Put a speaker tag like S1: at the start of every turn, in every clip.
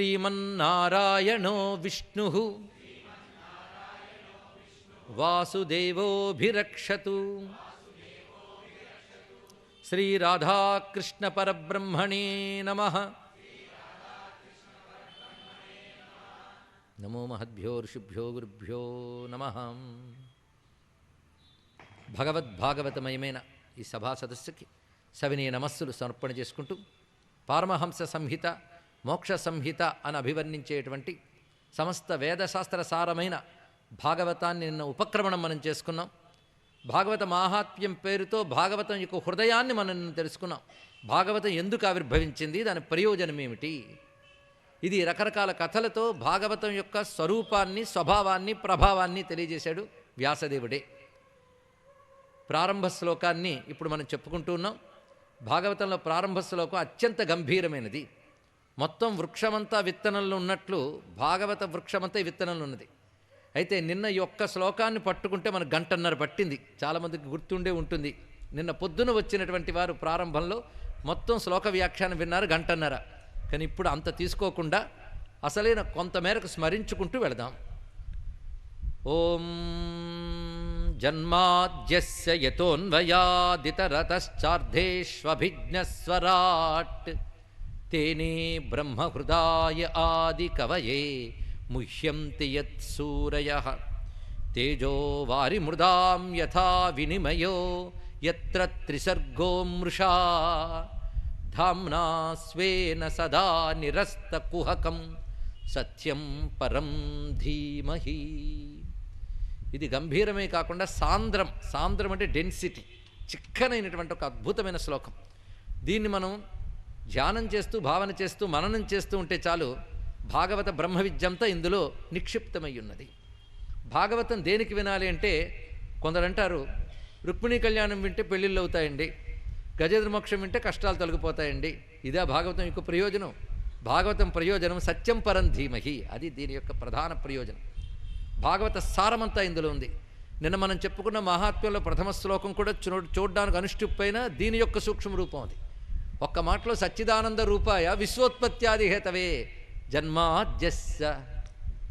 S1: శ్రీమన్నారాయణో విష్ణుః వాసుదేవోభిరక్షతు. శ్రీరాధాకృష్ణ పరబ్రహ్మణే నమః. నమో మహద్భ్యో ఋషిభ్యో గురుభ్యో నమః. భగవద్భాగవతమయమైన ఈ సభా సదస్సుకి సవినయ నమస్సులు సమర్పణ చేసుకుంటూ పారమహంస సంహిత, మోక్ష సంహిత అని అభివర్ణించేటువంటి సమస్త వేదశాస్త్ర సారమైన భాగవతాన్ని నిన్న ఉపక్రమణం మనం చేసుకున్నాం. భాగవత మాహాత్మ్యం పేరుతో భాగవతం యొక్క హృదయాన్ని మనం తెలుసుకున్నాం. భాగవతం ఎందుకు ఆవిర్భవించింది, దాని ప్రయోజనం ఏమిటి, ఇది రకరకాల కథలతో భాగవతం యొక్క స్వరూపాన్ని, స్వభావాన్ని, ప్రభావాన్ని తెలియజేశాడు వ్యాసదేవుడే. ప్రారంభ శ్లోకాన్ని ఇప్పుడు మనం చెప్పుకుంటూ ఉన్నాం. భాగవతంలో ప్రారంభ శ్లోకం అత్యంత గంభీరమైనది. మొత్తం వృక్షమంతా విత్తనంలో ఉన్నట్లు భాగవత వృక్షమంతా విత్తనంలో ఉన్నది. అయితే నిన్న ఈ ఒక్క శ్లోకాన్ని పట్టుకుంటే మనకు గంటన్నర పట్టింది. చాలామందికి గుర్తుండే ఉంటుంది. నిన్న పొద్దున వచ్చినటువంటి వారు ప్రారంభంలో మొత్తం శ్లోక వ్యాఖ్యానం విన్నారు, గంటన్నర. కానీ ఇప్పుడు అంత తీసుకోకుండా అసలైన కొంతమేరకు స్మరించుకుంటూ వెళదాం. ఓం జన్మాద్యస్య యతోన్వయాదితరతశ్చార్ధేష్వభిజ్ఞస్వరాట్ తేనే బ్రహ్మహృదాయ ఆది కవయే ముహ్యంతి యత్సూరయః తేజో వారిమృదాం యథా వినిమయో యత్ర త్రిసర్గో మృషా ధామ్నా స్వేన సదా నిరస్తకుహకం సత్యం పరం ధీమహి. ఇది గంభీరమే కాకుండా సాంద్రం. సాంద్రం అంటే డెన్సిటీ, చిక్కనైనటువంటి ఒక అద్భుతమైన శ్లోకం. దీన్ని మనం ధ్యానం చేస్తూ, భావన చేస్తూ, మననం చేస్తూ ఉంటే చాలు భాగవత బ్రహ్మ విద్యంతా ఇందులో నిక్షిప్తమై ఉన్నది. భాగవతం దేనికి వినాలి అంటే, కొందరంటారు రుక్మిణీ కళ్యాణం వింటే పెళ్ళిళ్ళు అవుతాయండి, గజేంద్ర మోక్షం వింటే కష్టాలు తొలగిపోతాయండి. ఇదే భాగవతం యొక్క ప్రయోజనం. భాగవతం ప్రయోజనం సత్యం పరం ధీమహి. అది దీని యొక్క ప్రధాన ప్రయోజనం. భాగవత సారమంతా ఇందులో ఉంది. నిన్న మనం చెప్పుకున్న మహాత్మ్యంలో ప్రథమ శ్లోకం కూడా చూడడానికి అనుష్ఠుప్పైన దీని యొక్క సూక్ష్మ రూపం అది. ఒక్క మాటలో సచ్చిదానంద రూపాయ విశ్వోత్పత్యాది హేతవే జన్మాద్యస్య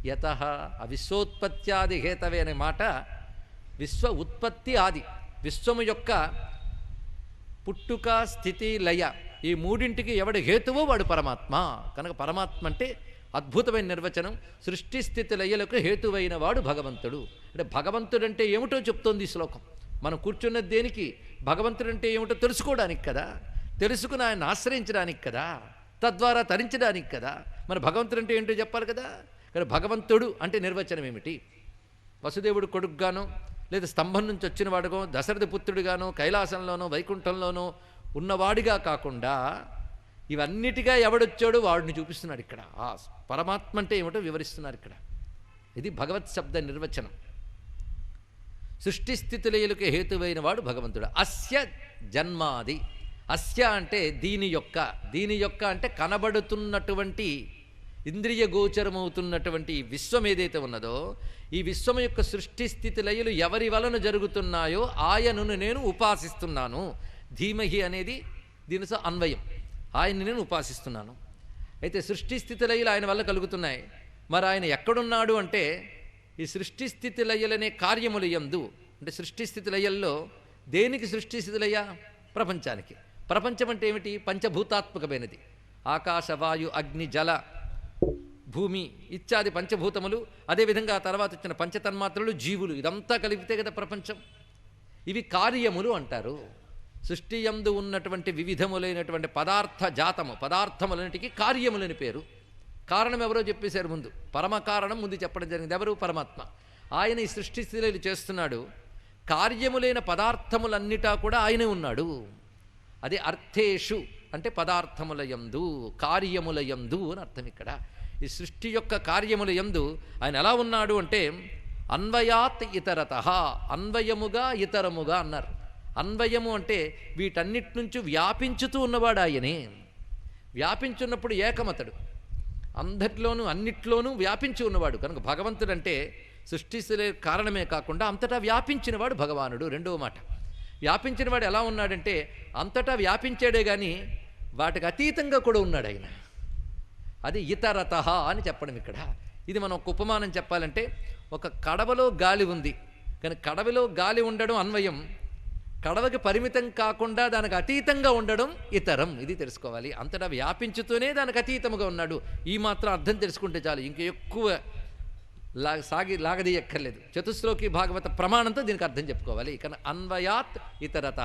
S1: యతః. ఆ విశ్వోత్పత్యాది హేతవే అనే మాట విశ్వ ఉత్పత్తి ఆది, విశ్వము యొక్క పుట్టుక, స్థితి, లయ, ఈ మూడింటికి ఎవడి హేతువో వాడు పరమాత్మ. కనుక పరమాత్మ అంటే అద్భుతమైన నిర్వచనం. సృష్టి స్థితి లయలకు హేతువైన వాడు భగవంతుడు. అంటే భగవంతుడంటే ఏమిటో చెప్తోంది ఈ శ్లోకం. మనం కూర్చున్నది దేనికి? భగవంతుడంటే ఏమిటో తెలుసుకోవడానికి కదా, తెలుసుకుని ఆయన ఆశ్రయించడానికి కదా, తద్వారా తరించడానికి కదా. మరి భగవంతుడు అంటే ఏంటో చెప్పాలి కదా. కానీ భగవంతుడు అంటే నిర్వచనం ఏమిటి? వసుదేవుడు కొడుకుగానో, లేదా స్తంభం నుంచి వచ్చిన వాడుగో, దశరథ పుత్రుడిగానో, కైలాసంలోనో వైకుంఠంలోనో ఉన్నవాడిగా కాకుండా ఇవన్నిటిగా ఎవడొచ్చాడో వాడిని చూపిస్తున్నాడు ఇక్కడ. ఆ పరమాత్మ అంటే ఏమిటో వివరిస్తున్నారు ఇక్కడ. ఇది భగవత్ శబ్ద నిర్వచనం. సృష్టి స్థితిలయలకు హేతువైన వాడు భగవంతుడు. అస్య జన్మాది. అస్య అంటే దీని యొక్క, దీని యొక్క అంటే కనబడుతున్నటువంటి, ఇంద్రియ గోచరమవుతున్నటువంటి ఈ విశ్వం ఏదైతే ఉన్నదో, ఈ విశ్వం యొక్క సృష్టి స్థితి లయలు ఎవరి వలన జరుగుతున్నాయో ఆయనను నేను ఉపాసిస్తున్నాను. ధీమహి అనేది దీనితో అన్వయం. ఆయన్ని నేను ఉపాసిస్తున్నాను. అయితే సృష్టి స్థితి లయలు ఆయన వల్ల కలుగుతున్నాయి. మరి ఆయన ఎక్కడున్నాడు అంటే, ఈ సృష్టి స్థితి లయలనే కార్యములు యందు, అంటే సృష్టి స్థితి లయల్లో దేనికి సృష్టి స్థితి లయ? ప్రపంచానికి. ప్రపంచం అంటే ఏమిటి? పంచభూతాత్మకమైనది. ఆకాశ, వాయు, అగ్ని, జల, భూమి ఇత్యాది పంచభూతములు, అదేవిధంగా ఆ తర్వాత వచ్చిన పంచతన్మాత్రలు, జీవులు, ఇదంతా కలిపితే కదా ప్రపంచం. ఇవి కార్యములు అంటారు. సృష్టి యందు ఉన్నటువంటి వివిధములైనటువంటి పదార్థ జాతము, పదార్థములన్నిటికీ కార్యములని పేరు. కారణం ఎవరో చెప్పేశారు ముందు. పరమ కారణం ముందు చెప్పడం జరిగింది. ఎవరు? పరమాత్మ. ఆయన ఈ సృష్టి స్థితిలో చేస్తున్నాడు. కార్యములైన పదార్థములన్నిటా కూడా ఆయనే ఉన్నాడు. అది అర్థేషు అంటే పదార్థముల యందు, కార్యముల యందు అని అర్థం ఇక్కడ. ఈ సృష్టి యొక్క కార్యముల యందు ఆయన ఎలా ఉన్నాడు అంటే, అన్వయాత్ ఇతరతః, అన్వయముగా ఇతరముగా అన్నారు. అన్వయము అంటే వీటన్నిటి నుంచి వ్యాపించుతూ ఉన్నవాడు ఆయనే. వ్యాపించున్నప్పుడు ఏకమతడు, అందరిలోనూ అన్నిట్లోనూ వ్యాపించి ఉన్నవాడు. కనుక భగవంతుడు అంటే సృష్టి కారణమే కాకుండా అంతటా వ్యాపించినవాడు భగవానుడు. రెండవ మాట, వ్యాపించినవాడు ఎలా ఉన్నాడంటే అంతటా వ్యాపించాడే కానీ వాటికి అతీతంగా కూడా ఉన్నాడు ఆయన. అది ఇతరత అని చెప్పడం ఇక్కడ. ఇది మనం ఒక ఉపమానం చెప్పాలంటే, ఒక కడవలో గాలి ఉంది, కానీ కడవలో గాలి ఉండడం అన్వయం, కడవకి పరిమితం కాకుండా దానికి అతీతంగా ఉండడం ఇతరం. ఇది తెలుసుకోవాలి. అంతటా వ్యాపించుతూనే దానికి అతీతముగా ఉన్నాడు. ఈ మాత్రం అర్థం తెలుసుకుంటే చాలు, ఇంక ఎక్కువ లాగదీయక్కర్లేదు. చతుశ్లోకి భాగవత ప్రమాణంతో దీనికి అర్థం చెప్పుకోవాలి. కానీ అన్వయాత్ ఇతరత,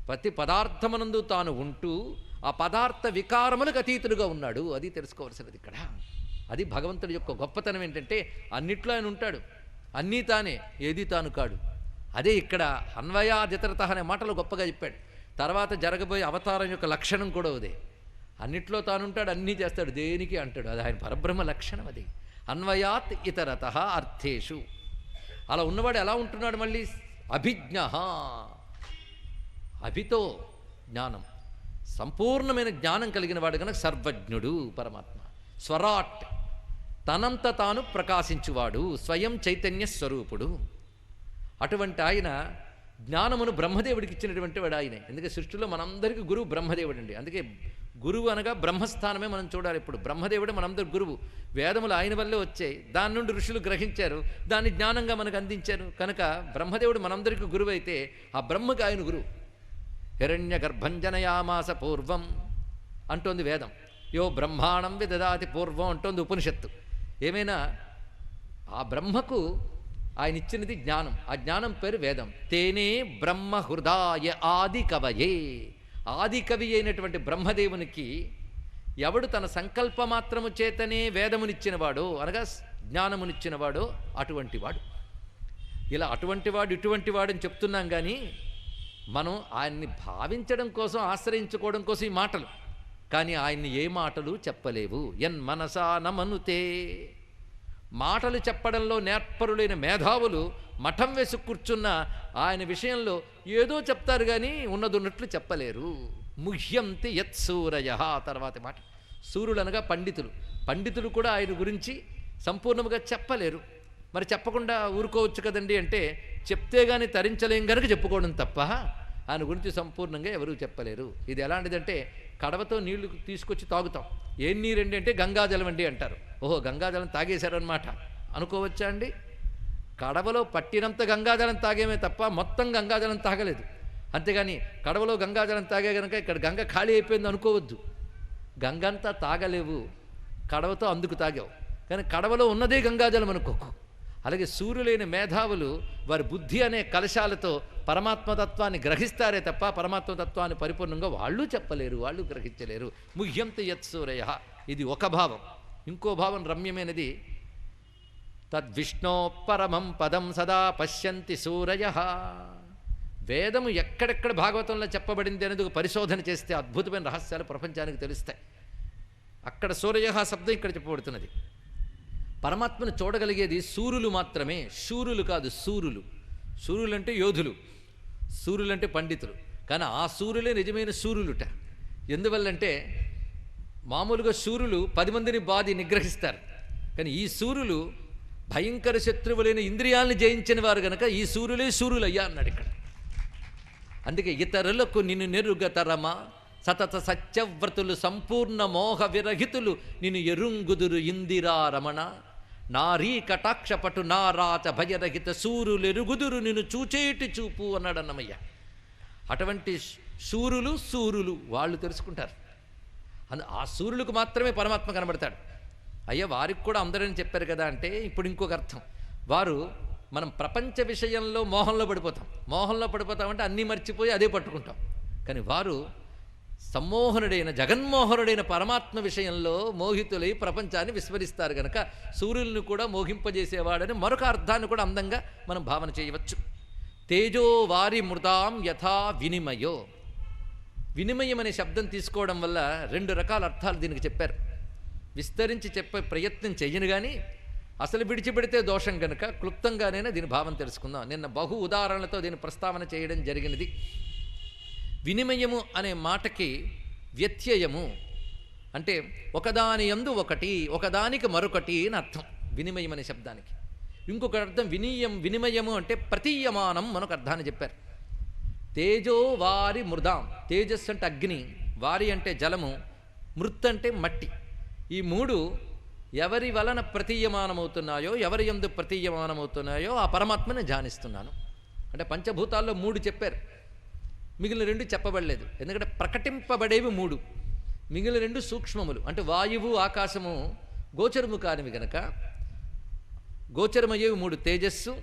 S1: ప్రతి పదార్థమనందు తాను ఉంటూ ఆ పదార్థ వికారములకు అతీతుడుగా ఉన్నాడు. అది తెలుసుకోవాల్సినది ఇక్కడ. అది భగవంతుడి యొక్క గొప్పతనం. ఏంటంటే అన్నిట్లో ఆయన ఉంటాడు, అన్నీ తానే, ఏది తాను కాడు. అదే ఇక్కడ అన్వయాదితరత అనే మాటలు గొప్పగా చెప్పాడు. తర్వాత జరగబోయే అవతారం యొక్క లక్షణం కూడా అదే. అన్నిట్లో తానుంటాడు, అన్నీ చేస్తాడు, దేనికి అంటాడు. అది ఆయన పరబ్రహ్మ లక్షణం. అది అన్వయాత్ ఇతరత అర్థేషు. అలా ఉన్నవాడు ఎలా ఉంటున్నాడు? మళ్ళీ అభిజ్ఞ, అభితో జ్ఞానం, సంపూర్ణమైన జ్ఞానం కలిగిన వాడు కనుక సర్వజ్ఞుడు పరమాత్మ. స్వరాట్, తనంత తాను ప్రకాశించువాడు, స్వయం చైతన్య స్వరూపుడు. అటువంటి ఆయన జ్ఞానమును బ్రహ్మదేవుడికి ఇచ్చినటువంటి వాడు ఆయనే. ఎందుకంటే సృష్టిలో మనందరికీ గురువు బ్రహ్మదేవుడు అండి. అందుకే గురువు అనగా బ్రహ్మస్థానమే మనం చూడాలి. ఇప్పుడు బ్రహ్మదేవుడు మనందరి గురువు. వేదములు ఆయన వల్లే వచ్చాయి, దాని నుండి ఋషులు గ్రహించారు, దాన్ని జ్ఞానంగా మనకు అందించారు. కనుక బ్రహ్మదేవుడు మనందరికీ గురువు అయితే ఆ బ్రహ్మకు ఆయన గురువు. హిరణ్య గర్భంజనయామాస పూర్వం అంటోంది వేదం. యో బ్రహ్మాణం విదదాతి పూర్వం అంటోంది ఉపనిషత్తు. ఏమైనా ఆ బ్రహ్మకు ఆయన ఇచ్చినది జ్ఞానం. ఆ జ్ఞానం పేరు వేదం. తేనే బ్రహ్మ హృదయ ఆది కవయే. ఆది కవి అయినటువంటి బ్రహ్మదేవునికి ఎవడు తన సంకల్పమాత్రము చేతనే వేదమునిచ్చినవాడో, అనగా జ్ఞానమునిచ్చినవాడో అటువంటి వాడు. ఇలా అటువంటి వాడు ఇటువంటి వాడు అని చెప్తున్నాం. కానీ మనం ఆయన్ని భావించడం కోసం, ఆశ్రయించుకోవడం కోసం ఈ మాటలు. కానీ ఆయన్ని ఏ మాటలు చెప్పలేవు. ఎన్ మనసా నమనుతే. మాటలు చెప్పడంలో నేర్పరులైన మేధావులు మఠం వేసి కూర్చున్న ఆయన విషయంలో ఏదో చెప్తారు, కానీ ఉన్నదున్నట్లు చెప్పలేరు. ముహ్యంతి యత్ సూరయ. తర్వాత మాట, సూర్యులు అనగా పండితులు. పండితులు కూడా ఆయన గురించి సంపూర్ణముగా చెప్పలేరు. మరి చెప్పకుండా ఊరుకోవచ్చు కదండి అంటే, చెప్తే కానీ తరించలేం కనుక చెప్పుకోవడం తప్ప ఆయన గురించి సంపూర్ణంగా ఎవరూ చెప్పలేరు. ఇది ఎలాంటిదంటే, కడవతో నీళ్లు తీసుకొచ్చి తాగుతాం. ఏం నీరండి అంటే గంగాజలం అండి అంటారు. ఓహో, గంగాజలం తాగేశారనమాట అనుకోవచ్చా అండి? కడవలో పట్టినంత గంగాజలం తాగేమే తప్ప మొత్తం గంగాజలం తాగలేదు. అంతేగాని కడవలో గంగాజలం తాగే కనుక ఇక్కడ గంగ ఖాళీ అయిపోయింది అనుకోవద్దు. గంగంతా తాగలేవు, కడవతో అందుకు తాగావు. కానీ కడవలో ఉన్నదే గంగాజలం అనుకోకు. అలాగే సూర్యులైన మేధావులు వారి బుద్ధి అనే కలశాలతో పరమాత్మతత్వాన్ని గ్రహిస్తారే తప్ప పరమాత్మతత్వాన్ని పరిపూర్ణంగా వాళ్ళు చెప్పలేరు, వాళ్ళు గ్రహించలేరు. ముహ్యంతి యత్ సూరయ. ఇది ఒక భావం. ఇంకో భావం రమ్యమైనది. తద్విష్ణో పరమం పదం సదా పశ్యంతి సూరయ. వేదము ఎక్కడెక్కడ భాగవతంలో చెప్పబడింది అనేది పరిశోధన చేస్తే అద్భుతమైన రహస్యాలు ప్రపంచానికి తెలుస్తాయి. అక్కడ సూరయ శబ్దం ఇక్కడ చెప్పబడుతున్నది. పరమాత్మను చూడగలిగేది సూర్యులు మాత్రమే, శూరులు కాదు. సూర్యులు, సూర్యులు అంటే యోధులు, సూర్యులు అంటే పండితులు. కానీ ఆ సూర్యులే నిజమైన సూర్యులుట. ఎందువల్లంటే మామూలుగా సూర్యులు 10 మందిని బాధి నిగ్రహిస్తారు. కానీ ఈ సూర్యులు భయంకర శత్రువులైన ఇంద్రియాలను జయించిన వారు గనక ఈ సూర్యులే సూర్యులయ్యా అన్నాడు ఇక్కడ. అందుకే ఇతరులకు నిన్ను నెరుగతరమా, సతత సత్యవ్రతులు సంపూర్ణ మోహ విరహితులు నిన్ను ఎరుంగుదురు ఇందిరా రమణ. నారీ కటాక్షపటు నారాచ భయరహిత సూరులెరుగుదురు నిన్ను చూచేటి చూపు అన్నాడు అన్నమయ్య. అటువంటి సూరులు వాళ్ళు తెలుసుకుంటారు. ఆ సూర్యులకు మాత్రమే పరమాత్మ కనబడతాడు. అయ్యా, వారికి కూడా అందరని చెప్పారు కదా అంటే ఇప్పుడు ఇంకొక అర్థం. వారు మనం ప్రపంచ విషయంలో మోహంలో పడిపోతామంటే అన్నీ మర్చిపోయి అదే పట్టుకుంటాం. కానీ వారు సమ్మోహనుడైన జగన్మోహనుడైన పరమాత్మ విషయంలో మోహితులై ప్రపంచాన్ని విస్మరిస్తారు గనక సూర్యులను కూడా మోహింపజేసేవాడని మరొక అర్థాన్ని కూడా అందంగా మనం భావన చేయవచ్చు. తేజో వారి మృదాం యథా వినిమయో. వినిమయం అనే శబ్దం తీసుకోవడం వల్ల 2 రకాల అర్థాలు దీనికి చెప్పారు. విస్తరించి చెప్పే ప్రయత్నం చెయ్యను కానీ అసలు విడిచిపెడితే దోషం కనుక క్లుప్తంగానైనా దీని భావం తెలుసుకుందాం. నిన్న బహు ఉదాహరణలతో దీని ప్రస్తావన చేయడం జరిగినది. వినిమయము అనే మాటకి వ్యత్యయము అంటే ఒకదాని యందు ఒకటి, ఒకదానికి మరొకటి అని అర్థం వినిమయం అనే శబ్దానికి. ఇంకొక అర్థం వినిమయము అంటే ప్రతీయమానం మనకు అర్థాన్ని చెప్పారు. తేజో వారి మృదాం. తేజస్సు అంటే అగ్ని, వారి అంటే జలము, మృత్ అంటే మట్టి. ఈ మూడు ఎవరి వలన ప్రతీయమానమవుతున్నాయో, ఎవరి యందు ప్రతీయమానమవుతున్నాయో ఆ పరమాత్మని ధ్యానిస్తున్నాను. అంటే పంచభూతాల్లో 3 చెప్పారు, మిగిలిన 2 చెప్పబడలేదు. ఎందుకంటే ప్రకటింపబడేవి 3, మిగిలిన 2 సూక్ష్మములు. అంటే వాయువు ఆకాశము గోచరము కానివి గనక గోచరమయ్యేవి 3, తేజస్సు,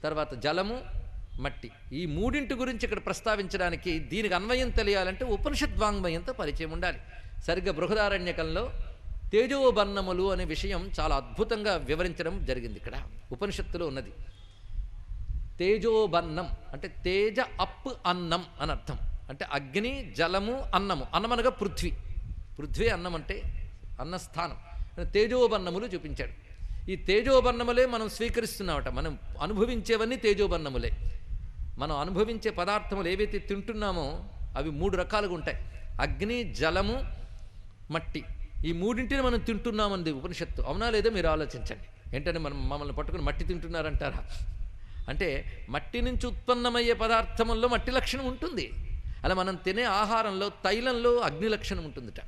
S1: తర్వాత జలము, మట్టి. ఈ 3 గురించి ఇక్కడ ప్రస్తావించడానికి దీనికి అన్వయం తెలియాలంటే ఉపనిషద్వాంగ్మయంతో పరిచయం ఉండాలి. సరిగ్గా బృహదారణ్యకంలో తేజోబన్నములు అనే విషయం చాలా అద్భుతంగా వివరించడం జరిగింది. ఇక్కడ ఉపనిషత్తులో ఉన్నది. తేజోబన్నం అంటే తేజ అప్ అన్నం అని అర్థం. అంటే అగ్ని, జలము, అన్నము. అన్నం అనగా పృథ్వీ, పృథ్వీ అన్నం అంటే అన్నస్థానం. తేజోబన్నములు చూపించాడు. ఈ తేజోబన్నములే మనం స్వీకరిస్తున్నామట. మనం అనుభవించేవన్నీ తేజోబన్నములే. మనం అనుభవించే పదార్థములు ఏవైతే తింటున్నామో అవి 3 రకాలుగా ఉంటాయి. అగ్ని, జలము, మట్టి. ఈ 3 మనం తింటున్నామంది ఉపనిషత్తు. అవునా లేదో మీరు ఆలోచించండి. ఏంటంటే మమ్మల్ని పట్టుకుని మట్టి తింటున్నారంటారా? అంటే మట్టి నుంచి ఉత్పన్నమయ్యే పదార్థముల్లో మట్టి లక్షణం ఉంటుంది. అలా మనం తినే ఆహారంలో, తైలంలో అగ్ని లక్షణం ఉంటుందిట.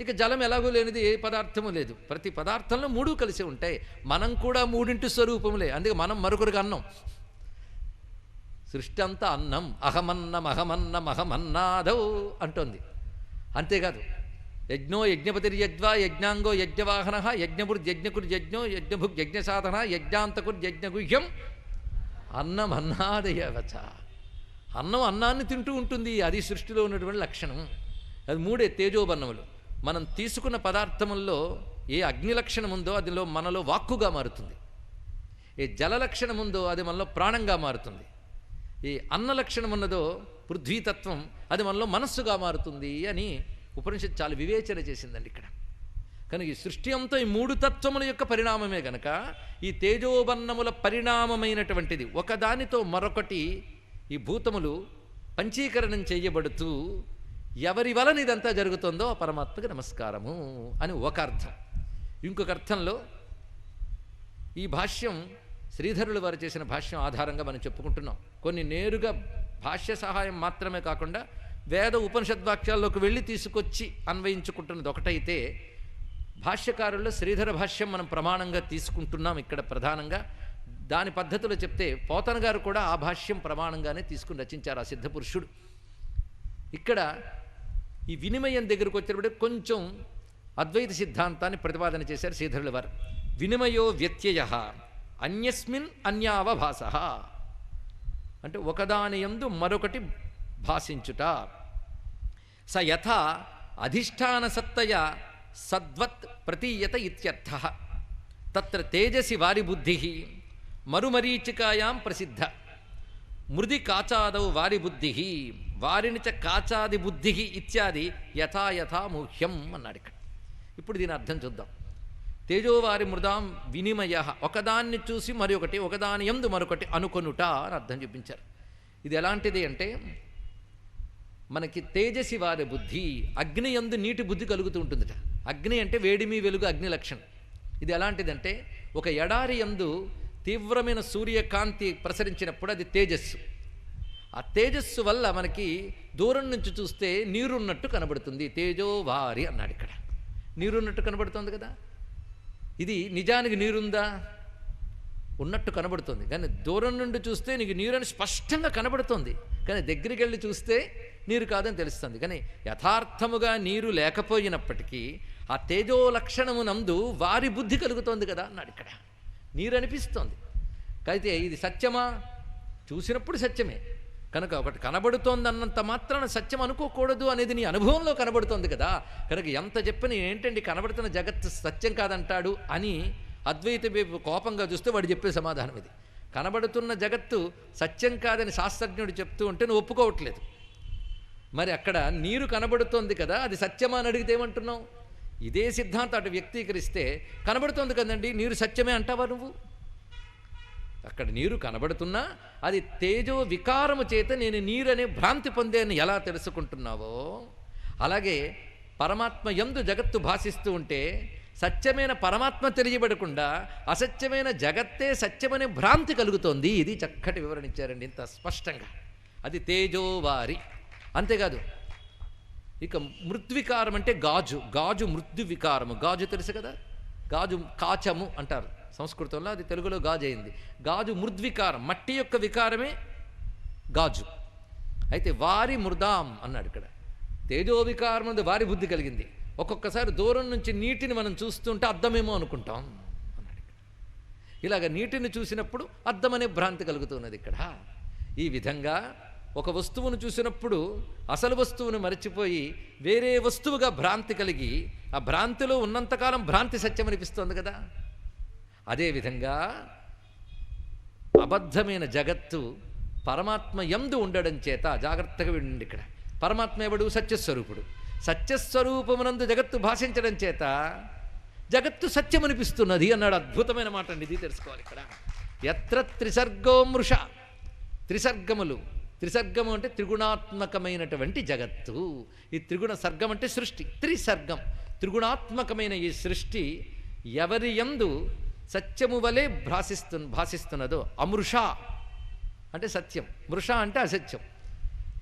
S1: ఇక జలం ఎలాగో లేనిది ఏ పదార్థము లేదు. ప్రతి పదార్థంలో 3 కలిసి ఉంటాయి. మనం కూడా 3 స్వరూపములే. అందుకే మనం మరొకరికి అన్నం. సృష్టి అంతా అన్నం. అహమన్నం అహమన్నం అహమన్నాదౌ అంటోంది. అంతేకాదు, యజ్ఞో యజ్ఞపతిర్యజ్వా యజ్ఞాంగో యజ్ఞవాహన యజ్ఞపుర్యజ్ఞకుర్యజ్ఞో యజ్ఞభుగ్ యజ్ఞసాధన యజ్ఞాంతకుర్యజ్ఞగుహ్యం అన్నమన్నాదయవచ. అన్నం అన్నాన్ని తింటూ ఉంటుంది. అది సృష్టిలో ఉన్నటువంటి లక్షణం. అది 3 తేజోబన్నములు. మనం తీసుకున్న పదార్థముల్లో ఏ అగ్ని లక్షణం ఉందో అదిలో మనలో వాక్కుగా మారుతుంది. ఏ జల లక్షణం ఉందో అది మనలో ప్రాణంగా మారుతుంది. ఈ అన్న లక్షణం ఉన్నదో పృథ్వీతత్వం అది మనలో మనస్సుగా మారుతుంది అని ఉపనిషత్తు చాలా వివేచన చేసిందండి ఇక్కడ. కనుక ఈ సృష్టి అంతా ఈ 3 తత్వముల యొక్క పరిణామమే గనక ఈ తేజోబన్నముల పరిణామమైనటువంటిది ఒకదానితో మరొకటి ఈ భూతములు పంచీకరణం చేయబడుతూ ఎవరి వలన ఇదంతా జరుగుతుందో ఆ పరమాత్మకి నమస్కారము అని ఒక అర్థం. ఇంకొక అర్థంలో ఈ భాష్యం శ్రీధరులు వారు చేసిన భాష్యం ఆధారంగా మనం చెప్పుకుంటున్నాం. కొన్ని నేరుగా భాష్య సహాయం మాత్రమే కాకుండా వేద ఉపనిషద్వాక్యాల్లోకి వెళ్ళి తీసుకొచ్చి అన్వయించుకుంటున్నది ఒకటైతే, భాష్యకారుల్లో శ్రీధర భాష్యం మనం ప్రమాణంగా తీసుకుంటున్నాం ఇక్కడ ప్రధానంగా. దాని పద్ధతిలో చెప్తే పోతన గారు కూడా ఆ భాష్యం ప్రమాణంగానే తీసుకుని రచించారు ఆ సిద్ధపురుషుడు. ఇక్కడ ఈ వినిమయం దగ్గరకు వచ్చేటప్పుడు కొంచెం అద్వైత సిద్ధాంతాన్ని ప్రతిపాదన చేశారు శ్రీధరుల వారు. వినిమయో వ్యత్యయ అన్యస్మిన్ అన్యావభాస అంటే ఒకదాని యందు మరొకటి భాషించుట. స యథా అధిష్టాన సత్తయ సద్వత్ ప్రతీయత ఇత్యర్థ. తత్ర తేజసి వారి బుద్ధి మరుమరీచికాయాం ప్రసిద్ధ మృది కాచాదౌ వారి బుద్ధి వారిని చ కాచాది బుద్ధి ఇత్యాది యథాయథా ముహ్యం అన్నాడు ఇక్కడ. ఇప్పుడు దీని అర్థం చూద్దాం. తేజోవారి మృదాం వినిమయ ఒకదాన్ని చూసి మరొకటి, ఒకదాని యందు మరొకటి అనుకొనుట అని అర్థం చూపించారు. ఇది ఎలాంటిది అంటే మనకి తేజసి వారి బుద్ధి, అగ్ని యందు నీటి బుద్ధి కలుగుతూ ఉంటుందిట. అగ్ని అంటే వేడిమి వెలుగు అగ్ని లక్షణం. ఇది ఎలాంటిదంటే ఒక ఎడారి యందు తీవ్రమైన సూర్యకాంతి ప్రసరించినప్పుడు అది తేజస్సు. ఆ తేజస్సు వల్ల మనకి దూరం నుంచి చూస్తే నీరున్నట్టు కనబడుతుంది. తేజోవారి అన్నాడు ఇక్కడ. నీరున్నట్టు కనబడుతుంది కదా. ఇది నిజానికి నీరుందా? ఉన్నట్టు కనబడుతుంది. కానీ దూరం నుండి చూస్తే నీకు నీరని స్పష్టంగా కనబడుతుంది. కానీ దగ్గరికి వెళ్ళి చూస్తే నీరు కాదని తెలుస్తుంది. కానీ యథార్థముగా నీరు లేకపోయినప్పటికీ ఆ తేజో లక్షణమునందు వారి బుద్ధి కలుగుతోంది కదా అన్నాడు ఇక్కడ. నీరు అనిపిస్తోంది. అయితే ఇది సత్యమా? చూసినప్పుడు సత్యమే. కనుక ఒకటి కనబడుతోంది అన్నంత మాత్రాన సత్యం అనుకోకూడదు అనేది నీ అనుభవంలో కనబడుతోంది కదా. కనుక ఎంత చెప్పని ఏంటండి కనబడుతున్న జగత్తు సత్యం కాదంటాడు అని అద్వైత కోపంగా చూస్తే వాడు చెప్పే సమాధానం ఇది. కనబడుతున్న జగత్తు సత్యం కాదని శాస్త్రజ్ఞుడు చెప్తూ ఉంటే నువ్వు ఒప్పుకోవట్లేదు. మరి అక్కడ నీరు కనబడుతోంది కదా, అది సత్యమా అని అడిగితే ఏమంటున్నావు? ఇదే సిద్ధాంతం అటు వ్యక్తీకరిస్తే కనబడుతోంది కదండి నీరు సత్యమే అంటావా నువ్వు? అక్కడ నీరు కనబడుతున్నా అది తేజో వికారము చేత నేను నీరనే భ్రాంతి పొందేని ఎలా తెలుసుకుంటున్నావో అలాగే పరమాత్మ యందు జగత్తు భాషిస్తూ ఉంటే సత్యమైన పరమాత్మ తెలియబడకుండా అసత్యమైన జగత్తే సత్యమనే భ్రాంతి కలుగుతోంది. ఇది చక్కటి వివరణ ఇచ్చారండి ఇంత స్పష్టంగా. అది తేజోవారి. అంతేకాదు ఇక మృద్వికారం అంటే గాజు. గాజు మృద్వికారము. గాజు తెలుసు కదా, గాజు కాచము అంటారు సంస్కృతంలో, అది తెలుగులో గాజు అయింది. గాజు మృద్వికారం, మట్టి యొక్క వికారమే గాజు. అయితే వారి మృదాం అన్నాడు ఇక్కడ. తేజో వికారం అనేది వారి బుద్ధి కలిగింది. ఒక్కొక్కసారి దూరం నుంచి నీటిని మనం చూస్తుంటే అద్దమేమో అనుకుంటాం అన్నాడు ఇక్కడ. ఇలాగ నీటిని చూసినప్పుడు అద్దం అనే భ్రాంతి కలుగుతున్నది ఇక్కడ. ఈ విధంగా ఒక వస్తువును చూసినప్పుడు అసలు వస్తువును మరచిపోయి వేరే వస్తువుగా భ్రాంతి కలిగి ఆ భ్రాంతిలో ఉన్నంతకాలం భ్రాంతి సత్యం అనిపిస్తోంది కదా. అదేవిధంగా అబద్ధమైన జగత్తు పరమాత్మ యందు ఉండడం చేత, జాగ్రత్తగా వినండి ఇక్కడ, పరమాత్మ ఎవడు? సత్యస్వరూపుడు. సత్యస్వరూపమునందు జగత్తు భాషించడం చేత జగత్తు సత్యమనిపిస్తున్నది అన్నాడు. అద్భుతమైన మాట అండి, ఇది తెలుసుకోవాలి ఇక్కడ. ఎత్ర త్రిసర్గో మృష, త్రిసర్గములు, త్రిసర్గము అంటే త్రిగుణాత్మకమైనటువంటి జగత్తు. ఈ త్రిగుణ సర్గం అంటే సృష్టి, త్రిసర్గం త్రిగుణాత్మకమైన ఈ సృష్టి ఎవరి యందు సత్యము వలె భాషిస్తున్నదో, అమృష అంటే సత్యం, మృష అంటే అసత్యం.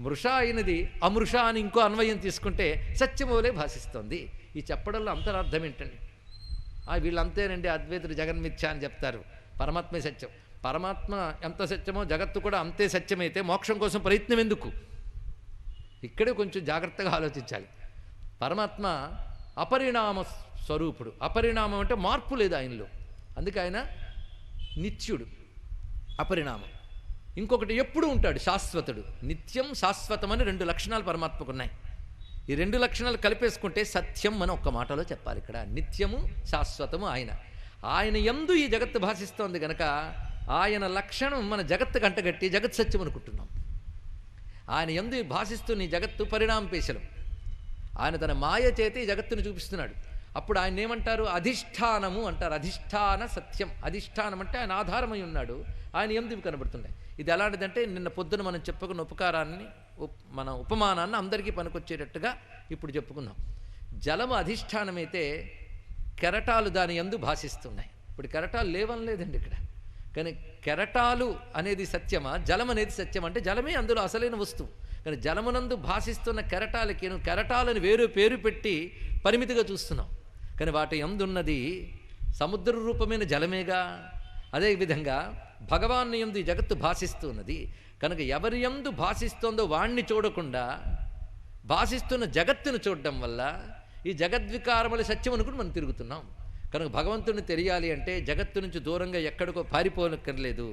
S1: మృష అయినది అమృష అని ఇంకో అన్వయం తీసుకుంటే సత్యము వలె భాషిస్తోంది. ఈ చెప్పడంలో అంతరార్థం ఏంటండి? వీళ్ళంతేనండి అద్వైతులు జగన్మిథ్య అని చెప్తారు, పరమాత్మే సత్యం. పరమాత్మ ఎంత సత్యమో జగత్తు కూడా అంతే సత్యమైతే మోక్షం కోసం ప్రయత్నం ఎందుకు? ఇక్కడే కొంచెం జాగ్రత్తగా ఆలోచించాలి. పరమాత్మ అపరిణామ స్వరూపుడు. అపరిణామం అంటే మార్పు లేదు ఆయనలో, అందుకే ఆయన నిత్యుడు, అపరిణామం. ఇంకొకటి ఎప్పుడు ఉంటాడు, శాశ్వతుడు. నిత్యం శాశ్వతం అని రెండు లక్షణాలు పరమాత్మకు ఉన్నాయి. ఈ రెండు లక్షణాలు కలిపేసుకుంటే సత్యం అని ఒక్క మాటలో చెప్పాలి ఇక్కడ. నిత్యము శాశ్వతము ఆయన యందు ఈ జగత్తు భాషిస్తోంది గనక ఆయన లక్షణం మన జగత్తు గంటగట్టి జగత్ సత్యం అనుకుంటున్నాం. ఆయన యందు భాషిస్తున్న ఈ జగత్తు పరిణామపేశలం. ఆయన తన మాయ చేతి ఈ జగత్తును చూపిస్తున్నాడు. అప్పుడు ఆయన ఏమంటారు? అధిష్టానము అంటారు. అధిష్టాన సత్యం. అధిష్టానం అంటే ఆయన ఆధారమై ఉన్నాడు, ఆయన యందు ఇవి కనబడుతున్నాయి. ఇది ఎలాంటిదంటే నిన్న పొద్దున మనం చెప్పుకున్న ఉపకారాన్ని, మన ఉపమానాన్ని అందరికీ పనికొచ్చేటట్టుగా ఇప్పుడు చెప్పుకుందాం. జలము అధిష్టానమైతే కెరటాలు దాని యందు భాషిస్తున్నాయి. ఇప్పుడు కెరటాలు లేవని లేదండి ఇక్కడ, కానీ కెరటాలు అనేది సత్యమా, జలం అనేది సత్యం అంటే జలమే అందులో అసలైన వస్తువు. కానీ జలమునందు భాషిస్తున్న కెరటాలకి కెరటాలను వేరు పేరు పెట్టి పరిమితిగా చూస్తున్నాం, కానీ వాటి యందున్నది సముద్ర రూపమైన జలమేగా. అదేవిధంగా భగవాన్ యందు ఈ జగత్తు భాషిస్తూ ఉన్నది కనుక ఎవరి యందు భాషిస్తోందో వాణ్ణి చూడకుండా భాషిస్తున్న జగత్తును చూడడం వల్ల ఈ జగద్వికారముల సత్యం అనుకుని మనం తిరుగుతున్నాం. కనుక భగవంతుని తెలియాలి అంటే జగత్తు నుంచి దూరంగా ఎక్కడికో పారిపోనక్కర్లేదు.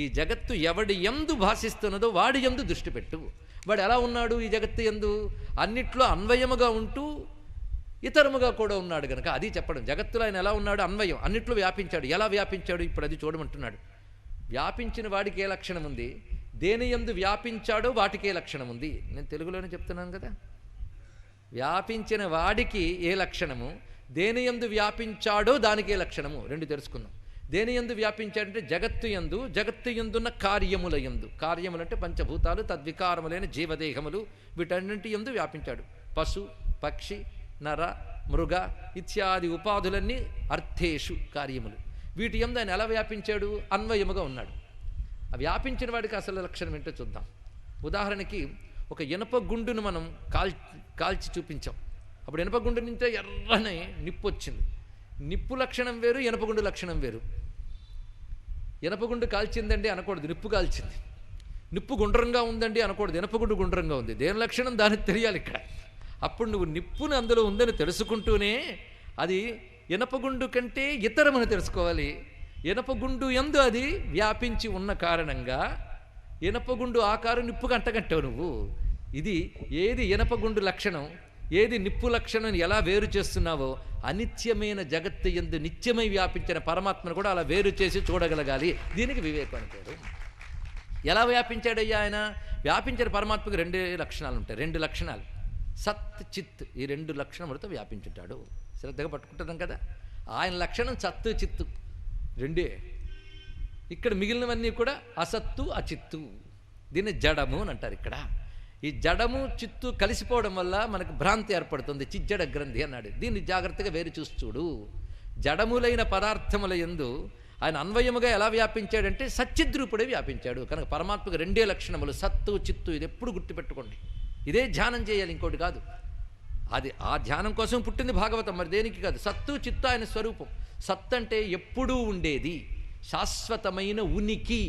S1: ఈ జగత్తు ఎవడి యందు భాషిస్తున్నదో వాడి యందు దృష్టి పెట్టు. వాడు ఎలా ఉన్నాడు? ఈ జగత్తు యందు అన్నిట్లో అన్వయముగా ఉంటూ ఇతరముగా కూడా ఉన్నాడు కనుక అది చెప్పడం. జగత్తులో ఆయన ఎలా ఉన్నాడు? అన్వయం, అన్నిట్లో వ్యాపించాడు. ఎలా వ్యాపించాడు? ఇప్పుడు అది చూడమంటున్నాడు. వ్యాపించిన వాడికి ఏ లక్షణం ఉంది, దేని యందు వ్యాపించాడో వాటికి ఏ లక్షణం ఉంది. నేను తెలుగులోనే చెప్తున్నాను కదా. వ్యాపించిన వాడికి ఏ లక్షణము, దేని యందు వ్యాపించాడో దానికి ఏ లక్షణము, రెండు తెలుసుకుందాం. దేని యందు వ్యాపించాడంటే జగత్తు యందు, జగత్తు యందున్న కార్యముల యందు. కార్యములంటే పంచభూతాలు, తద్వికారములైన జీవదేహములు, వీటన్నింటి యందు వ్యాపించాడు. పశు, పక్షి, నర, మృగ ఇత్యాది ఉపాధులన్నీ అర్థేషు కార్యములు. వీటి యందు ఆయన ఎలా వ్యాపించాడు? అన్వయముగా ఉన్నాడు. ఆ వ్యాపించిన వాడికి అసలు లక్షణం ఏంటో చూద్దాం. ఉదాహరణకి ఒక ఇనప గుండును మనం కాల్చి చూపించాం. అప్పుడు ఇనపగుండు నుంచే ఎర్రని నిప్పు వచ్చింది. నిప్పు లక్షణం వేరు, ఇనపగుండు లక్షణం వేరు. ఇనపగుండు కాల్చిందండి అనకూడదు, నిప్పు కాల్చింది. నిప్పు గుండ్రంగా ఉందండి అనకూడదు, ఇనపగుండు గుండ్రంగా ఉంది. దేని లక్షణం దానికి తెలియాలి ఇక్కడ. అప్పుడు నువ్వు నిప్పుని అందులో ఉందని తెలుసుకుంటూనే అది ఇనపగుండు కంటే ఇతరమని తెలుసుకోవాలి. ఇనపగుండు యందు అది వ్యాపించి ఉన్న కారణంగా ఇనపగుండు ఆకారం నిప్పు గంటగట్టావు నువ్వు. ఇది ఏది ఇనపగుండు లక్షణం, ఏది నిప్పు లక్షణం ఎలా వేరు చేస్తున్నావో అనిత్యమైన జగత్తు యందు నిత్యమై వ్యాపించిన పరమాత్మను కూడా అలా వేరు చేసి చూడగలగాలి. దీనికి వివేకం అని పేరు. ఎలా వ్యాపించాడయ్యా ఆయన? వ్యాపించిన పరమాత్మకు రెండే లక్షణాలు ఉంటాయి. రెండు లక్షణాలు, సత్ చిత్. ఈ రెండు లక్షణములతో వ్యాపించుంటాడు. శ్రద్ధగా పట్టుకుంటున్నాం కదా. ఆయన లక్షణం సత్తు చిత్తు రెండే. ఇక్కడ మిగిలినవన్నీ కూడా అసత్తు అచిత్తు. దీన్ని జడము అని అంటారు ఇక్కడ. ఈ జడము చిత్తు కలిసిపోవడం వల్ల మనకు భ్రాంతి ఏర్పడుతుంది. చిజ్జడ గ్రంథి అన్నాడు. దీన్ని జాగ్రత్తగా వేరు చూసి చూడు. జడములైన పదార్థముల యందు ఆయన అన్వయముగా ఎలా వ్యాపించాడంటే సచ్చిద్రూపుడే వ్యాపించాడు. కనుక పరమాత్మకు రెండే లక్షణములు, సత్తు చిత్తు. ఇది ఎప్పుడు గుర్తుపెట్టుకోండి. ఇదే ధ్యానం చేయాలి, ఇంకోటి కాదు. అది ఆ ధ్యానం కోసం పుట్టింది భాగవతం, మరి దేనికి కాదు. సత్తు చిత్తు ఆయన స్వరూపం. సత్ అంటే ఎప్పుడూ ఉండేది, శాశ్వతమైన ఉనికి,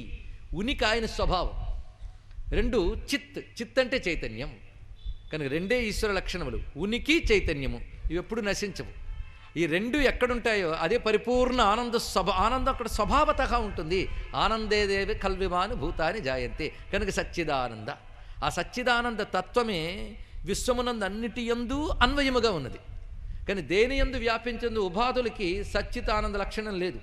S1: ఉనికి ఆయన స్వభావం. రెండు చిత్ అంటే చైతన్యం. కనుక రెండే ఈశ్వర లక్షణములు, ఉనికి చైతన్యము. ఇవి ఎప్పుడు నశించవు. ఈ రెండు ఎక్కడుంటాయో అదే పరిపూర్ణ ఆనందం అక్కడ స్వభావతగా ఉంటుంది. ఆనందేదేవి కల్విమాను భూతాన్ని జాయంతే. కనుక సచ్చిదానంద, ఆ సచ్చిదానంద తత్వమే విశ్వమునందు అన్నిటి యందు అన్వయముగా ఉన్నది. కానీ దేని యందు వ్యాపించందు ఉపాధులకి సచ్చిదానంద లక్షణం లేదు.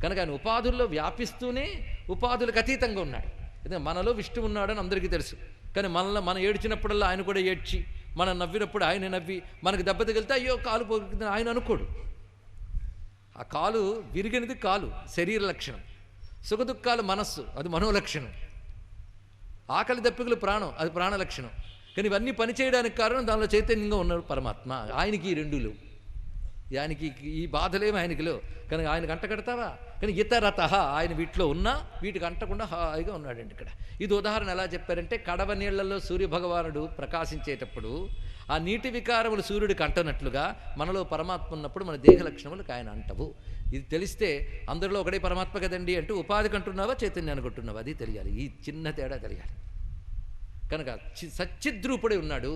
S1: కనుక ఆయన ఉపాధుల్లో వ్యాపిస్తూనే ఉపాధులకు అతీతంగా ఉన్నాడు. ఎందుకంటే మనలో విష్ణు ఉన్నాడని అందరికీ తెలుసు. కానీ మనం ఏడ్చినప్పుడల్లా ఆయన కూడా ఏడ్చి, మనం నవ్వినప్పుడు ఆయన నవ్వి, మనకు దెబ్బ తగిలితే అయ్యో కాలు పోతుంది ఆయన అనుకోడు. ఆ కాలు విరిగినది కాలు శరీర లక్షణం, సుఖదుఖాలు మనస్సు అది మనోలక్షణం, ఆకలి దప్పికలు ప్రాణం అది ప్రాణ లక్షణం. కానీ ఇవన్నీ పనిచేయడానికి కారణం దానిలో చైతన్యంగా ఉన్నాడు పరమాత్మ. ఆయనకి ఈ రెండులు, ఆయనకి ఈ బాధలేమి ఆయనకిలో. కనుక ఆయనకు అంటగడతావా? కానీ ఇతరత ఆయన వీటిలో ఉన్నా వీటికి అంటకుండా హాయిగా ఉన్నాడండి. ఇక్కడ ఇది ఉదాహరణ ఎలా చెప్పారంటే, కడవ నీళ్లలో సూర్యభగవానుడు ప్రకాశించేటప్పుడు ఆ నీటి వికారములు సూర్యుడికి అంటనట్లుగా మనలో పరమాత్మ ఉన్నప్పుడు మన దేహ లక్షణములకు ఆయన అంటవు. ఇది తెలిస్తే అందరిలో ఒకటే పరమాత్మ కదండి అంటే ఉపాధికి అంటున్నావా చైతన్యానికి అంటున్నావా అది తెలియాలి. ఈ చిన్న తేడా తెలియాలి. కనుక సచ్చిద్రూపుడే ఉన్నాడు.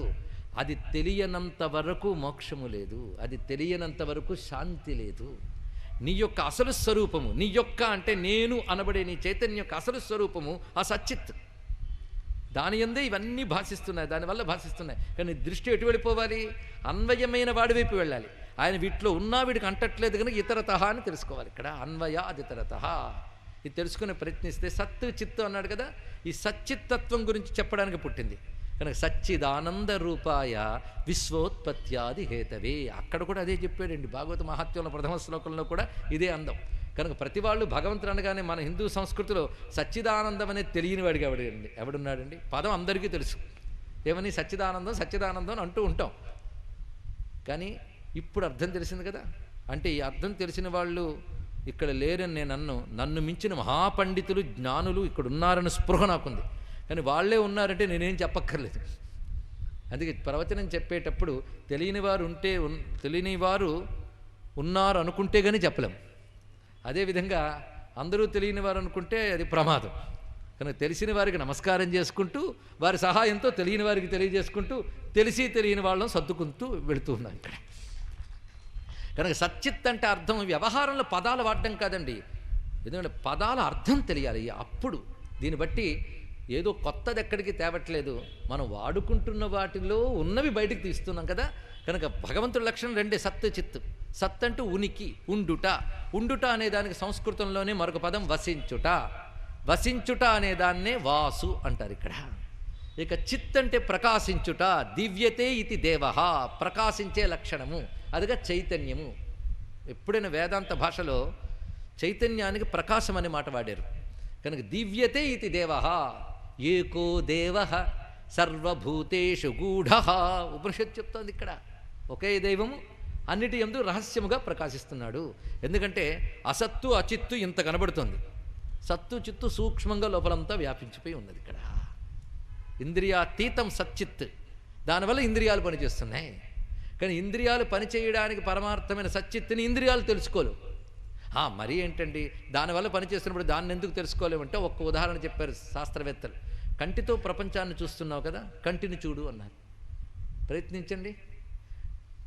S1: అది తెలియనంత వరకు మోక్షము లేదు, అది తెలియనంత వరకు శాంతి లేదు. నీ యొక్క అసలు స్వరూపము, నీ యొక్క అంటే నేను అనబడే నీ చైతన్యం యొక్క అసలు స్వరూపము ఆ సచ్చిత్. దాని యందే ఇవన్నీ భాషిస్తున్నాయి, దానివల్ల భాషిస్తున్నాయి. కానీ దృష్టి ఎటు వెళ్ళిపోవాలి? అన్వయమైన వాడి వైపు వెళ్ళాలి. ఆయన వీటిలో ఉన్నా వీడికి అంటట్లేదు కనుక ఇతరతహ అని తెలుసుకోవాలి. ఇక్కడ అన్వయాదితరతహ ఇది తెలుసుకునే ప్రయత్నిస్తే సత్తు చిత్తు అన్నాడు కదా, ఈ సచ్చిత్తత్వం గురించి చెప్పడానికి పుట్టింది. కనుక సచ్చిదానంద రూపాయ విశ్వోత్పత్యాది హేతవే, అక్కడ కూడా అదే చెప్పాడండి. భాగవత మహాత్మ్యంలో ప్రథమ శ్లోకంలో కూడా ఇదే అందం. కనుక ప్రతి వాళ్ళు భగవంతుడు అనగానే మన హిందూ సంస్కృతిలో సచ్చిదానందం అనేది తెలియని వాడికి ఎవడున్నాడండి? పదం అందరికీ తెలుసు, ఏమని సచ్చిదానందం సచ్చిదానందం అని అంటూ ఉంటాం. కానీ ఇప్పుడు అర్థం తెలిసింది కదా. అంటే ఈ అర్థం తెలిసిన వాళ్ళు ఇక్కడ లేరని నేను నన్ను మించిన మహాపండితులు జ్ఞానులు ఇక్కడ ఉన్నారని స్పృహ నాకుంది. కానీ వాళ్ళే ఉన్నారంటే నేనేం చెప్పక్కర్లేదు. అందుకే ప్రవచనం చెప్పేటప్పుడు తెలియని వారు ఉన్నారు అనుకుంటే కానీ చెప్పలేం. అదేవిధంగా అందరూ తెలియని వారు అనుకుంటే అది ప్రమాదం. కనుక తెలిసిన వారికి నమస్కారం చేసుకుంటూ వారి సహాయంతో తెలియని వారికి తెలియజేసుకుంటూ తెలిసి తెలియని వాళ్ళని సర్దుకుంటూ వెళుతూ ఉన్నాం ఇక్కడ. కనుక సచ్చిత్ అంటే అర్థం వ్యవహారంలో పదాలు వాడడం కాదండి, ఎందుకంటే పదాల అర్థం తెలియాలి. అప్పుడు దీన్ని బట్టి ఏదో కొత్తది ఎక్కడికి తేవట్లేదు, మనం వాడుకుంటున్న వాటిలో ఉన్నవి బయటికి తీస్తున్నాం కదా. కనుక భగవంతుడి లక్షణం రెండే, సత్ చిత్. సత్ అంటూ ఉనికి, ఉండుట అనే దానికి సంస్కృతంలోనే మరొక పదం వసించుట. వసించుట అనే దాన్నే వాసు అంటారు ఇక్కడ. ఇక చిత్ అంటే ప్రకాశించుట, దివ్యతే ఇది దేవః, ప్రకాశించే లక్షణము, అదిగా చైతన్యము. ఎప్పుడైనా వేదాంత భాషలో చైతన్యానికి ప్రకాశం అనే మాట వాడారు. కనుక దివ్యతే ఇది దేవః, ఏకో దేవః సర్వభూతేషు గూఢః. ఉపనిషత్తు చెప్తోంది ఇక్కడ ఒకే దైవము అన్నిటి యందు రహస్యముగా ప్రకాశిస్తున్నాడు. ఎందుకంటే అసత్తు అచిత్తు ఇంత కనబడుతుంది, సత్తు చిత్తు సూక్ష్మంగా లోపలంతా వ్యాపించిపోయి ఉన్నది ఇక్కడ. ఇంద్రియాతీతం సచ్చిత్, దానివల్ల ఇంద్రియాలు పనిచేస్తున్నాయి. కానీ ఇంద్రియాలు పనిచేయడానికి పరమార్థమైన సచ్చిత్తుని ఇంద్రియాలు తెలుసుకోలేవు. మరీ ఏంటండి దానివల్ల పనిచేస్తున్నప్పుడు దాన్ని ఎందుకు తెలుసుకోలేమంటే ఒక్క ఉదాహరణ చెప్పారు శాస్త్రవేత్తలు. కంటితో ప్రపంచాన్ని చూస్తున్నావు కదా, కంటిని చూడు అన్నారు. ప్రయత్నించండి.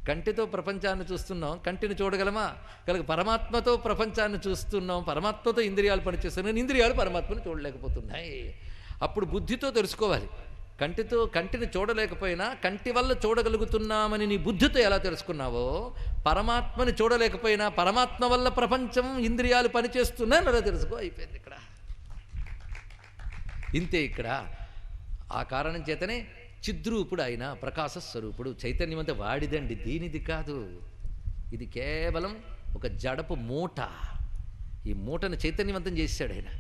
S1: కంటితో ప్రపంచాన్ని చూస్తున్నాం, కంటిని చూడగలమా? కనుక పరమాత్మతో ప్రపంచాన్ని చూస్తున్నాం, పరమాత్మతో ఇంద్రియాలు పనిచేస్తున్నాయి, ఇంద్రియాలు పరమాత్మను చూడలేకపోతున్నాయి. అప్పుడు బుద్ధితో తెలుసుకోవాలి. కంటిని చూడలేకపోయినా కంటి వల్ల చూడగలుగుతున్నామని నీ బుద్ధితో ఎలా తెలుసుకున్నావో, పరమాత్మని చూడలేకపోయినా పరమాత్మ వల్ల ప్రపంచం ఇంద్రియాలు పనిచేస్తున్నాయని అలా తెలుసుకో. అయిపోయింది ఇక్కడ. ఇంతే ఇక్కడ. ఆ కారణం చేతనే చిద్రూపుడు ఆయన, ప్రకాశ స్వరూపుడు. చైతన్యం అంతా వాడిదండి, దీనిది కాదు. ఇది కేవలం ఒక జడపు మూట. ఈ మూటను చైతన్యవంతం చేశాడు ఆయన.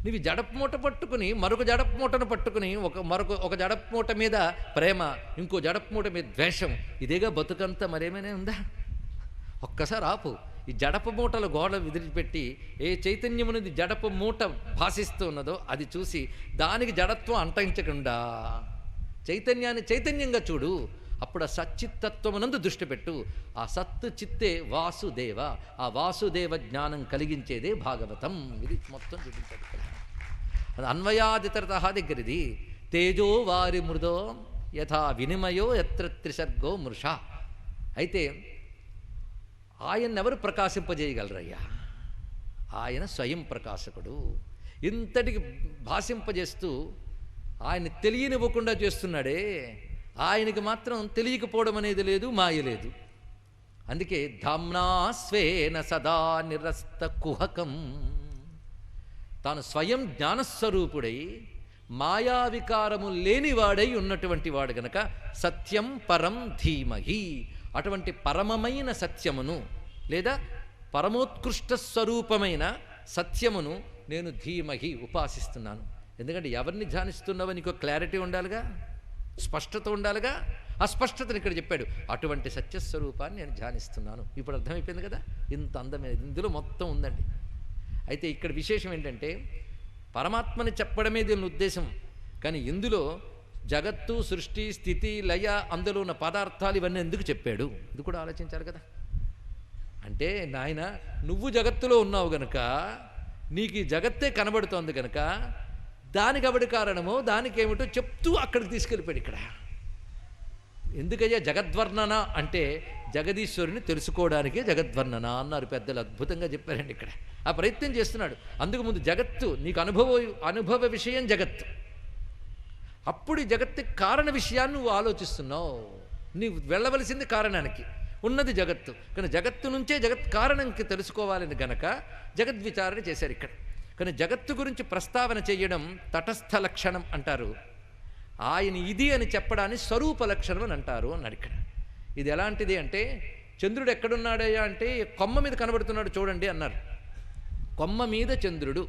S1: నువ్వు జడపు మూట పట్టుకుని మరొక జడపు మూటను పట్టుకుని ఒక జడపు మూట మీద ప్రేమ, ఇంకో జడపు మూట మీద ద్వేషం, ఇదేగా బతుకంతా. మరేమైనా ఉందా? ఒక్కసారి ఆపు. ఈ జడపు మూటల గోడ విదిలిపెట్టి ఏ చైతన్యమునిది జడపు మూట భాషిస్తూ ఉన్నదో అది చూసి దానికి జడత్వం అంటించకుండా చైతన్యాన్ని చైతన్యంగా చూడు. అప్పుడు ఆ సచ్చిత్తత్వమునందు దృష్టి పెట్టు. ఆ సత్ చిత్తే వాసుదేవ. ఆ వాసుదేవ జ్ఞానం కలిగించేదే భాగవతం. ఇది మొత్తం చూపించాడు. అది అన్వయాదితరత దగ్గరిది. తేజో వారి మృదో యథా వినిమయో ఎత్ర త్రిసర్గో మృష. అయితే ఆయన్నెవరు ప్రకాశింపజేయగలరయ్యా? ఆయన స్వయం ప్రకాశకుడు. ఇంతటికి భాషింపజేస్తూ ఆయన తెలియనివ్వకుండా చేస్తున్నాడే, ఆయనకి మాత్రం తెలియకపోవడం అనేది లేదు, మాయ లేదు. అందుకే ధామ్నా స్వేన సదా నిరస్త కుహకం. తాను స్వయం జ్ఞానస్వరూపుడై మాయావికారము లేనివాడై ఉన్నటువంటి వాడు గనక సత్యం పరం ధీమహి. అటువంటి పరమమైన సత్యమును లేదా పరమోత్కృష్ట స్వరూపమైన సత్యమును నేను ధీమహి ఉపాసిస్తున్నాను. ఎందుకంటే ఎవరిని ధ్యానిస్తున్నావో నీకు క్లారిటీ ఉండాలిగా, స్పష్టత ఉండాలిగా. ఆ స్పష్టతను ఇక్కడ చెప్పాడు. అటువంటి సత్యస్వరూపాన్ని నేను ధ్యానిస్తున్నాను. ఇప్పుడు అర్థమైపోయింది కదా, ఇంత అందమైన ఇందులో మొత్తం ఉందండి. అయితే ఇక్కడ విశేషం ఏంటంటే పరమాత్మని చెప్పడమే దీని ఉద్దేశం. కానీ ఇందులో జగత్తు, సృష్టి, స్థితి, లయ, అందులో ఉన్న పదార్థాలు ఇవన్నీ ఎందుకు చెప్పాడు? ఇది కూడా ఆలోచించాలి కదా. అంటే నాయన నువ్వు జగత్తులో ఉన్నావు గనక నీకు ఈ జగత్తే కనబడుతోంది కనుక దానికి ఎవడి కారణమో దానికేమిటో చెప్తూ అక్కడికి తీసుకెళ్ళిపోయాడు. ఇక్కడ ఎందుకయ్యా జగద్వర్ణన అంటే జగదీశ్వరుని తెలుసుకోవడానికే జగద్వర్ణన అన్నారు పెద్దలు. అద్భుతంగా చెప్పారండి. ఇక్కడ ఆ ప్రయత్నం చేస్తున్నాడు. అందుకు ముందు జగత్తు నీకు అనుభవ విషయం జగత్తు. అప్పుడు ఈ జగత్తుకి కారణ విషయాన్ని నువ్వు ఆలోచిస్తున్నావు. నీవు వెళ్ళవలసింది కారణానికి, ఉన్నది జగత్తు. కానీ జగత్తు నుంచే జగత్ కారణంకి తెలుసుకోవాలని గనక జగద్విచారణ చేశారు ఇక్కడ. కానీ జగత్తు గురించి ప్రస్తావన చేయడం తటస్థ లక్షణం అంటారు. ఆయన ఇది అని చెప్పడాన్ని స్వరూప లక్షణం అని అంటారు అన్నాడు ఇక్కడ. ఇది ఎలాంటిది అంటే చంద్రుడు ఎక్కడున్నాడయ్యా అంటే కొమ్మ మీద కనబడుతున్నాడు చూడండి అన్నారు. కొమ్మ మీద చంద్రుడు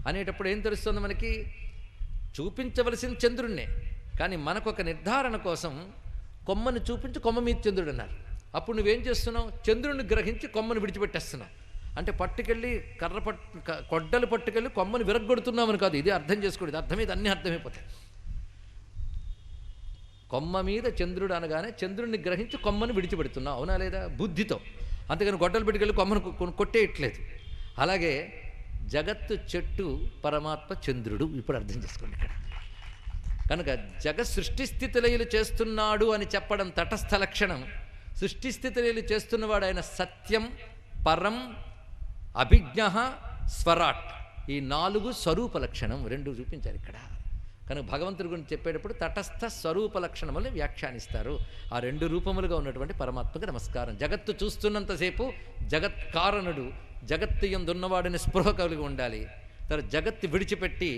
S1: అనేటప్పుడు ఏం తెలుస్తుంది మనకి? చూపించవలసిన చంద్రుడినే, కానీ మనకొక నిర్ధారణ కోసం కొమ్మని చూపించి కొమ్మ మీద చంద్రుడు అన్నారు. అప్పుడు నువ్వేం చేస్తున్నావు? చంద్రుడిని గ్రహించి కొమ్మను విడిచిపెట్టేస్తున్నావు. అంటే పట్టుకెళ్ళి కొడ్డలు పట్టుకెళ్ళి కొమ్మను విరగ్గొడుతున్నామని కాదు. ఇది అర్థం చేసుకోండి. ఇది అర్థమైతే అన్నీ అర్థమైపోతాయి. కొమ్మ మీద చంద్రుడు అనగానే చంద్రుడిని గ్రహించి కొమ్మను విడిచిపెడుతున్నావు, అవునా లేదా? బుద్ధితో. అంతేగాని గొడ్డలు పెట్టుకెళ్ళి కొమ్మను కొట్టేయట్లేదు. అలాగే జగత్తు చెట్టు, పరమాత్మ చంద్రుడు. ఇప్పుడు అర్థం చేసుకోండి ఇక్కడ. కనుక జగత్ సృష్టిస్థితిలయలు చేస్తున్నాడు అని చెప్పడం తటస్థ లక్షణం. సృష్టిస్థితిలయలు చేస్తున్నవాడు ఆయన సత్యం, పరం, అభిజ్ఞ, స్వరాట్. ఈ 4 స్వరూప లక్షణం 2 చూపించారు ఇక్కడ. కనుక భగవంతుడి గురించి చెప్పేటప్పుడు తటస్థ స్వరూప లక్షణములు వ్యాఖ్యానిస్తారు. ఆ 2 రూపములుగా ఉన్నటువంటి పరమాత్మకి నమస్కారం. జగత్తు చూస్తున్నంతసేపు జగత్ కారణుడు, జగత్తు యందున్నవాడిని స్పృహ కలిగి ఉండాలి. తర్వాత జగత్తు విడిచిపెట్టి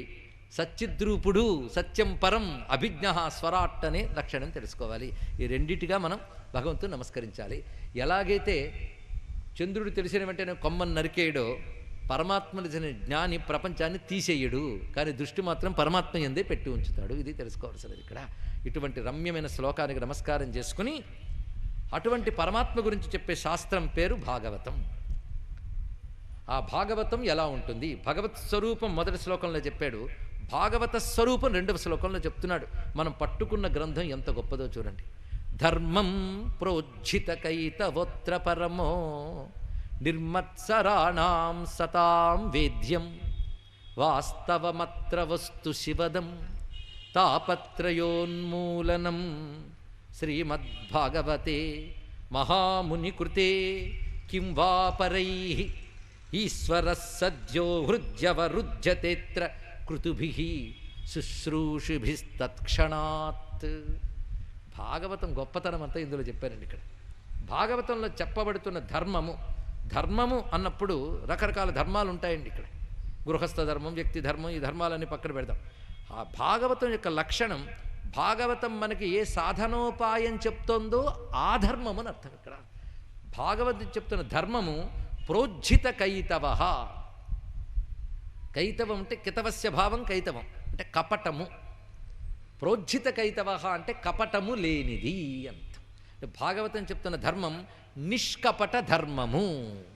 S1: సచ్చిద్రూపుడు, సత్యం పరం, అభిజ్ఞ, స్వరాట్ అనే లక్షణం తెలుసుకోవాలి. ఈ రెండిటిగా మనం భగవంతుని నమస్కరించాలి. ఎలాగైతే చంద్రుడు తెలిసిన వెంటనే కొమ్మను నరికేయడో పరమాత్మ జ్ఞాని ప్రపంచాన్ని తీసేయడు, కానీ దృష్టి మాత్రం పరమాత్మ యందే పెట్టి ఉంచుతాడు. ఇది తెలుసుకోవాల్సినది ఇక్కడ. ఇటువంటి రమ్యమైన శ్లోకానికి నమస్కారం చేసుకుని అటువంటి పరమాత్మ గురించి చెప్పే శాస్త్రం పేరు భాగవతం. ఆ భాగవతం ఎలా ఉంటుంది? భగవత్ స్వరూపం మొదటి శ్లోకంలో చెప్పాడు, భాగవత స్వరూపం 2వ శ్లోకంలో చెప్తున్నాడు. మనం పట్టుకున్న గ్రంథం ఎంత గొప్పదో చూడండి. ధర్మం ప్రోజ్జితకైతవోత్ర పరమో నిర్మత్సరాణాం సతాం వేద్యం వాస్తవమత్ర వస్తు శివదం తాపత్రయోన్మూలనం శ్రీమద్భాగవతే మహామునికృతే కిం వా పరైః ఈశ్వరः సద్యో హృద్యవరుధ్యతేత్ర కృతుభిః శుశ్రూషిభిస్తత్క్షణాత్. భాగవతం గొప్పతనం అంతా ఇందులో చెప్పారండి ఇక్కడ. భాగవతంలో చెప్పబడుతున్న ధర్మము అన్నప్పుడు రకరకాల ధర్మాలు ఉంటాయండి ఇక్కడ. గృహస్థ ధర్మం, వ్యక్తి ధర్మం, ఈ ధర్మాలన్నీ పక్కన పెడదాం. ఆ భాగవతం యొక్క లక్షణం, భాగవతం మనకి ఏ సాధనోపాయం చెప్తోందో ఆ ధర్మం అని అర్థం ఇక్కడ. భాగవతం చెప్తున్న ధర్మము ప్రోజ్జిత కైతవ. కైతవం అంటే కితవస్య భావం కైతవం అంటే కపటము. ప్రోజ్జిత కైతవ అంటే కపటము లేనిది అంత. భాగవతం చెప్తున్న ధర్మం నిష్కపట ధర్మము.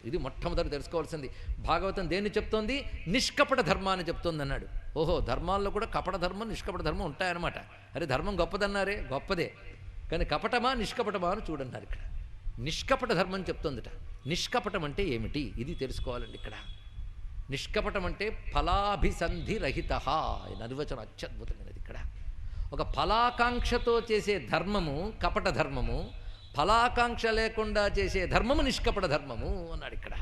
S1: ఇది మొట్టమొదటి తెలుసుకోవాల్సింది. భాగవతం దేన్ని చెప్తోంది? నిష్కపట ధర్మాన్ని చెప్తోంది అన్నాడు. ఓహో, ధర్మాల్లో కూడా కపట ధర్మం, నిష్కపట ధర్మం ఉంటాయన్నమాట. అరే ధర్మం గొప్పదన్నారే, గొప్పదే. కానీ కపటమా నిష్కపటమా అని చూడన్నారు ఇక్కడ. నిష్కపట ధర్మం చెప్తుందిట. నిష్కపటం అంటే ఏమిటి ఇది తెలుసుకోవాలండి ఇక్కడ. నిష్కపటం అంటే ఫలాభిసంధి రహిత. నిర్వచనం అత్యద్భుతమైనది ఇక్కడ. ఒక ఫలాకాంక్షతో చేసే ధర్మము కపట ధర్మము, ఫలాకాంక్ష లేకుండా చేసే ధర్మము నిష్కపట ధర్మము అన్నాడు ఇక్కడ.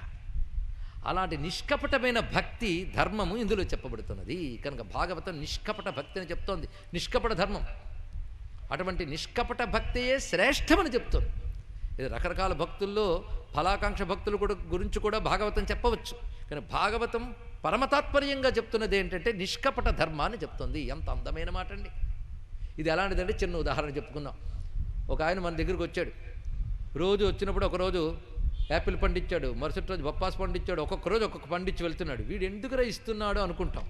S1: అలాంటి నిష్కపటమైన భక్తి ధర్మము ఇందులో చెప్పబడుతున్నది కనుక భాగవతం నిష్కపట భక్తి అని చెప్తోంది, నిష్కపట ధర్మం. అటువంటి నిష్కపట భక్తియే శ్రేష్టమని చెప్తోంది. ఇది రకరకాల భక్తుల్లో ఫలాకాంక్ష భక్తులు కూడా గురించి కూడా భాగవతం చెప్పవచ్చు, కానీ భాగవతం పరమతాత్పర్యంగా చెప్తున్నది ఏంటంటే నిష్కపట ధర్మాన్ని చెప్తుంది. ఎంత అందమైన మాట అండి ఇది. ఎలాంటిదంటే చిన్న ఉదాహరణ చెప్పుకుందాం. ఒక ఆయన మన దగ్గరికి వచ్చాడు. రోజు వచ్చినప్పుడు ఒకరోజు యాపిల్ పండిచ్చాడు, మరుసటి రోజు బొప్పాస్ పండిచ్చాడు, ఒక్కొక్క రోజు ఒక్కొక్క పండించి వెళ్తున్నాడు. వీడు ఎందుకురా ఇస్తున్నాడు అనుకుంటాం.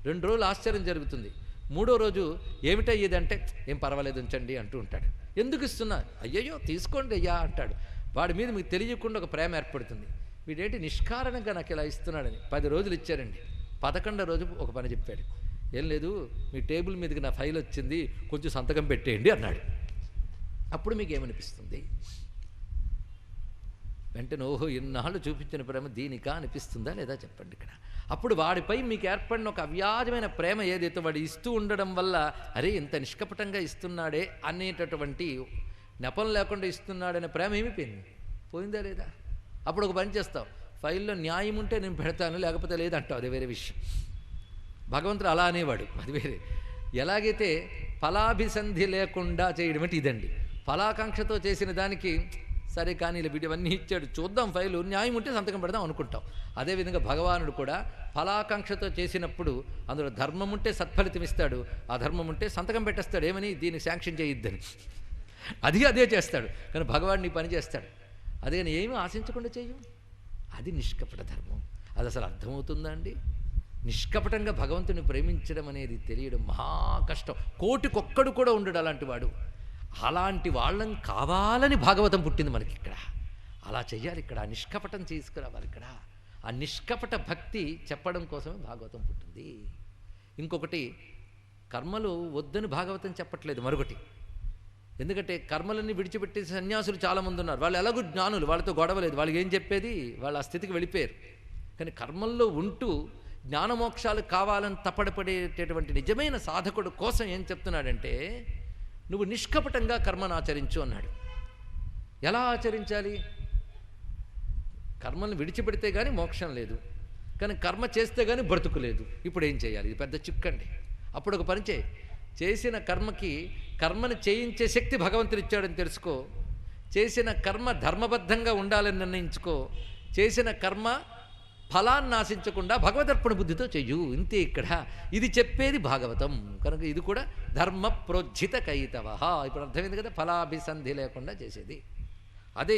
S1: 2 రోజులు ఆశ్చర్యం జరుగుతుంది. 3వ రోజు ఏమిటా ఇదంటే ఏం పర్వాలేదు ఉంచండి అంటూ ఉంటాడు. ఎందుకు ఇస్తున్నా? అయ్యయ్యో తీసుకోండి అయ్యా అంటాడు. వాడి మీద మీకు తెలియకుండా ఒక ప్రేమ ఏర్పడుతుంది. వీడేంటి నిష్కారణంగా నాకు ఇలా ఇస్తున్నాడని. 10 రోజులు ఇచ్చారండి. 11వ రోజు ఒక పని చెప్పాడు. ఏం లేదు, మీ టేబుల్ మీదకి నా ఫైల్ వచ్చింది, కొంచెం సంతకం పెట్టేయండి అన్నాడు. అప్పుడు మీకు ఏమనిపిస్తుంది? వెంటనే ఓహో ఇన్నాళ్ళు చూపించిన ప్రేమ దీనికా అనిపిస్తుందా లేదా చెప్పండి ఇక్కడ. అప్పుడు వాడిపై మీకు ఏర్పడిన ఒక అవ్యాజమైన ప్రేమ ఏదైతే వాడు ఇస్తూ ఉండడం వల్ల అరే ఇంత నిష్కపటంగా ఇస్తున్నాడే అనేటటువంటి నెపం లేకుండా ఇస్తున్నాడనే ప్రేమ ఏమిపోయింది? పోయిందా లేదా? అప్పుడు ఒక పని చేస్తావు, ఫైల్లో న్యాయం ఉంటే నేను పెడతాను లేకపోతే లేదంటావు, అది వేరే విషయం. భగవంతుడు అలా అనేవాడు, అది వేరే. ఎలాగైతే ఫలాభిసంధి లేకుండా చేయడం అంటే ఇదండి. ఫలాకాంక్షతో చేసిన దానికి సరే కానీ ఇలా వీటివన్నీ ఇచ్చాడు, చూద్దాం ఫైలు, న్యాయం ఉంటే సంతకం పెడదాం అనుకుంటాం. అదేవిధంగా భగవానుడు కూడా ఫలాకాంక్షతో చేసినప్పుడు అందులో ధర్మం ఉంటే సత్ఫలితం ఇస్తాడు, అధర్మం ఉంటే సంతకం పెట్టేస్తాడు. ఏమని? దీన్ని శాంక్షన్ చేయొద్దని. అదే చేస్తాడు. కానీ భగవాన్ ఈ పని చేస్తాడు. అదే కానీ ఏమీ ఆశించకుండా చెయ్యం. అది నిష్కపట ధర్మం. అది అసలు అర్థమవుతుందా అండి? నిష్కపటంగా భగవంతుని ప్రేమించడం అనేది తెలియడం మహా కష్టం. కోటికొక్కడు కూడా ఉండడు అలాంటి వాడు. అలాంటి వాళ్ళని కావాలని భాగవతం పుట్టింది మనకి ఇక్కడ. అలా చెయ్యాలి ఇక్కడ. ఆ నిష్కపటం తీసుకురావాలి ఇక్కడ. ఆ నిష్కపట భక్తి చెప్పడం కోసమే భాగవతం పుట్టింది. ఇంకొకటి, కర్మలు వద్దని భాగవతం చెప్పట్లేదు. మరొకటి, ఎందుకంటే కర్మలన్నీ విడిచిపెట్టే సన్యాసులు చాలామంది ఉన్నారు. వాళ్ళు ఎలాగూ జ్ఞానులు, వాళ్ళతో గొడవలేదు, వాళ్ళకి ఏం చెప్పేది, వాళ్ళ ఆ స్థితికి వెళ్ళిపోయారు. కానీ కర్మల్లో ఉంటూ జ్ఞానమోక్షాలు కావాలని తపడపడేటటువంటి నిజమైన సాధకుడు కోసం ఏం చెప్తున్నాడంటే నువ్వు నిష్కపటంగా కర్మను ఆచరించు అన్నాడు. ఎలా ఆచరించాలి? కర్మను విడిచిపెడితే కానీ మోక్షం లేదు, కానీ కర్మ చేస్తే కానీ బ్రతుకు లేదు. ఇప్పుడు ఏం చేయాలి? ఇది పెద్ద చిక్కండి. అప్పుడు ఒక పని చేసిన కర్మకి కర్మను చేయించే శక్తి భగవంతుడు ఇచ్చాడని తెలుసుకో. చేసిన కర్మ ధర్మబద్ధంగా ఉండాలని నిర్ణయించుకో. చేసిన కర్మ ఫలాన్ని ఆశించకుండా భగవదర్పణ బుద్ధితో చెయ్యు. ఇంతే ఇక్కడ. ఇది చెప్పేది భాగవతం కనుక ఇది కూడా ధర్మ ప్రోజ్జిత కైతవ. ఇప్పుడు అర్థమైంది కదా, ఫలాభిసంధి లేకుండా చేసేది. అదే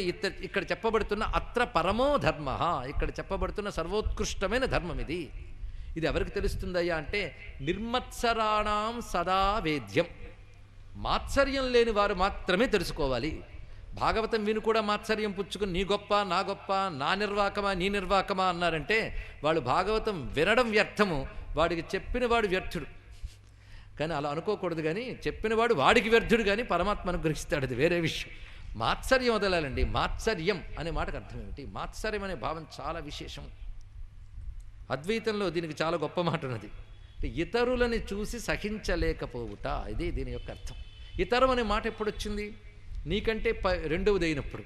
S1: ఇక్కడ చెప్పబడుతున్న అత్ర పరమో ధర్మ. ఇక్కడ చెప్పబడుతున్న సర్వోత్కృష్టమైన ధర్మం ఇది. ఇది ఎవరికి తెలుస్తుందయ్యా అంటే నిర్మత్సరాణం సదా వేద్యం. మాత్సర్యం లేని వారు మాత్రమే తెలుసుకోవాలి. భాగవతం విని కూడా మాత్సర్యం పుచ్చుకుని నీ గొప్ప నా గొప్ప, నా నిర్వాకమా నీ నిర్వాకమా అన్నారంటే వాళ్ళు భాగవతం వినడం వ్యర్థము, వాడికి చెప్పినవాడు వ్యర్థుడు. కానీ అలా అనుకోకూడదు. కానీ చెప్పినవాడు వాడికి వ్యర్థుడు, కానీ పరమాత్మ అనుగ్రహిస్తాడు, అది వేరే విషయం. మాత్సర్యం వదలాలండి. మాత్సర్యం అనే మాటకు అర్థం ఏమిటి? మాత్సర్యం అనే భావం చాలా విశేషం. అద్వైతంలో దీనికి చాలా గొప్ప మాట ఉన్నది. అంటే ఇతరులని చూసి సహించలేకపోవుట, ఇదే దీని యొక్క అర్థం. ఇతరం అనే మాట ఎప్పుడు వచ్చింది? నీకంటే రెండవది అయినప్పుడు.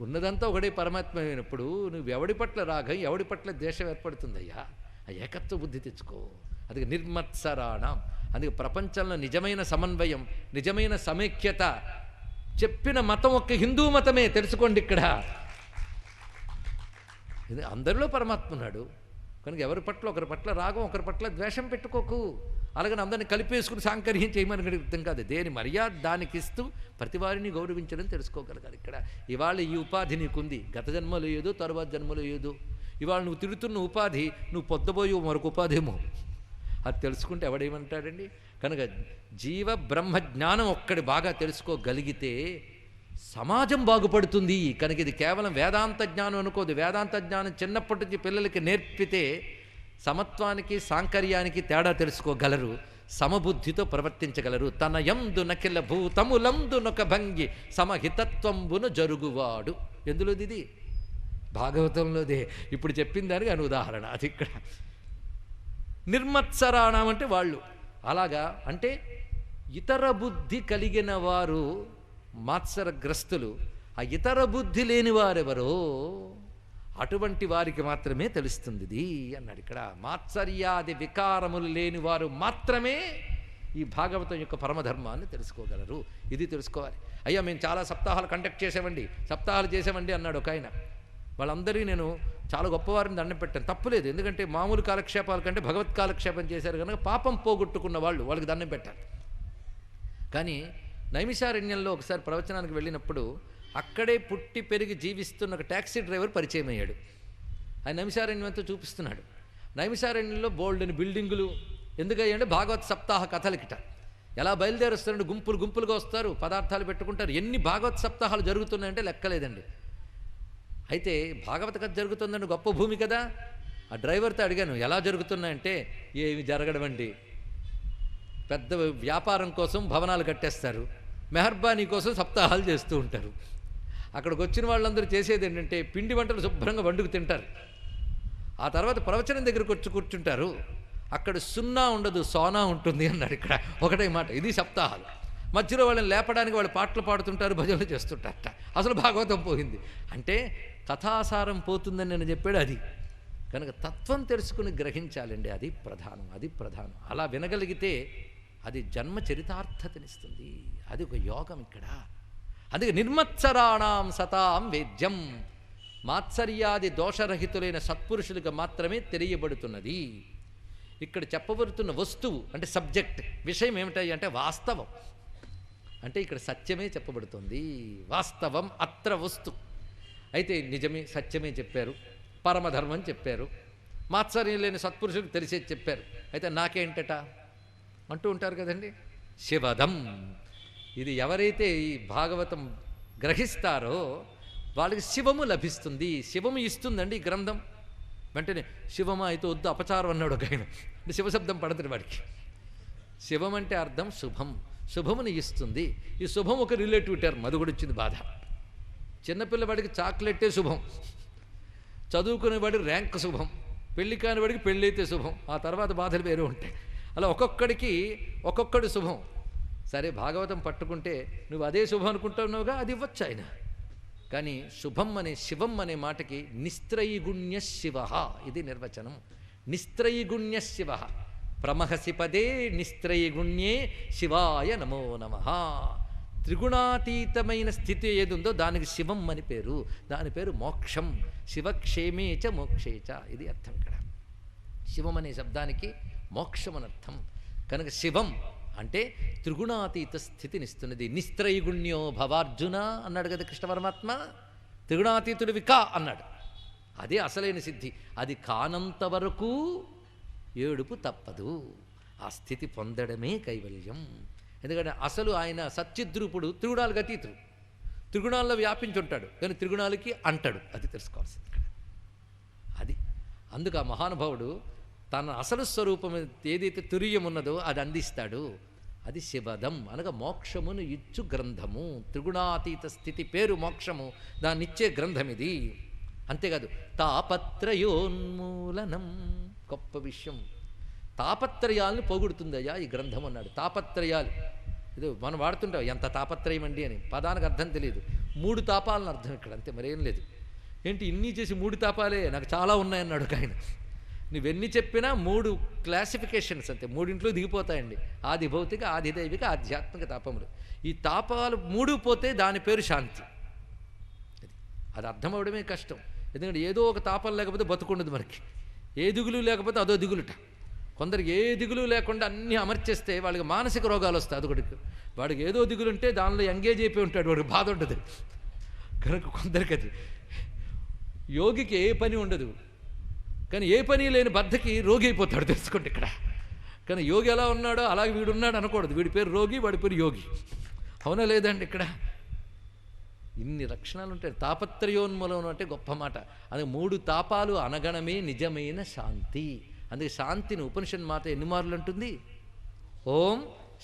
S1: ఉన్నదంతా ఒకటే పరమాత్మ అయినప్పుడు నువ్వు ఎవడి పట్ల రాగం, ఎవడి పట్ల ద్వేషం ఏర్పడుతుందయ్యా. ఆ ఏకత్వ బుద్ధి తెచ్చుకో. అది నిర్మత్సరాణం. అందుకే ప్రపంచంలో నిజమైన సమన్వయం, నిజమైన సమైక్యత చెప్పిన మతం ఒక్క హిందూ మతమే. తెలుసుకోండి ఇక్కడ. ఇది అందరిలో పరమాత్మ ఉన్నాడు కనుక ఎవరి పట్ల ఒకరి పట్ల రాగం, ఒకరి పట్ల ద్వేషం పెట్టుకోకు. అలాగని అందరినీ కలిపేసుకుని సాంకర్యం చేయమని అర్థం కాదు. దేని మర్యాద దానికి ఇస్తూ ప్రతివారిని గౌరవించడం తెలుసుకోగలగాలి ఇక్కడ. ఇవాళ ఈ ఉపాధి నీకుంది, గత జన్మలో ఏదో తరువాత జన్మలో ఏదో. ఇవాళ నువ్వు తిరుగుతున్న ఉపాధి నువ్వు పొద్దబోయే మరొక ఉపాధి ఏమో. అది తెలుసుకుంటే ఎవడేమంటాడండి? కనుక జీవ బ్రహ్మ జ్ఞానం ఒక్కడి బాగా తెలుసుకోగలిగితే సమాజం బాగుపడుతుంది. కనుక ఇది కేవలం వేదాంత జ్ఞానం అనుకోదు. వేదాంత జ్ఞానం చిన్నప్పటి నుంచి పిల్లలకి నేర్పితే సమత్వానికి సాంకర్యానికి తేడా తెలుసుకోగలరు. సమబుద్ధితో ప్రవర్తించగలరు. తన యందు నకిల భూతములందునొక భంగి సమహితత్వంబును జరుగువాడు. ఎందులోది ఇది? భాగవతంలోదే. ఇప్పుడు చెప్పిన దానికి అని ఉదాహరణ అది. ఇక్కడ నిర్మత్సరాణం అంటే వాళ్ళు అలాగా. అంటే ఇతర బుద్ధి కలిగిన వారు మాత్సరగ్రస్తులు. ఆ ఇతర బుద్ధి లేని వారెవరో అటువంటి వారికి మాత్రమే తెలుస్తుంది ఇది అన్నాడు. ఇక్కడ మాత్సర్యాది వికారములు లేని వారు మాత్రమే ఈ భాగవతం యొక్క పరమధర్మాన్ని తెలుసుకోగలరు. ఇది తెలుసుకోవాలి. అయ్యా మేము చాలా సప్తాహాలు కండక్ట్ చేసామండి, సప్తాహాలు చేసామండి అన్నాడు ఒక ఆయన. వాళ్ళందరికీ నేను చాలా గొప్పవారిని దండం పెట్టాను. తప్పులేదు, ఎందుకంటే మామూలు కాలక్షేపాల కంటే భగవత్ కాలక్షేపం చేశారు కనుక పాపం పోగొట్టుకున్న వాళ్ళకి దండం పెట్టారు. కానీ నైమిషారణ్యంలో ఒకసారి ప్రవచనానికి వెళ్ళినప్పుడు అక్కడే పుట్టి పెరిగి జీవిస్తున్న ఒక ట్యాక్సీ డ్రైవర్ పరిచయం అయ్యాడు. ఆయన నైమిషారణ్యంతో చూపిస్తున్నాడు. నైమిషారణ్యంలో బోల్డెని బిల్డింగులు ఎందుకయ్యంటే భాగవత్ సప్తాహ కథలకిట. ఎలా బయలుదేరుస్తారంటే గుంపులు గుంపులుగా వస్తారు, పదార్థాలు పెట్టుకుంటారు. ఎన్ని భాగవత్ సప్తాహాలు జరుగుతున్నాయంటే లెక్కలేదండి. అయితే భాగవత కథ జరుగుతుందండి, గొప్ప భూమి కదా. ఆ డ్రైవర్తో అడిగాను ఎలా జరుగుతున్నాయంటే, ఏమి జరగడమండి, పెద్ద వ్యాపారం కోసం భవనాలు కట్టేస్తారు, మెహర్బానీ కోసం సప్తాహాలు చేస్తూ ఉంటారు. అక్కడికి వచ్చిన వాళ్ళందరూ చేసేది ఏంటంటే పిండి వంటలు శుభ్రంగా వండుకు తింటారు. ఆ తర్వాత ప్రవచనం దగ్గరకు వచ్చి కూర్చుంటారు. అక్కడ సున్నా ఉండదు, సోనా ఉంటుంది అన్నాడు. ఇక్కడ ఒకటే మాట, ఇది సప్తాహాలు. మధ్యలో వాళ్ళని లేపడానికి వాళ్ళు పాటలు పాడుతుంటారు, భజనలు చేస్తుంటారట. అసలు భాగవతం పోయింది అంటే కథాసారం పోతుందని నేను చెప్పాడు. అది కనుక తత్వం తెలుసుకుని గ్రహించాలండి, అది ప్రధానం, అది ప్రధానం. అలా వినగలిగితే అది జన్మ చరితార్థతనిస్తుంది. అది ఒక యోగం ఇక్కడ. అందుకే నిర్మత్సరాణం సతాం వేద్యం, మాత్సర్యాది దోషరహితులైన సత్పురుషులకు మాత్రమే తెలియబడుతున్నది. ఇక్కడ చెప్పబడుతున్న వస్తువు అంటే సబ్జెక్ట్, విషయం ఏమిటాయి అంటే వాస్తవం. అంటే ఇక్కడ సత్యమే చెప్పబడుతుంది. వాస్తవం అత్ర వస్తు. అయితే నిజమే, సత్యమే చెప్పారు, పరమధర్మం చెప్పారు, మాత్సర్యం లేని సత్పురుషులకు తెలిసేది చెప్పారు. అయితే నాకేంటట అంటూ ఉంటారు కదండి. శివదం. ఇది ఎవరైతే ఈ భాగవతం గ్రహిస్తారో వాళ్ళకి శివము లభిస్తుంది. శివము ఇస్తుందండి ఈ గ్రంథం. వెంటనే శివమ అయితే వద్దు అపచారం అన్నాడు ఒక ఆయన. అంటే శివశబ్దం పడుతుంది వాడికి. శివం అంటే అర్థం శుభం, శుభముని ఇస్తుంది. ఈ శుభం ఒక రిలేటివ్ టర్మ్, అది కూడా వచ్చింది బాధ. చిన్నపిల్లవాడికి చాక్లెట్టే శుభం, చదువుకునేవాడికి ర్యాంక్ శుభం, పెళ్లి కాని వాడికి పెళ్ళి అయితే శుభం, ఆ తర్వాత బాధలు వేరే ఉంటాయి. అలా ఒక్కొక్కడికి ఒక్కొక్కడి శుభం. సరే భాగవతం పట్టుకుంటే నువ్వు అదే శుభం అనుకుంటున్నావుగా, అది ఇవ్వచ్చు ఆయన. కానీ శుభం అనే శివం అనే మాటకి నిస్త్రైగుణ్య శివ, ఇది నిర్వచనం. నిస్త్రైగుణ్య శివ ప్రమహసి పదే నిస్త్రైగుణ్యే శివాయ నమో నమః. త్రిగుణాతీతమైన స్థితి ఏది ఉందో దానికి శివం అని పేరు. దాని పేరు మోక్షం. శివక్షేమేచ మోక్షేచ, ఇది అర్థం ఇక్కడ. శివం అనే శబ్దానికి మోక్షం అని అర్థం. కనుక శివం అంటే త్రిగుణాతీత స్థితినిస్తున్నది. నిస్త్రైగుణ్యో భవార్జున అన్నాడు కదా కృష్ణ పరమాత్మ. త్రిగుణాతీతుడు వికా అన్నాడు. అదే అసలైన సిద్ధి. అది కానంత వరకు ఏడుపు తప్పదు. ఆ స్థితి పొందడమే కైవల్యం. ఎందుకంటే అసలు ఆయన సత్యద్రూపుడు, త్రిగుణాలకు అతీతుడు. త్రిగుణాల్లో వ్యాపించుంటాడు కానీ త్రిగుణాలకి అంటాడు. అది తెలుసుకోవాల్సింది ఇక్కడ. అది అందుకు ఆ మహానుభావుడు తన అసలు స్వరూపం ఏదైతే తుర్యం ఉన్నదో అది అందిస్తాడు. అది శివదం అనగా మోక్షమును ఇచ్చు గ్రంథము. త్రిగుణాతీత స్థితి పేరు మోక్షము, దాన్నిచ్చే గ్రంథం ఇది. అంతేకాదు తాపత్రయోన్మూలనం, గొప్ప విషయం. తాపత్రయాలను పోగొడుతుందయ్యా ఈ గ్రంథం అన్నాడు. తాపత్రయాలు ఇది మనం వాడుతుంటాం, ఎంత తాపత్రయం అండి అని. పదానికి అర్థం తెలియదు. 3 తాపాలను అర్థం ఇక్కడ, అంతే, మరేం లేదు. ఏంటి ఇన్ని చేసి 3 తాపాలే, నాకు చాలా ఉన్నాయన్నాడు ఒక ఆయన. నువ్వెన్ని చెప్పినా 3 క్లాసిఫికేషన్స్ అంతే, 3 దిగిపోతాయండి. ఆది భౌతిక, ఆది దైవిక, ఆధ్యాత్మిక తాపములు. ఈ తాపాలు 3 పోతే దాని పేరు శాంతి. అది అర్థం అవడమే కష్టం. ఎందుకంటే ఏదో ఒక తాపం లేకపోతే బతుకుండదు మనకి. ఏ దిగులు లేకపోతే అదో దిగులుట. కొందరికి ఏ దిగులు లేకుండా అన్నీ అమర్చేస్తే వాళ్ళకి మానసిక రోగాలు వస్తాయి. అదొకటికి వాడికి ఏదో దిగులు ఉంటే దానిలో ఎంగేజ్ అయిపోయి ఉంటాడు, వాడికి బాధ ఉంటుంది. కనుక కొందరికి అది యోగికి ఏ పని ఉండదు, కానీ ఏ పని లేని బద్ధకి రోగి అయిపోతాడు, తెలుసుకోండి ఇక్కడ. కానీ యోగి ఎలా ఉన్నాడో అలాగే వీడు ఉన్నాడు అనకూడదు. వీడి పేరు రోగి, వాడి పేరు యోగి. అవునా లేదండి? ఇక్కడ ఇన్ని లక్షణాలు ఉంటాయి. తాపత్రయోన్మూలం అంటే గొప్ప మాట. అది 3 తాపాలు అనగణమే నిజమైన శాంతి. అందుకే శాంతిని ఉపనిషత్ మాత ఎన్ని మార్లు అంటుంది? ఓం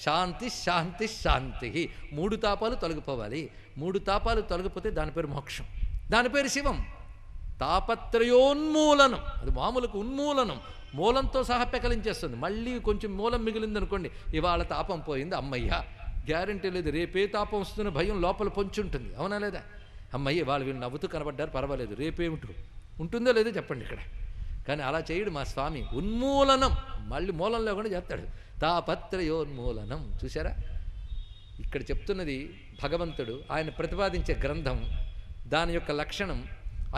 S1: శాంతి శాంతి శాంతి. 3 తాపాలు తొలగిపోవాలి. 3 తాపాలు తొలగిపోతే దాని పేరు మోక్షం, దాని పేరు శివం. తాపత్రయోన్మూలనం, అది మామూలుకు ఉన్మూలనం, మూలంతో సహా పెకలించేస్తుంది. మళ్ళీ కొంచెం మూలం మిగిలిందనుకోండి, ఇవాళ తాపం పోయింది అమ్మయ్య, గ్యారంటీ లేదు, రేపే తాపం వస్తున్న భయం లోపల పొంచుంటుంది. అవునా లేదా? అమ్మయ్య వాళ్ళు వీళ్ళు నవ్వుతూ కనబడ్డారు, పర్వాలేదు, రేపేమిటో ఉంటుందో లేదో చెప్పండి ఇక్కడ. కానీ అలా చేయడు మా స్వామి. ఉన్మూలనం, మళ్ళీ మూలంలో కూడా చేస్తాడు. తాపత్రయోన్మూలనం. చూసారా? ఇక్కడ చెప్తున్నది భగవంతుడు, ఆయన ప్రతిపాదించే గ్రంథం, దాని యొక్క లక్షణం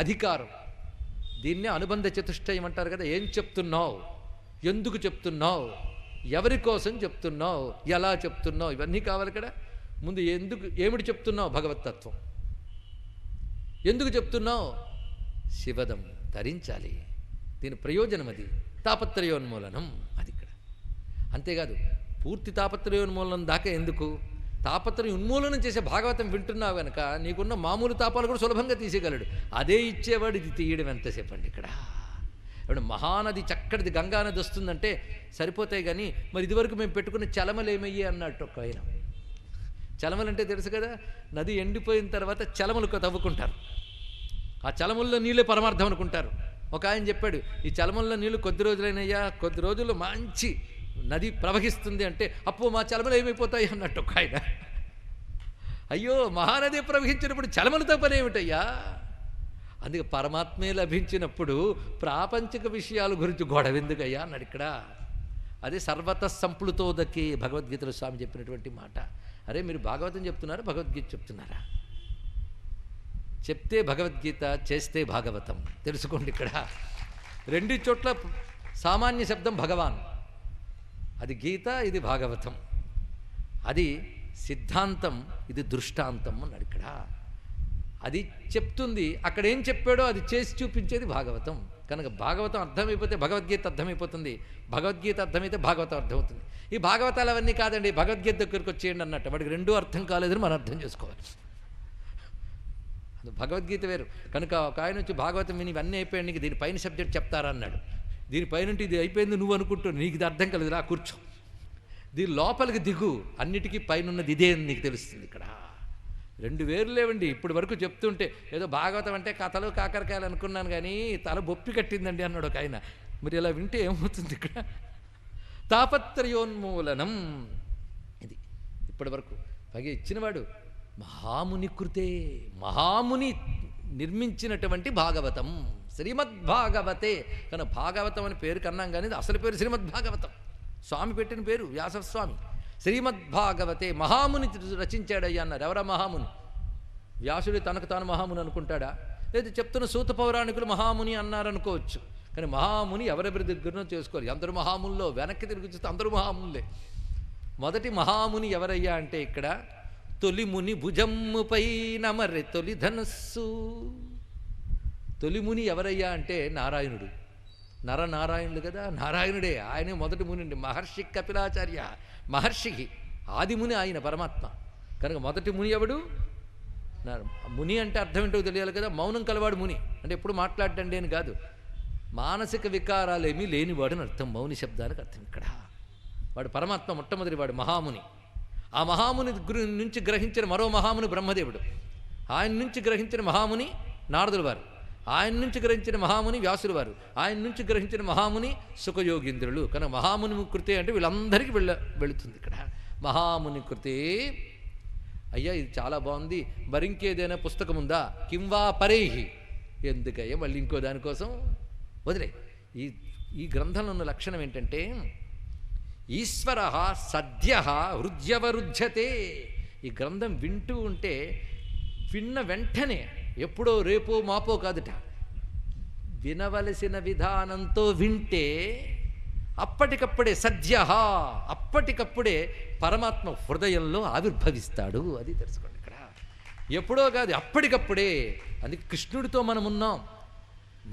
S1: అధికారం. దీన్నే అనుబంధ చతుష్టయం అంటారు కదా. ఏం చెప్తున్నావు, ఎందుకు చెప్తున్నావు, ఎవరి కోసం చెప్తున్నావు, ఎలా చెప్తున్నావు, ఇవన్నీ కావాలి కదా. ముందు ఎందుకు, ఏమిటి చెప్తున్నావు, భగవత్తత్వం. ఎందుకు చెప్తున్నావు, శివదం ధరించాలి, దీని ప్రయోజనం అది, తాపత్రయోన్మూలనం అది ఇక్కడ. అంతేకాదు పూర్తి తాపత్రయోన్మూలనం దాకా ఎందుకు, తాపత్రయం ఉన్మూలనం చేసే భాగవతం వింటున్నావు కనుక నీకున్న మామూలు తాపాలు కూడా సులభంగా తీసేయగలడు. అదే ఇచ్చేవాడు ఇది తీయడం ఎంతసేపు అండి ఇక్కడ. ఇప్పుడు మహానది చక్కటిది గంగానది వస్తుందంటే సరిపోతాయి, కానీ మరి ఇదివరకు మేము పెట్టుకున్న చలమలు ఏమయ్యి అన్నట్టు ఒక ఆయన. చలమలు అంటే తెలుసు కదా, నది ఎండిపోయిన తర్వాత చలమలు తవ్వుకుంటారు, ఆ చలముల్లో నీళ్ళే పరమార్థం అనుకుంటారు. ఒక ఆయన చెప్పాడు, ఈ చలముల్లో నీళ్ళు కొద్ది రోజులైనయ్యా, కొద్ది రోజులు మంచి నది ప్రవహిస్తుంది అంటే, అప్పు మా చలమలు ఏమైపోతాయి అన్నట్టు ఒక ఆయన. అయ్యో మహానది ప్రవహించినప్పుడు చలమలతో పని ఏమిటయ్యా. అందుకే పరమాత్మే లభించినప్పుడు ప్రాపంచిక విషయాల గురించి గొడవ ఎందుకయ్యా అన్నాడు ఇక్కడ. అదే సర్వత సంప్లుతోదకే భగవద్గీతలో స్వామి చెప్పినటువంటి మాట. అరే మీరు భాగవతం చెప్తున్నారా, భగవద్గీత చెప్తున్నారా? చెప్తే భగవద్గీత, చేస్తే భాగవతం. తెలుసుకోండి ఇక్కడ. 2 చోట్ల సామాన్య శబ్దం భగవాన్, అది గీత, ఇది భాగవతం. అది సిద్ధాంతం, ఇది దృష్టాంతం అన్నాడు ఇక్కడ. అది చెప్తుంది, అక్కడ ఏం చెప్పాడో అది చేసి చూపించేది భాగవతం. కనుక భాగవతం అర్థమైపోతే భగవద్గీత అర్థమైపోతుంది, భగవద్గీత అర్థమైతే భాగవతం అర్థమవుతుంది. ఈ భాగవతాలు అవన్నీ కాదండి, భగవద్గీత దగ్గరికి వచ్చేయండి అన్నట్టు. వాడికి 2 అర్థం కాలేదని మనం అర్థం చేసుకోవాలి. భగవద్గీత వేరు. కనుక ఒక ఆయన వచ్చి భాగవతం విని ఇవన్నీ అయిపోయాడు, నీకు దీనిపైన సబ్జెక్ట్ చెప్తారా అన్నాడు. దీనిపైన ఇది అయిపోయింది నువ్వు అనుకుంటూ, నీకు ఇది అర్థం కలదు, రా కూర్చో, దీని లోపలికి దిగు, అన్నిటికీ పైన ఉన్నది ఇదే అని నీకు తెలుస్తుంది ఇక్కడ. 2 వేరు లేవండి. ఇప్పుడు వరకు చెప్తుంటే ఏదో భాగవతం అంటే కథలు కాకరకాయలు అనుకున్నాను, కానీ తల బొప్పి కట్టిందండి అన్నాడు ఒక ఆయన. మరి ఇలా వింటే ఏమవుతుంది ఇక్కడ? తాపత్రయోన్మూలనం ఇది ఇప్పటి వరకు. పైగా ఇచ్చినవాడు మహాముని కృతే, మహాముని నిర్మించినటువంటి భాగవతం, శ్రీమద్భాగవతే. కానీ భాగవతం అని పేరు కన్నాం, కానీ అసలు పేరు శ్రీమద్భాగవతం. స్వామి పెట్టిన పేరు వ్యాసస్వామి. శ్రీమద్భాగవతే మహాముని రచించాడయ్యా అన్నారు. ఎవరా మహాముని? వ్యాసుడు తనకు తాను మహాముని అనుకుంటాడా? లేదా చెప్తున్న సూత పౌరాణికులు మహాముని అన్నారనుకోవచ్చు, కానీ మహాముని ఎవరెవరి దగ్గరనో చేసుకోవాలి. అందరూ మహాముల్లో వెనక్కి తిరిగి చూస్తే అందరూ మహామునులే. మొదటి మహాముని ఎవరయ్యా అంటే ఇక్కడ తొలిముని భుజమ్ముపై నమరె తొలి ధనస్సు. తొలిముని ఎవరయ్యా అంటే నారాయణుడు. నరనారాయణుడు కదా, నారాయణుడే. ఆయనే మొదటి ముని. మహర్షి కపిలాచార్య మహర్షికి ఆదిముని ఆయన పరమాత్మ. కనుక మొదటి ముని ఎవడు? ముని అంటే అర్థం ఏంటో తెలియాలి కదా. మౌనం కలవాడు ముని అంటే ఎప్పుడు మాట్లాడండి అని కాదు, మానసిక వికారాలు ఏమీ లేనివాడు అని అర్థం. మౌని శబ్దానికి అర్థం ఇక్కడ. వాడు పరమాత్మ మొట్టమొదటి వాడు మహాముని. ఆ మహాముని నుంచి గ్రహించిన మరో మహాముని బ్రహ్మదేవుడు. ఆయన నుంచి గ్రహించిన మహాముని నారదుల వారు. ఆయన నుంచి గ్రహించిన మహాముని వ్యాసుల వారు. ఆయన నుంచి గ్రహించిన మహాముని సుఖయోగీంద్రులు. కనుక మహాముని కృతే అంటే వీళ్ళందరికీ వెళుతుంది ఇక్కడ. మహాముని కృతే. అయ్యా ఇది చాలా బాగుంది, మరింకేదైనా పుస్తకం ఉందా? కింవా పరైహి. ఎందుకయ్యా మళ్ళీ ఇంకో దానికోసం వదిలే. ఈ గ్రంథంలో ఉన్న లక్షణం ఏంటంటే ఈశ్వర సద్య హృద్యవరుధ్యతే. ఈ గ్రంథం వింటూ ఉంటే విన్న వెంటనే, ఎప్పుడో రేపో మాపో కాదుట, వినవలసిన విధానంతో వింటే అప్పటికప్పుడే సద్య, అప్పటికప్పుడే పరమాత్మ హృదయంలో ఆవిర్భవిస్తాడు. అది తెలుసుకోండి ఇక్కడ. ఎప్పుడో కాదు, అప్పటికప్పుడే. అందుకే కృష్ణుడితో మనం ఉన్నాం.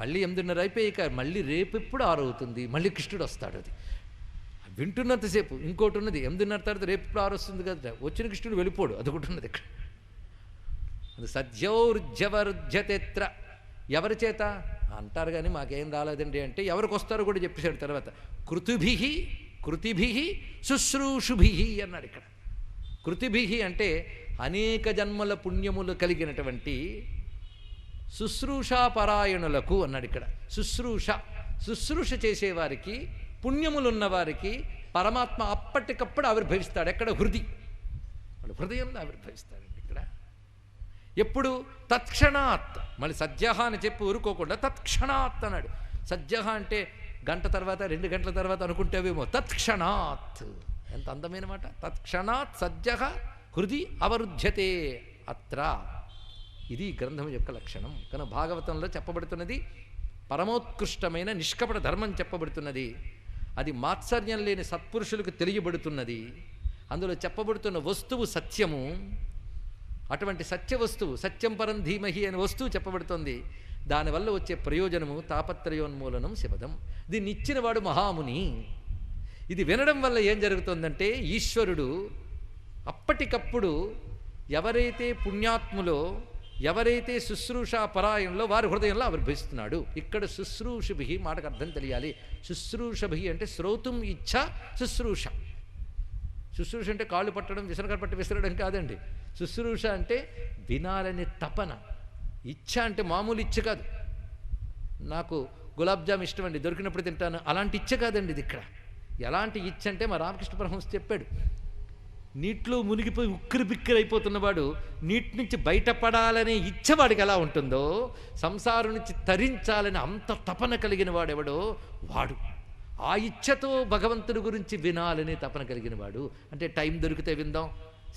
S1: మళ్ళీ 8:30 అయిపోయాక మళ్ళీ రేపెప్పుడు 6 అవుతుంది, మళ్ళీ కృష్ణుడు వస్తాడు. అది వింటున్నంతసేపు. ఇంకోటి ఉన్నది, 8:30 తర్వాత రేపు 6 వస్తుంది కదా, వచ్చిన కృష్ణుడు వెళ్ళిపోడు. అదొకటి ఉన్నది ఇక్కడ. అది సద్యోర్జవరుధ్యతేత్ర. ఎవరి చేత అంటారు కానీ మాకేం రాలేదండి అంటే ఎవరికి వస్తారో కూడా చెప్పేశాడు తర్వాత. కృతుభి కృతిభి శుశ్రూషుభి అన్నాడు ఇక్కడ. కృతిభి అంటే అనేక జన్మల పుణ్యములు కలిగినటువంటి శుశ్రూషాపరాయణులకు అన్నాడు ఇక్కడ. శుశ్రూష చేసేవారికి, పుణ్యములున్నవారికి పరమాత్మ అప్పటికప్పుడు ఆవిర్భవిస్తాడు. ఎక్కడ? వాడు హృదయంలో ఆవిర్భవిస్తాడండి ఇక్కడ. ఎప్పుడు? తత్క్షణాత్. మళ్ళీ సద్యహ అని చెప్పి ఊరుకోకుండా తత్క్షణాత్ అన్నాడు. సద్యహ అంటే గంట తర్వాత, 2 గంటల తర్వాత అనుకుంటేవేమో. తత్క్షణాత్ ఎంత అందమైన మాట. తత్క్షణాత్ సద్యహ హృది అవరుధ్యతే అత్ర. ఇది గ్రంథం యొక్క లక్షణం. కనుక భాగవతంలో చెప్పబడుతున్నది పరమోత్కృష్టమైన నిష్కపట ధర్మం చెప్పబడుతున్నది. అది మాత్సర్యం లేని సత్పురుషులకు తెలియబడుతున్నది. అందులో చెప్పబడుతున్న వస్తువు సత్యము. అటువంటి సత్య వస్తువు, సత్యం పరం ధీమహి అనే వస్తువు చెప్పబడుతోంది. దానివల్ల వచ్చే ప్రయోజనము తాపత్రయోన్మూలనం శివదం. దీన్ని ఇచ్చినవాడు మహాముని. ఇది వినడం వల్ల ఏం జరుగుతుందంటే ఈశ్వరుడు అప్పటికప్పుడు ఎవరైతే పుణ్యాత్ములో, ఎవరైతే శుశ్రూషా పరాయణలో వారి హృదయంలో ఆవిర్భవిస్తున్నాడు. ఇక్కడ శుశ్రూషభి మాటకు అర్థం తెలియాలి. శుశ్రూషభి అంటే శ్రోతుం ఇచ్ఛ శుశ్రూష. శుశ్రూష అంటే కాళ్ళు పట్టడం, విసరకాలు పట్టి విసరడం కాదండి. శుశ్రూష అంటే వినాలనే తపన. ఇచ్ఛ అంటే మామూలు ఇచ్చ కాదు. నాకు గులాబ్ జామ్ ఇష్టం అండి, దొరికినప్పుడు తింటాను, అలాంటి ఇచ్చ కాదండి ఇది. ఇక్కడ ఎలాంటి ఇచ్చ అంటే మా రామకృష్ణ పరమహంస చెప్పాడు. నీటిలో మునిగిపోయి ఉక్కిరి బిక్కిరి అయిపోతున్నవాడు నీటి నుంచి బయటపడాలనే ఇచ్చ వాడికి ఎలా ఉంటుందో, సంసారం నుంచి తరించాలని అంత తపన కలిగిన వాడెవడో వాడు. ఆ ఇచ్చతో భగవంతుడి గురించి వినాలనే తపన కలిగిన వాడు. అంటే టైం దొరికితే విందాం,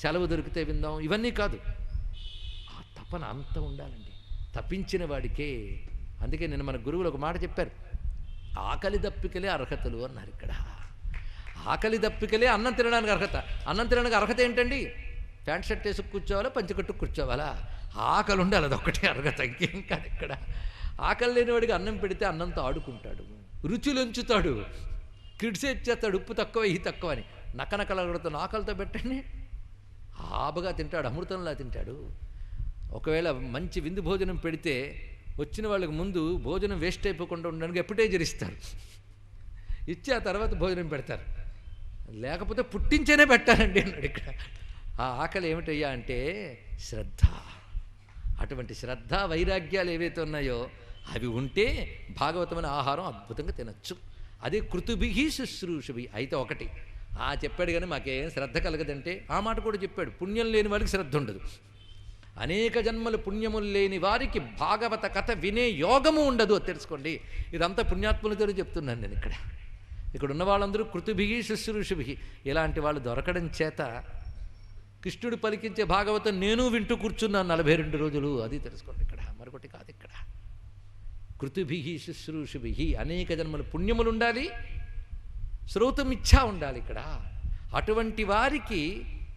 S1: సెలవు దొరికితే విందాం, ఇవన్నీ కాదు. ఆ తపన అంత ఉండాలండి తప్పించిన వాడికే. అందుకే నేను మన గురువులు ఒక మాట చెప్పారు, ఆకలి దప్పికలే అర్హతలు అన్నారు ఇక్కడ. ఆకలి దప్పికలే అన్నం తినడానికి అర్హత. అన్నం తినడానికి అర్హత ఏంటండి? ప్యాంట్ షర్ట్ వేసుకు కూర్చోవాలా, పంచకట్టు కూర్చోవాలా? ఆకలి ఉండాలి, అదొక్కటే అర్హత, ఇంకేం కాదు ఇక్కడ. ఆకలి లేనివాడికి అన్నం పెడితే అన్నంతో ఆడుకుంటాడు, రుచులు ఎంచుతాడు, క్రిటిసైజ్ చేస్తాడు, ఉప్పు తక్కువ ఈ తక్కువ అని. నకనకలగడుతున్న ఆకలితో పెట్టండి, ఆబగా తింటాడు, అమృతంలా తింటాడు. ఒకవేళ మంచి విందు భోజనం పెడితే వచ్చిన వాళ్ళకి ముందు భోజనం వేస్ట్ అయిపోకుండా ఉండడానికి ఎప్పుడైజర్ ఇస్తారు, ఇచ్చి ఆ తర్వాత భోజనం పెడతారు. లేకపోతే పుట్టించేనే పెట్టాలండి అన్నాడు ఇక్కడ. ఆ ఆకలి ఏమిటయ్యా అంటే శ్రద్ధ. అటువంటి శ్రద్ధ వైరాగ్యాలు ఏవైతే ఉన్నాయో అవి ఉంటే భాగవతమైన ఆహారం అద్భుతంగా తినచ్చు. అదే కృతుభిహి శుశ్రూషభి. అయితే ఒకటి చెప్పాడు కానీ మాకేం శ్రద్ధ కలగదంటే ఆ మాట కూడా చెప్పాడు. పుణ్యం లేని వాడికి శ్రద్ధ ఉండదు. అనేక జన్మలు పుణ్యములు లేని వారికి భాగవత కథ వినే యోగము ఉండదు, అది తెలుసుకోండి. ఇదంతా పుణ్యాత్ములతో చెప్తున్నాను నేను ఇక్కడ. ఇక్కడ ఉన్న వాళ్ళందరూ కృతుభిహి శుశ్రూషభి. ఇలాంటి వాళ్ళు దొరకడం చేత కృష్ణుడు పలికించే భాగవతం నేను వింటూ కూర్చున్నాను 42 రోజులు. అది తెలుసుకోండి ఇక్కడ, మరొకటి కాదు ఇక్కడ. కృతుభిహి శుశ్రూషభి. అనేక జన్మలు పుణ్యములు ఉండాలి, శ్రోతమిచ్చా ఉండాలి ఇక్కడ. అటువంటి వారికి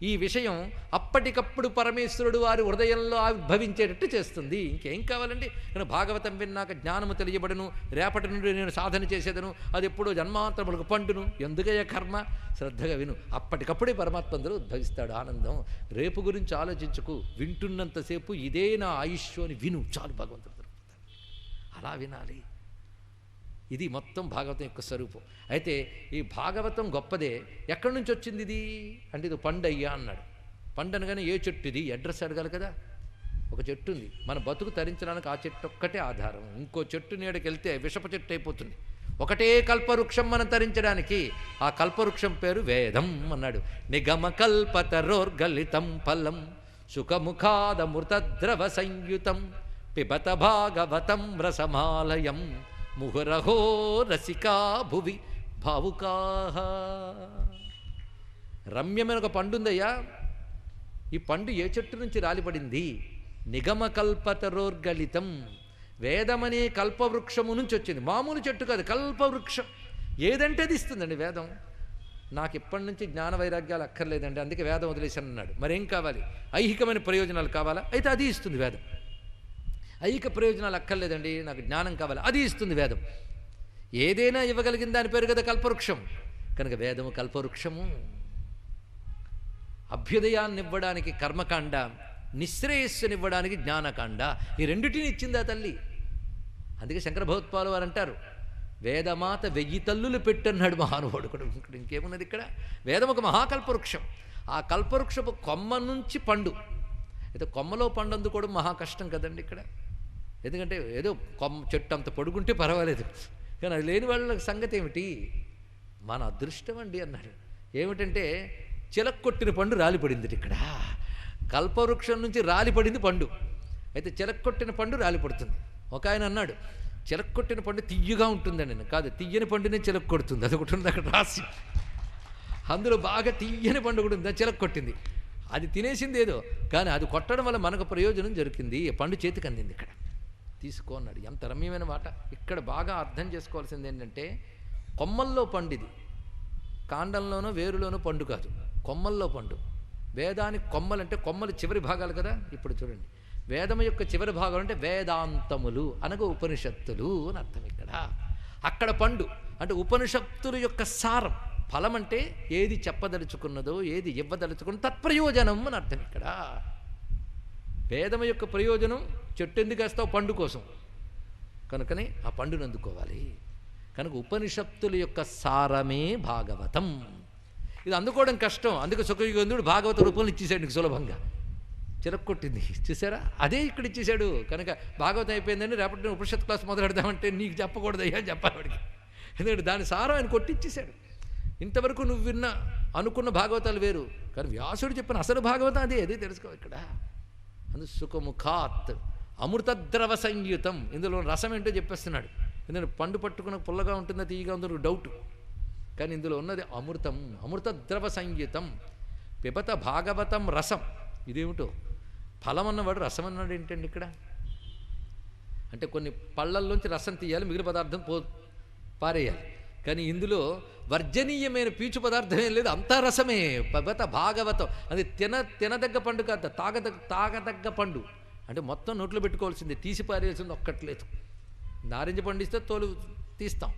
S1: ఈ విషయం అప్పటికప్పుడు పరమేశ్వరుడు వారి హృదయంలో ఆవిర్భవించేటట్టు చేస్తుంది. ఇంకేం కావాలండి? నేను భాగవతం విన్నాక జ్ఞానము తెలియబడును, రేపటి నుండి నేను సాధన చేసేదను, అది ఎప్పుడో జన్మాంతరములకు పండును, ఎందుకయ్యా కర్మ? శ్రద్ధగా విను, అప్పటికప్పుడే పరమాత్మందరూ ఉద్భవిస్తాడు. ఆనందం. రేపు గురించి ఆలోచించుకు, వింటున్నంతసేపు ఇదే నా ఆయుష్షు అని విను, చాలు, భగవంతుడు దొరుకుతాడు. అలా వినాలి. ఇది మొత్తం భాగవతం యొక్క స్వరూపం. అయితే ఈ భాగవతం గొప్పదే. ఎక్కడి నుంచి వచ్చింది ఇది అంటే, ఇది పండయ్యా అన్నాడు. పండు అనగానే ఏ చెట్టు ఇది అడ్రస్ అడగాలి కదా. ఒక చెట్టు ఉంది, మన బతుకు తరించడానికి ఆ చెట్టు ఒక్కటే ఆధారం. ఇంకో చెట్టు నీడకి వెళ్తే విషప చెట్టు అయిపోతుంది. ఒకటే కల్పవృక్షం మనం తరించడానికి, ఆ కల్పవృక్షం పేరు వేదం అన్నాడు. నిగమ కల్పతరోర్గలితం ఫలం సుఖముఖాదమృతద్రవ సంయుతం పిబత భాగవతం రసమాలయం ముహురహో రసికా భువి భావుకాహ. రమ్యమైన ఒక పండు ఉందయ్యా. ఈ పండు ఏ చెట్టు నుంచి రాలిపడింది? నిగమకల్పతరోర్గలితం, వేదమనే కల్పవృక్షము నుంచి వచ్చింది. మామూలు చెట్టు కాదు, కల్పవృక్షం. ఏదంటే అది ఇస్తుందండి వేదం. నాకు ఇప్పటి నుంచి జ్ఞాన వైరాగ్యాలు అక్కర్లేదండి, అందుకే వేదం వదిలేశాను అన్నాడు. మరేం కావాలి? ఐహికమైన ప్రయోజనాలు కావాలా? అయితే అది ఇస్తుంది వేదం. ఐహిక ప్రయోజనాలు అక్కర్లేదండి, నాకు జ్ఞానం కావాలి, అది ఇస్తుంది వేదం. ఏదైనా ఇవ్వగలిగిన దాని పేరు కదా కల్పవృక్షం. కనుక వేదము కల్పవృక్షము. అభ్యుదయాన్ని ఇవ్వడానికి కర్మకాండ, నిశ్రేయస్సునివ్వడానికి జ్ఞానకాండ. ఈ రెండిటిని ఇచ్చిందా తల్లి. అందుకే శంకర భగవత్పాలు వారు అంటారు, వేదమాత 1000 తల్లులు పెట్టన్నాడు మహానుభావుడు కూడా. ఇంకేమున్నది ఇక్కడ? వేదం ఒక మహాకల్పవృక్షం. ఆ కల్పవృక్షపు కొమ్మ నుంచి పండు. అయితే కొమ్మలో పండు అందుకోవడం మహా కష్టం కదండి ఇక్కడ. ఎందుకంటే ఏదో చెట్టు అంత పొడుగుంటే పర్వాలేదు, కానీ అది లేని వాళ్ళ సంగతి ఏమిటి? మన అదృష్టం అండి అన్నాడు. ఏమిటంటే చిలక్కొట్టిన పండు రాలిపడింది ఇక్కడ. కల్పవృక్షం నుంచి రాలిపడింది పండు. అయితే చిలక్కొట్టిన పండు రాలిపడుతుంది. ఒక ఆయన అన్నాడు, చిలక్కొట్టిన పండు తియ్యగా ఉంటుందండి. కాదు, తియ్యని పండునే చిలక్కొడుతుంది. అది ఒకటి ఉంది అక్కడ రాసి. అందులో బాగా తియ్యని పండు కూడా ఉంది, చిలక్కొట్టింది. అది తినేసింది ఏదో, కానీ అది కొట్టడం వల్ల మనకు ప్రయోజనం జరిగింది. పండు చేతికి అందింది. ఇక్కడ తీసుకో అన్నాడు. ఎంత రమ్యమైన మాట. ఇక్కడ బాగా అర్థం చేసుకోవాల్సింది ఏంటంటే, కొమ్మల్లో పండిది, కాండంలోనో వేరులోనో పండు కాదు, కొమ్మల్లో పండు. వేదానికి కొమ్మలంటే కొమ్మలు చివరి భాగాలు కదా. ఇప్పుడు చూడండి, వేదం యొక్క చివరి భాగం అంటే వేదాంతములు అనగా ఉపనిషత్తులు అని అర్థం. ఇక్కడ అక్కడ పండు అంటే ఉపనిషత్తుల యొక్క సారం. ఫలం అంటే ఏది చెప్పదలుచుకున్నదో, ఏది ఇవ్వదలుచుకున్నదో తత్ప్రయోజనం అని అర్థం. ఇక్కడ వేదం యొక్క ప్రయోజనం చెట్టు ఎందుకు వేస్తావు? పండు కోసం. కనుకనే ఆ పండును అందుకోవాలి. కనుక ఉపనిషత్తుల యొక్క సారమే భాగవతం. ఇది అందుకోవడం కష్టం. అందుకే సుఖయుగంధుడు భాగవత రూపంలో ఇచ్చేసాడు నీకు సులభంగా. చిరక్కొట్టింది చూసారా, అదే ఇక్కడ ఇచ్చేశాడు. కనుక భాగవతం అయిపోయిందని రేపటి ఉపనిషత్ క్లాస్ మొదలెడదామంటే నీకు చెప్పకూడదు అయ్యా అని చెప్పాలి వాడికి. ఎందుకంటే దాని సారం ఆయన కొట్టిచ్చేశాడు. ఇంతవరకు నువ్వు విన్న అనుకున్న భాగవతాలు వేరు, కానీ వ్యాసుడు చెప్పిన అసలు భాగవతం అదే తెలుసుకో. ఇక్కడ అందు సుఖముఖాత్ అమృతద్రవ సంయుతం. ఇందులో రసం ఏంటో చెప్పేస్తున్నాడు. ఎందుకంటే పండు పట్టుకున్న పుల్లగా ఉంటుందా తీయగా ఉందో డౌట్, కానీ ఇందులో ఉన్నది అమృతం. అమృతద్రవ సంయుతం పిబత భాగవతం రసం. ఇదేమిటో ఫలం అన్నవాడు రసం అన్నాడు ఏంటండి ఇక్కడ? అంటే కొన్ని పళ్ళల్లోంచి రసం తీయాలి, మిగిలిన పదార్థం పారేయాలి. కానీ ఇందులో వర్జనీయమైన పీచు పదార్థం ఏం లేదు, అంతా రసమే. పిబత భాగవతం అది తినదగ్గ పండు కాదు, తాగదగ్గ పండు. అంటే మొత్తం నోట్లో పెట్టుకోవాల్సిందే, తీసి పారేయాల్సింది ఒక్కట్లేదు. నారింజ పండిస్తే తోలు తీస్తాం,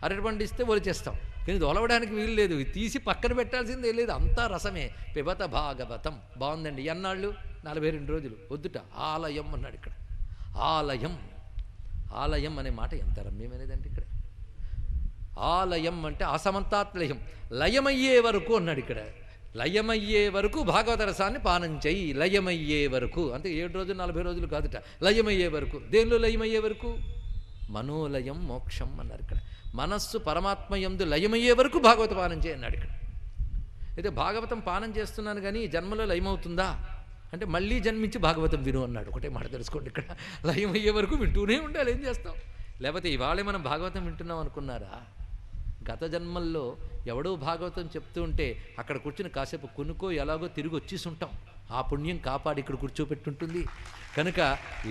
S1: అరటి పండిస్తే ఒలిచేస్తాం, కానీ ఇది ఒలవడానికి వీలు లేదు, తీసి పక్కన పెట్టాల్సిందే లేదు, అంతా రసమే. పిబత భాగవతం. బాగుందండి. ఎన్నాళ్ళు? 42 రోజులు. వద్దుట ఆలయం అన్నాడు ఇక్కడ. ఆలయం, ఆలయం అనే మాట ఎంత రమ్యమైనదండి ఇక్కడ. ఆలయం అంటే అసమంతాత్లయం, లయమయ్యే వరకు అన్నాడు ఇక్కడ. లయమయ్యే వరకు భాగవత రసాన్ని పానం చెయ్యి, లయమయ్యే వరకు. అంతే 7 రోజులు 40 రోజులు కాదుట, లయమయ్యే వరకు. దేనిలో లయమయ్యే వరకు? మనోలయం మోక్షం అన్నారు ఇక్కడ. మనస్సు పరమాత్మ యందు లయమయ్యే వరకు భాగవత పానం చేయి అన్నాడు ఇక్కడ. అయితే భాగవతం పానం చేస్తున్నాను కానీ జన్మలో లయమవుతుందా అంటే మళ్ళీ జన్మించి భాగవతం విను అన్నాడు. ఒకటే మాట తెలుసుకోండి ఇక్కడ. లయమయ్యే వరకు వింటూనే ఉండాలి, ఏం చేస్తాం? లేకపోతే ఇవాళే మనం భాగవతం వింటున్నాం అనుకున్నారా? గత జన్మల్లో ఎవడో భాగవతం చెప్తూ ఉంటే అక్కడ కూర్చుని కాసేపు కొనుక్కో ఎలాగో తిరిగి వచ్చేసి ఉంటాం. ఆ పుణ్యం కాపాడి ఇక్కడ కూర్చోపెట్టుంటుంది. కనుక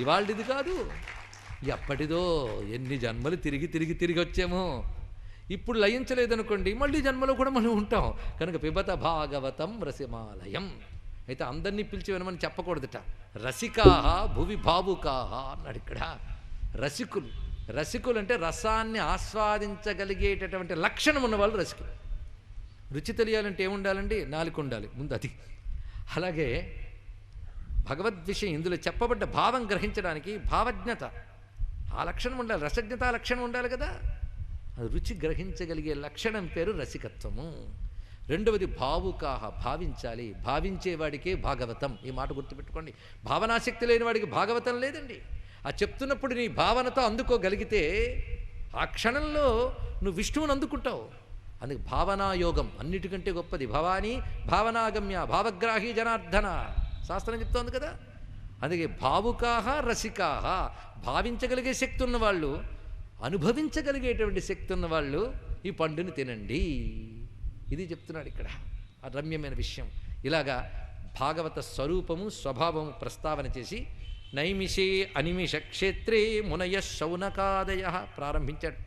S1: ఇవాళది కాదు, ఎప్పటిదో ఎన్ని జన్మలు తిరిగి వచ్చామో. ఇప్పుడు లయించలేదనుకోండి మళ్ళీ జన్మలో కూడా మనం ఉంటాం. కనుక పిబత భాగవతం రసిమాలయం. అయితే అందరినీ పిలిచి వినమని చెప్పకూడదట. రసికాహ భువి భావుకాహ అన్నాడు ఇక్కడ. రసికులు, రసికులు అంటే రసాన్ని ఆస్వాదించగలిగేటటువంటి లక్షణం ఉన్నవాళ్ళు రసికులు. రుచి తెలియాలంటే ఏముండాలండి? నాలుక ఉండాలి ముందు, అది. అలాగే భగవద్విషయం ఇందులో చెప్పబడ్డ భావం గ్రహించడానికి భావజ్ఞత, ఆ లక్షణం ఉండాలి. రసజ్ఞత లక్షణం ఉండాలి కదా. అది రుచి గ్రహించగలిగే లక్షణం పేరు రసికత్వము. రెండవది భావుకాహ, భావించాలి. భావించేవాడికే భాగవతం. ఈ మాట గుర్తుపెట్టుకోండి. భావనాశక్తి లేని వాడికి భాగవతం లేదండి. ఆ చెప్తున్నప్పుడు నీ భావనతో అందుకోగలిగితే ఆ క్షణంలో నువ్వు విష్ణువుని అందుకుంటావు. అందుకే భావనాయోగం అన్నిటికంటే గొప్పది. భవానీ భావనాగమ్య భావగ్రాహి జనార్దన శాస్త్రం చెప్తోంది కదా. అందుకే భావుకాహ రసికాహ, భావించగలిగే శక్తి ఉన్నవాళ్ళు, అనుభవించగలిగేటువంటి శక్తి ఉన్నవాళ్ళు ఈ పండుని తినండి. ఇది చెప్తున్నాడు ఇక్కడ ఆ రమ్యమైన విషయం. ఇలాగా భాగవత స్వరూపము స్వభావము ప్రస్తావన చేసి నైమిషే అనిమిష క్షేత్రే మునయ శౌనకాదయ ప్రారంభించాడు.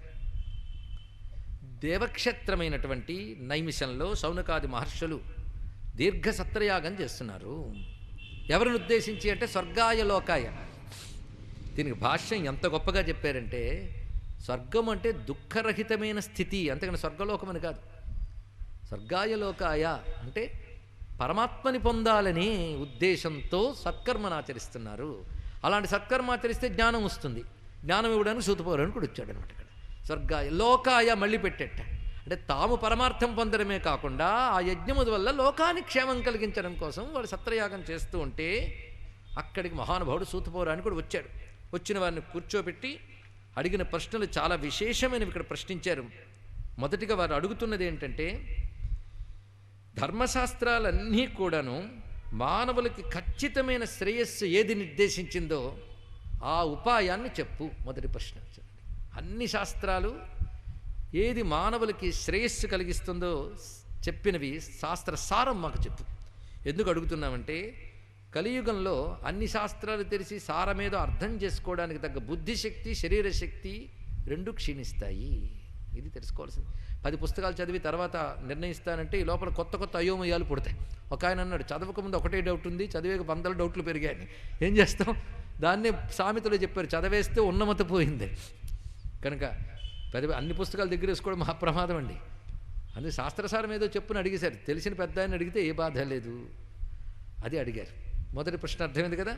S1: దేవక్షేత్రమైనటువంటి నైమిషంలో శౌనకాది మహర్షులు దీర్ఘ సత్రయాగం చేస్తున్నారు. ఎవరిని ఉద్దేశించి అంటే స్వర్గాయ లోకాయ. దీనికి భాష్యం ఎంత గొప్పగా చెప్పారంటే, స్వర్గం అంటే దుఃఖరహితమైన స్థితి, అంతేకాని స్వర్గలోకమని కాదు. స్వర్గాయ లోకాయ అంటే పరమాత్మని పొందాలని ఉద్దేశంతో సత్కర్మను ఆచరిస్తున్నారు. అలాంటి సత్కర్మ ఆచరిస్తే జ్ఞానం వస్తుంది. జ్ఞానం ఇవ్వడానికి సూతపౌరాణికుడు వచ్చాడు అనమాట ఇక్కడ. స్వర్గాయ లోకాయ మళ్ళీ పెట్టేట. అంటే తాము పరమార్థం పొందడమే కాకుండా ఆ యజ్ఞము వల్ల లోకానికి క్షేమం కలిగించడం కోసం వాడు సత్రయాగం చేస్తూ ఉంటే అక్కడికి మహానుభావుడు సూతపౌరాణికుడు వచ్చాడు. వచ్చిన వారిని కూర్చోబెట్టి అడిగిన ప్రశ్నలు చాలా విశేషమైనవి ఇక్కడ ప్రశ్నించారు. మొదటిగా వారు అడుగుతున్నది ఏంటంటే, ధర్మశాస్త్రాలన్నీ కూడాను మానవులకి ఖచ్చితమైన శ్రేయస్సు ఏది నిర్దేశించిందో ఆ ఉపాయాన్ని చెప్పు. మొదటి ప్రశ్న. అన్ని శాస్త్రాలు ఏది మానవులకి శ్రేయస్సు కలిగిస్తుందో చెప్పినవి శాస్త్ర సారం మాకు చెప్పు. ఎందుకు అడుగుతున్నామంటే, కలియుగంలో అన్ని శాస్త్రాలు తెలిసి సారమేదో అర్థం చేసుకోవడానికి తగ్గ బుద్ధిశక్తి శరీరశక్తి రెండు క్షీణిస్తాయి. ఇది తెలుసుకోవాల్సింది. 10 పుస్తకాలు చదివి తర్వాత నిర్ణయిస్తానంటే ఈ లోపల కొత్త కొత్త అయోమయాలు పుడతాయి. ఒక ఆయన అన్నాడు, చదవకముందు ఒకటే డౌట్ ఉంది, చదివేక 100 డౌట్లు పెరిగాయని. ఏం చేస్తాం? దాన్నే సామెతలో చెప్పారు, చదివేస్తే ఉన్నమత పోయింది. కనుక అన్ని పుస్తకాలు దగ్గర వేసుకోవడం మహా ప్రమాదం అండి. అందుకే శాస్త్రసారం ఏదో చెప్పుని అడిగేశారు. తెలిసిన పెద్ద ఆయన అడిగితే ఏ బాధ లేదు. అది అడిగారు. మొదటి ప్రశ్న అర్థమైంది కదా.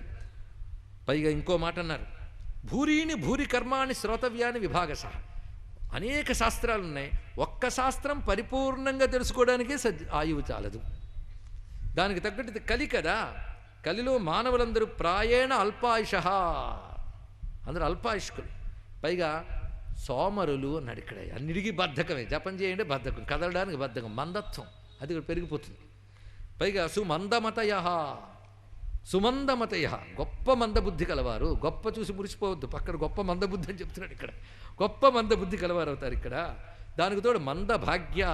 S1: పైగా ఇంకో మాట అన్నారు, భూరీని భూరి కర్మాణి శ్రోతవ్యాన్ని విభాగశ. అనేక శాస్త్రాలు ఉన్నాయి, ఒక్క శాస్త్రం పరిపూర్ణంగా తెలుసుకోవడానికే ఆయువు చాలదు. దానికి తగ్గట్టు కలి కదా. కలిలో మానవులందరూ ప్రాయేణ అల్పాయుష, అందరూ అల్పాయుష్కులు. పైగా సోమరులు అన్నాడు. ఇక్కడ అన్నిటికీ బద్ధకమే. జపం చేయండి బద్ధకం, కదలడానికి బద్ధకం, మందత్వం అది ఇక్కడ పెరిగిపోతుంది. పైగా సుమందమతయ, సుమందమతయ గొప్ప మందబుద్ధి కలవారు. గొప్ప చూసి మురిసిపోవద్దు, పక్కన గొప్ప మందబుద్ధి అని చెప్తున్నాడు. ఇక్కడ గొప్ప మందబుద్ధి కలవారు అవుతారు. ఇక్కడ దానికి తోడు మందభాగ్యా,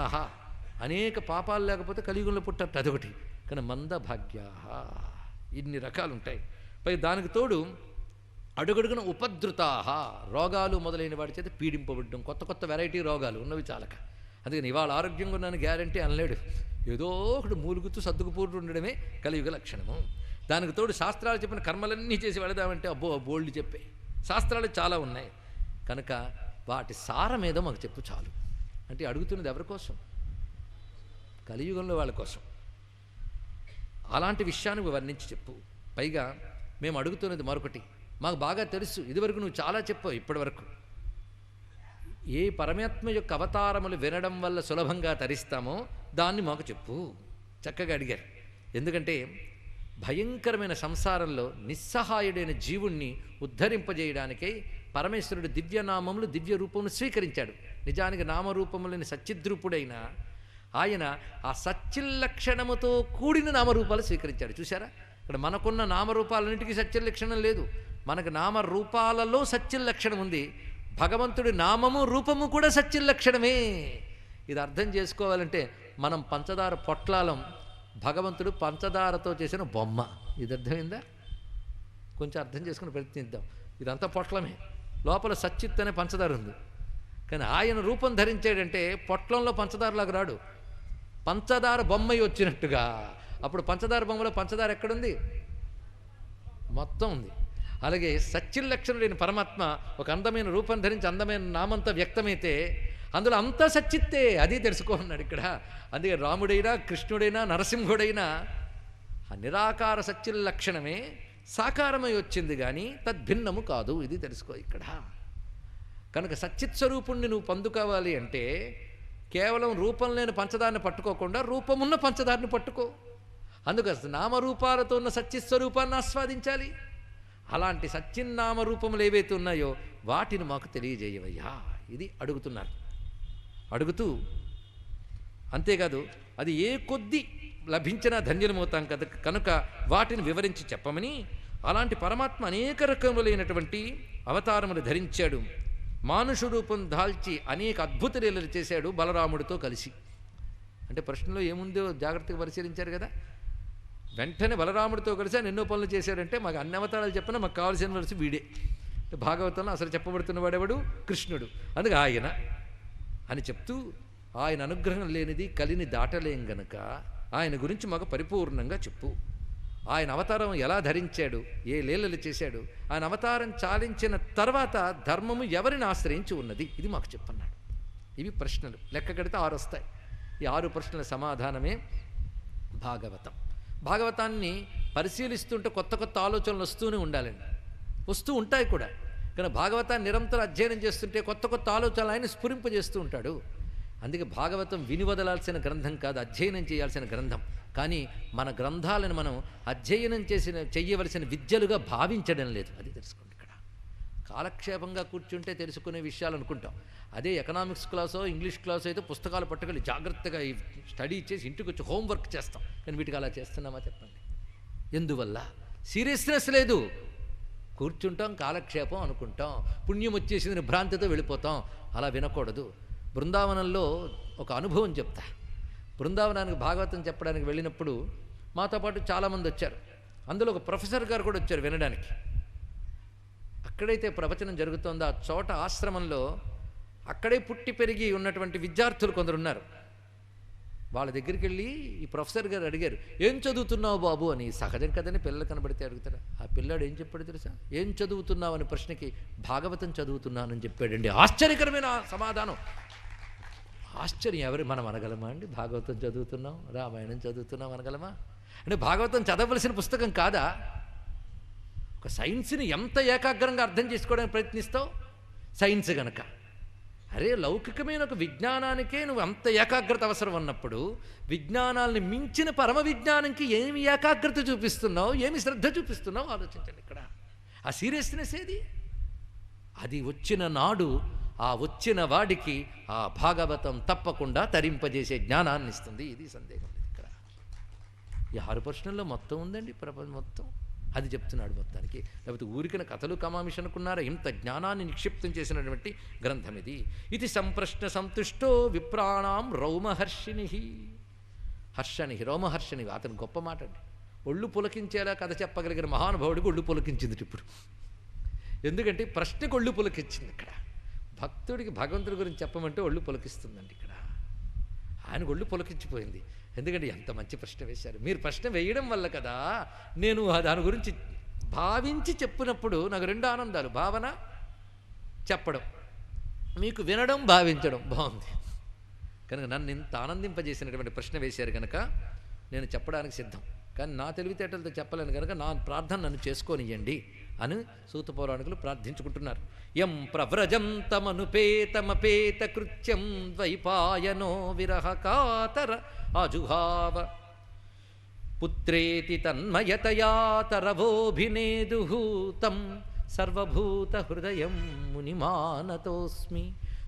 S1: అనేక పాపాలు లేకపోతే కలియుగంలో పుట్టట్టు అదొకటి. కానీ మందభాగ్యా ఇన్ని రకాలు ఉంటాయి. పై దానికి తోడు అడుగడుగున ఉపద్రుతాహ, రోగాలు మొదలైన వాడి చేత పీడింపబడ్డం. కొత్త కొత్త వెరైటీ రోగాలు ఉన్నవి చాలక. అందుకని ఇవాళ ఆరోగ్యంగా ఉన్నాను గ్యారంటీ అనలేడు. ఏదో ఒకటి మూలుగుతూ సర్దుకుపోతూ ఉండడమే కలియుగ లక్షణము. దానికి తోడు శాస్త్రాలు చెప్పిన కర్మలన్నీ చేసి వెళదామంటే అబ్బో బోల్డ్ చెప్పే శాస్త్రాలు చాలా ఉన్నాయి. కనుక వాటి సారమేదో మాకు చెప్పు చాలు. అంటే అడుగుతున్నది ఎవరి కోసం? కలియుగంలో వాళ్ళ కోసం. అలాంటి విషయాన్ని వర్ణించి చెప్పు. పైగా మేము అడుగుతున్నది మరొకటి, మాకు బాగా తెలుసు, ఇదివరకు నువ్వు చాలా చెప్పావు ఇప్పటి వరకు. ఏ పరమాత్మ యొక్క అవతారములు వినడం వల్ల సులభంగా తరిస్తామో దాన్ని మాకు చెప్పు. చక్కగా అడిగారు. ఎందుకంటే భయంకరమైన సంసారంలో నిస్సహాయుడైన జీవుణ్ణి ఉద్ధరింపజేయడానికై పరమేశ్వరుడు దివ్యనామములు దివ్య రూపమును స్వీకరించాడు. నిజానికి నామరూపములని సచ్చిద్రూపుడైన ఆయన ఆ సచ్చిల్లక్షణముతో కూడిన నామరూపాలు స్వీకరించాడు. చూసారా, ఇక్కడ మనకున్న నామరూపాలన్నింటికీ సచ్చిల్లక్షణం లేదు. మనకు నామరూపాలలో సచ్చిల్లక్షణం ఉంది. భగవంతుడి నామము రూపము కూడా సచ్చిల్లక్షణమే. ఇది అర్థం చేసుకోవాలంటే మనం పంచదార పొట్లాలం, భగవంతుడు పంచదారతో చేసిన బొమ్మ. ఇది అర్థమైందా? కొంచెం అర్థం చేసుకుని ప్రయత్నిద్దాం. ఇదంతా పొట్లమే, లోపల సచ్చిత్ అనే పంచదార ఉంది. కానీ ఆయన రూపం ధరించాడంటే పొట్లంలో పంచదారలాగా రాడు, పంచదార బొమ్మై వచ్చినట్టుగా. అప్పుడు పంచదార బొమ్మలో పంచదార ఎక్కడుంది? మొత్తం ఉంది. అలాగే సచ్చిల్లక్షణుడైన పరమాత్మ ఒక అందమైన రూపం ధరించి అందమైన నామంతా వ్యక్తమైతే అందులో అంతా సచ్చిత్తే. అది తెలుసుకోమన్నాడు ఇక్కడ. అందుకే రాముడైనా కృష్ణుడైనా నరసింహుడైనా ఆ నిరాకార సచ్చిల్లక్షణమే సాకారమై వచ్చింది, కానీ తద్భిన్నము కాదు. ఇది తెలుసుకో ఇక్కడ. కనుక సచ్చిత్ స్వరూపుణ్ణి నువ్వు పొందుకోవాలి అంటే కేవలం రూపం లేని పంచదారిని పట్టుకోకుండా రూపమున్న పంచదారిని పట్టుకో. అందుకు నామరూపాలతో ఉన్న సచ్చిత్ స్వరూపాన్ని ఆస్వాదించాలి. అలాంటి సచ్చిన్నామరూపములు ఏవైతే ఉన్నాయో వాటిని మాకు తెలియజేయవయ్యా. ఇది అడుగుతున్నారు. అడుగుతూ అంతేకాదు అది ఏ కొద్ది లభించినా ధన్యులమవుతాం కదా, కనుక వాటిని వివరించి చెప్పమని. అలాంటి పరమాత్మ అనేక రకములైనటువంటి అవతారములు ధరించాడు. మానుష రూపం దాల్చి అనేక అద్భుత లీలలు చేశాడు బలరాముడితో కలిసి. అంటే ప్రశ్నలో ఏముందో జాగ్రత్తగా పరిశీలించారు కదా. వెంటనే బలరాముడితో కలిసి ఆయన ఎన్నో పనులు చేశాడంటే మాకు అన్ని అవతారాలు చెప్పినా మాకు కావాల్సిన వలసి వీడే. భాగవతంలో అసలు చెప్పబడుతున్న వాడెవడు? కృష్ణుడు. అందుకే ఆయన అని చెప్తూ ఆయన అనుగ్రహం లేనిది కలిని దాటలేం గనక ఆయన గురించి మాకు పరిపూర్ణంగా చెప్పు. ఆయన అవతారం ఎలా ధరించాడు, ఏ లీలలు చేశాడు, ఆయన అవతారం చాలించిన తర్వాత ధర్మము ఎవరిని ఆశ్రయించి ఉన్నది, ఇది మాకు చెప్పన్నాడు. ఇవి ప్రశ్నలు. లెక్క కడితే 6 వస్తాయి. ఈ 6 ప్రశ్నల సమాధానమే భాగవతం. భాగవతాన్ని పరిశీలిస్తుంటే కొత్త కొత్త ఆలోచనలు వస్తూనే ఉండాలండి. వస్తూ ఉంటాయి కూడా. కానీ భాగవతాన్ని నిరంతరం అధ్యయనం చేస్తుంటే కొత్త కొత్త ఆలోచనలు ఆయన స్ఫురింపజేస్తూ ఉంటాడు. అందుకే భాగవతం విని వదలాల్సిన గ్రంథం కాదు, అధ్యయనం చేయాల్సిన గ్రంథం. కానీ మన గ్రంథాలను మనం అధ్యయనం చెయ్యవలసిన విద్యలుగా భావించడం లేదు. అది తెలుసుకోండి. ఇక్కడ కాలక్షేపంగా కూర్చుంటే తెలుసుకునే విషయాలు అనుకుంటాం. అదే ఎకనామిక్స్ క్లాసో ఇంగ్లీష్ క్లాసో అయితే పుస్తకాలు పట్టుకెళ్ళి జాగ్రత్తగా స్టడీ చేసి ఇంటికి వచ్చి హోంవర్క్ చేస్తాం. కానీ వీటికి అలా చేస్తున్నామా చెప్పండి? ఎందువల్ల? సీరియస్నెస్ లేదు. కూర్చుంటాం, కాలక్షేపం అనుకుంటాం, పుణ్యం వచ్చేసింది భ్రాంతితో వెళ్ళిపోతాం. అలా వినకూడదు. బృందావనంలో ఒక అనుభవం చెప్తా. బృందావనానికి భాగవతం చెప్పడానికి వెళ్ళినప్పుడు మాతో పాటు చాలామంది వచ్చారు. అందులో ఒక ప్రొఫెసర్ గారు కూడా వచ్చారు వినడానికి. అక్కడైతే ప్రవచనం జరుగుతోందో ఆ చోట ఆశ్రమంలో అక్కడే పుట్టి పెరిగి ఉన్నటువంటి విద్యార్థులు కొందరు ఉన్నారు. వాళ్ళ దగ్గరికి వెళ్ళి ఈ ప్రొఫెసర్ గారు అడిగారు, ఏం చదువుతున్నావు బాబు అని. సహజం కదని పిల్లలు కనబడితే అడుగుతారా? ఆ పిల్లాడు ఏం చెప్పాడు తెలుసా? ఏం చదువుతున్నావు అని ప్రశ్నకి భాగవతం చదువుతున్నానని చెప్పాడండి. ఆశ్చర్యకరమైన సమాధానం. ఆశ్చర్యం. ఎవరు మనం అనగలమా అండి? భాగవతం చదువుతున్నాం, రామాయణం చదువుతున్నాం అనగలమా? అంటే భాగవతం చదవలసిన పుస్తకం కాదా? ఒక సైన్స్ని ఎంత ఏకాగ్రంగా అర్థం చేసుకోవడానికి ప్రయత్నిస్తావు? సైన్స్ గనక. అరే, లౌకికమైన ఒక విజ్ఞానానికే నువ్వు అంత ఏకాగ్రత అవసరం ఉన్నప్పుడు విజ్ఞానాల్ని మించిన పరమ విజ్ఞానంకి ఏమి ఏకాగ్రత చూపిస్తున్నావు, ఏమి శ్రద్ధ చూపిస్తున్నావు ఆలోచించండి. ఇక్కడ ఆ సీరియస్నెస్ ఏది? అది వచ్చిన నాడు ఆ వచ్చిన వాడికి ఆ భాగవతం తప్పకుండా తరింపజేసే జ్ఞానాన్ని ఇస్తుంది. ఇది సందేహం లేదు. ఇక్కడ ఈ 6 ప్రశ్నల్లో మొత్తం ఉందండి, ప్రపంచం మొత్తం. అది చెప్తున్నాడు మొత్తానికి. లేకపోతే ఊరికిన కథలు కమామిష్ అనుకున్నారా? ఇంత జ్ఞానాన్ని నిక్షిప్తం చేసినటువంటి గ్రంథం ఇది. ఇది సంప్రశ్న సంతుష్టో విప్రాణాం రౌమహర్షిణి. హర్షణి, రోమహర్షణి. అతను గొప్ప మాట అండి. ఒళ్ళు పులకించేలా కథ చెప్పగలిగిన మహానుభావుడికి ఒళ్ళు పులకించింది ఇప్పుడు. ఎందుకంటే ప్రశ్నకు ఒళ్ళు పులకించింది. ఇక్కడ భక్తుడికి భగవంతుడి గురించి చెప్పమంటే ఒళ్ళు పులకిస్తుందండి. ఇక్కడ ఆయనకు ఒళ్ళు పులకించిపోయింది. ఎందుకంటే ఎంత మంచి ప్రశ్న వేశారు. మీరు ప్రశ్న వేయడం వల్ల కదా నేను దాని గురించి భావించి చెప్పినప్పుడు నాకు 2 ఆనందాలు. భావన, చెప్పడం. మీకు వినడం, భావించడం బాగుంది కనుక నన్ను ఇంత ఆనందింపజేసినటువంటి ప్రశ్న వేశారు కనుక నేను చెప్పడానికి సిద్ధం. కానీ నా తెలివితేటలతో చెప్పలేను కనుక నా ప్రార్థన నన్ను చేసుకోనియండి అని సూత పౌరాణికులు ప్రార్థించుకుంటున్నారు. యం ప్రవ్రజంతమనుపేతమపేత కృత్యం ద్వైపాయనో విరహ కాతర అజుహావ పుత్రేతి తన్మయతయా తరవోభినేదుః తం సర్వభూత హృదయం మునిమానతోస్మి.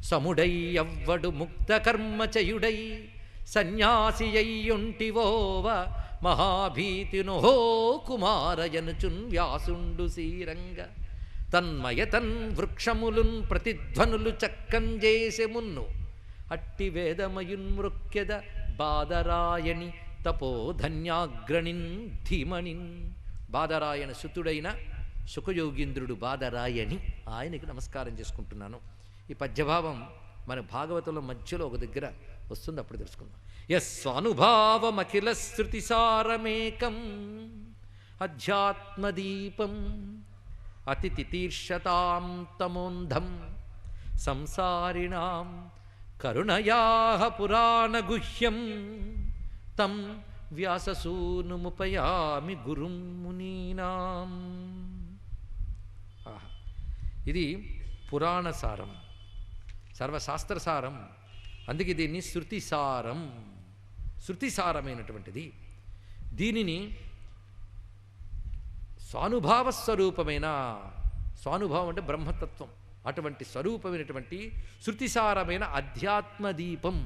S1: సముడై అవ్వడు ముక్త కర్మచయుడై సన్యాసియయ్యుంటివోవ మహాభీతినోహో కుమారయనుచున్ వ్యాసుండు శ్రీరంగ తన్మయతన్ వృక్షములున్ ప్రతిధ్వనులు చక్కంజేసె మున్ను అట్టి వేదమయున్ మృక్యద బాదరాయణి తపోధన్యాగ్రణిన్ ధీమణిన్. బాదరాయణ సుతుడైన సుఖయోగీంద్రుడు బాదరాయణి, ఆయనకి నమస్కారం చేసుకుంటున్నాను. ఈ పద్యభావం మన భాగవతంలో మధ్యలో ఒక దగ్గర వస్తుంది, అప్పుడు తెలుసుకుందాం. యస్వానుభావమఖిల శృతిసారమేకం అధ్యాత్మదీపం అతితితీర్షతాం తమోంధం సంసారిణాం కరుణయాః పురాణగుహ్యం తం వ్యాససూనుముపయామి గురుం మునీనాం. ఇది పురాణసారం, సర్వశాస్త్రసారం. అందుకే దీన్ని శృతిసారం, శృతిసారమైనటువంటిది. దీనిని స్వానుభావ స్వరూపమైన, స్వానుభావం అంటే బ్రహ్మతత్వం, అటువంటి స్వరూపమైనటువంటి శృతిసారమైన అధ్యాత్మదీపం.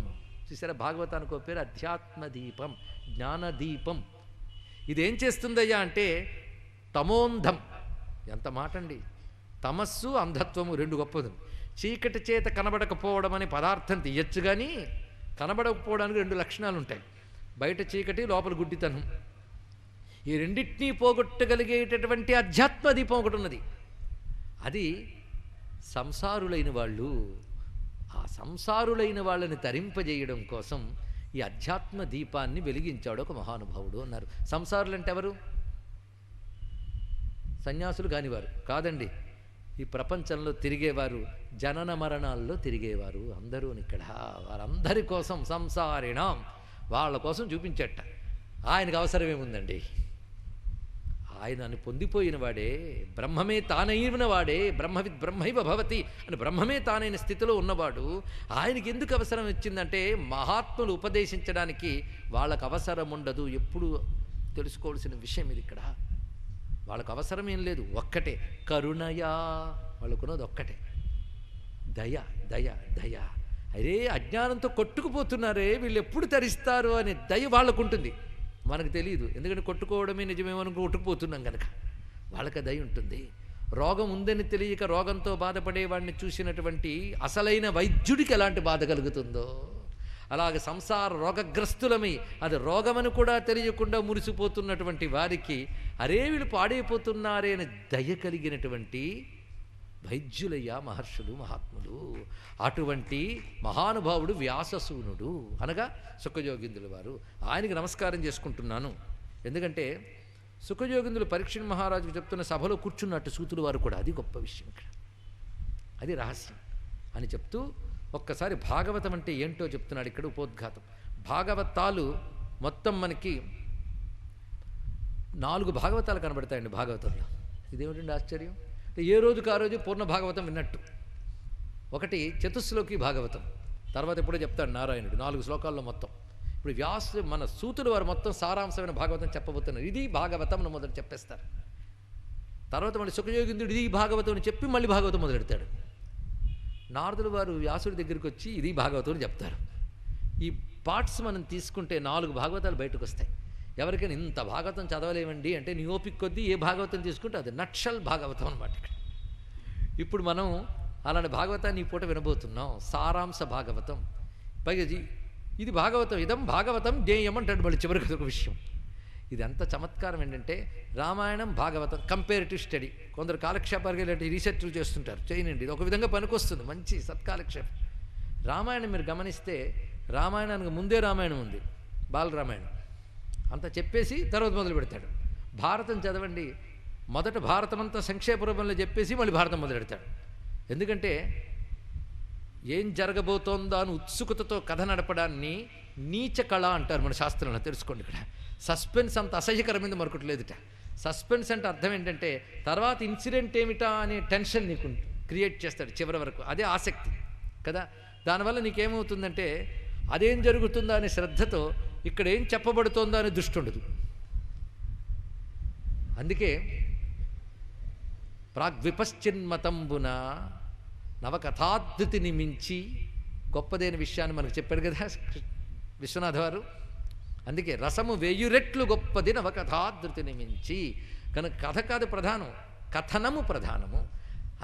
S1: చూసారా, భాగవతానికి ఒక పేరు అధ్యాత్మదీపం, జ్ఞానదీపం. ఇదేం చేస్తుందయ్యా అంటే తమోంధం. ఎంత మాట అండి! తమస్సు అంధత్వము 2 గొప్పది. చీకటి చేత కనబడకపోవడం అనే పదార్థం తీయచ్చు, కానీ కనబడకపోవడానికి 2 లక్షణాలు ఉంటాయి. బయట చీకటి, లోపల గుడ్డితనం. ఈ రెండింటినీ పోగొట్టగలిగేటటువంటి అధ్యాత్మ దీపం ఒకటి ఉన్నది. అది సంసారులైన వాళ్ళు, ఆ సంసారులైన వాళ్ళని తరింపజేయడం కోసం ఈ అధ్యాత్మ దీపాన్ని వెలిగించాడు ఒక మహానుభావుడు అన్నారు. సంసారులు అంటే ఎవరు? సన్యాసులు కానివారు కాదండి. ఈ ప్రపంచంలో తిరిగేవారు, జనన మరణాల్లో తిరిగేవారు అందరూ. ఇక్కడ వారందరి కోసం సంసారిణం, వాళ్ళ కోసం చూపించట. ఆయనకు అవసరమేముందండి? ఆ ఆయనని పొందిపోయిన వాడే, బ్రహ్మమే తానైన వాడే, బ్రహ్మవిద్ బ్రహ్మైవ భవతి అని బ్రహ్మమే తానైన స్థితిలో ఉన్నవాడు ఆయనకి ఎందుకు అవసరం వచ్చిందంటే మహాత్ములు ఉపదేశించడానికి వాళ్ళకు అవసరం ఉండదు. ఎప్పుడు తెలుసుకోవాల్సిన విషయం ఇది. ఇక్కడ వాళ్ళకు అవసరం ఏం లేదు, ఒక్కటే కరుణయా, వాళ్ళకున్నది ఒక్కటే దయ దయ దయ. అరే అజ్ఞానంతో కొట్టుకుపోతున్నారే వీళ్ళు ఎప్పుడు తరిస్తారు అనే దయ వాళ్ళకు ఉంటుంది, మనకు తెలియదు. ఎందుకంటే కొట్టుకోవడమే నిజమేమో కొట్టుకుపోతున్నాం కనుక వాళ్ళకి దయ ఉంటుంది. రోగం ఉందని తెలియక రోగంతో బాధపడేవాడిని చూసినటువంటి అసలైన వైద్యుడికి ఎలాంటి బాధ కలుగుతుందో అలాగే సంసార రోగగ్రస్తులమై అది రోగమని కూడా తెలియకుండా మురిసిపోతున్నటువంటి వారికి అరే వీళ్ళు పాడైపోతున్నారే అని దయ కలిగినటువంటి వైద్యులయ్యా మహర్షులు మహాత్ములు. అటువంటి మహానుభావుడు వ్యాససూనుడు అనగా సుఖయోగిందుల వారు. ఆయనకి నమస్కారం చేసుకుంటున్నాను. ఎందుకంటే సుఖయోగిందులు పరీక్షణ్ మహారాజుకు చెప్తున్న సభలో కూర్చున్నట్టు సూతులు వారు కూడా, అది గొప్ప విషయం ఇక్కడ, అది రహస్యం అని చెప్తూ ఒక్కసారి భాగవతం అంటే ఏంటో చెప్తున్నాడు ఇక్కడ ఉపోద్ఘాతం. భాగవతాలు మొత్తం మనకి 4 భాగవతాలు కనబడతాయండి భాగవతంలో. ఇదేమిటండి ఆశ్చర్యం, ఏ రోజుకు ఆ రోజు పూర్ణ భాగవతం విన్నట్టు. ఒకటి చతుశ్లోకి భాగవతం, తర్వాత ఎప్పుడో చెప్తాడు నారాయణుడు 4 శ్లోకాల్లో మొత్తం. ఇప్పుడు మన సూతులు వారు మొత్తం సారాంశమైన భాగవతం చెప్పబోతున్నారు. ఇది భాగవతం అని మొదలు చెప్పేస్తారు. తర్వాత మళ్ళీ సుఖయోగిందుడు ఇది భాగవతం అని చెప్పి మళ్ళీ భాగవతం మొదలెడతాడు. నారదులు వారు వ్యాసుడి దగ్గరికి వచ్చి ఇది భాగవతం అని చెప్తారు. ఈ పార్ట్స్ మనం తీసుకుంటే 4 భాగవతాలు బయటకు వస్తాయి. ఎవరికైనా ఇంత భాగవతం చదవలేమండి అంటే నీ ఓపిక కొద్దీ ఏ భాగవతం తీసుకుంటే అది నక్షల్ భాగవతం అనమాట. ఇక్కడ ఇప్పుడు మనం అలాంటి భాగవతాన్ని ఈ పూట వినబోతున్నాం, సారాంశ భాగవతం. పైగా ఇది భాగవతం, ఇదం భాగవతం జ్ఞేయం అంటాడు మళ్ళీ చివరికి ఒక విషయం. ఇది ఎంత చమత్కారం ఏంటంటే రామాయణం భాగవతం కంపేరిటివ్ స్టడీ. కొందరు కాలక్షేపానికి ఇలాంటి రీసెర్చ్లు చేస్తుంటారు, చేయనండి, ఇది ఒక విధంగా పనికొస్తుంది, మంచి సత్కాలక్షేపం. రామాయణం మీరు గమనిస్తే రామాయణానికి ముందే రామాయణం ఉంది, బాలరామాయణం అంతా చెప్పేసి తర్వాత మొదలు పెడతాడు. భారతం చదవండి, మొదట భారతం అంతా సంక్షేప రూపంలో చెప్పేసి మళ్ళీ భారతం మొదలు పెడతాడు. ఎందుకంటే ఏం జరగబోతోందో అని ఉత్సుకతతో కథ నడపడాన్ని నీచ కళ అంటారు మన శాస్త్రంలో, తెలుసుకోండి. ఇక్కడ సస్పెన్స్ అంత అసహ్యకరమైంది మరొకటి లేదుట. సస్పెన్స్ అంటే అర్థం ఏంటంటే తర్వాత ఇన్సిడెంట్ ఏమిటా అనే టెన్షన్ నీకు క్రియేట్ చేస్తాడు చివరి వరకు, అదే ఆసక్తి కదా. దానివల్ల నీకేమవుతుందంటే అదేం జరుగుతుందా అనే శ్రద్ధతో ఇక్కడ ఏం చెప్పబడుతోందో అనే దృష్టి ఉండదు. అందుకే ప్రాగ్విపశ్చిన్మతంబున నవకథాద్యుతిని మించి గొప్పదైన విషయాన్ని మనకు చెప్పాడు కదా విశ్వనాథ వారు. అందుకే రసము 1000 రెట్లు గొప్పది నవకథాధృతిని మించి. కనుక కథ కాదు ప్రధానం, కథనము ప్రధానము.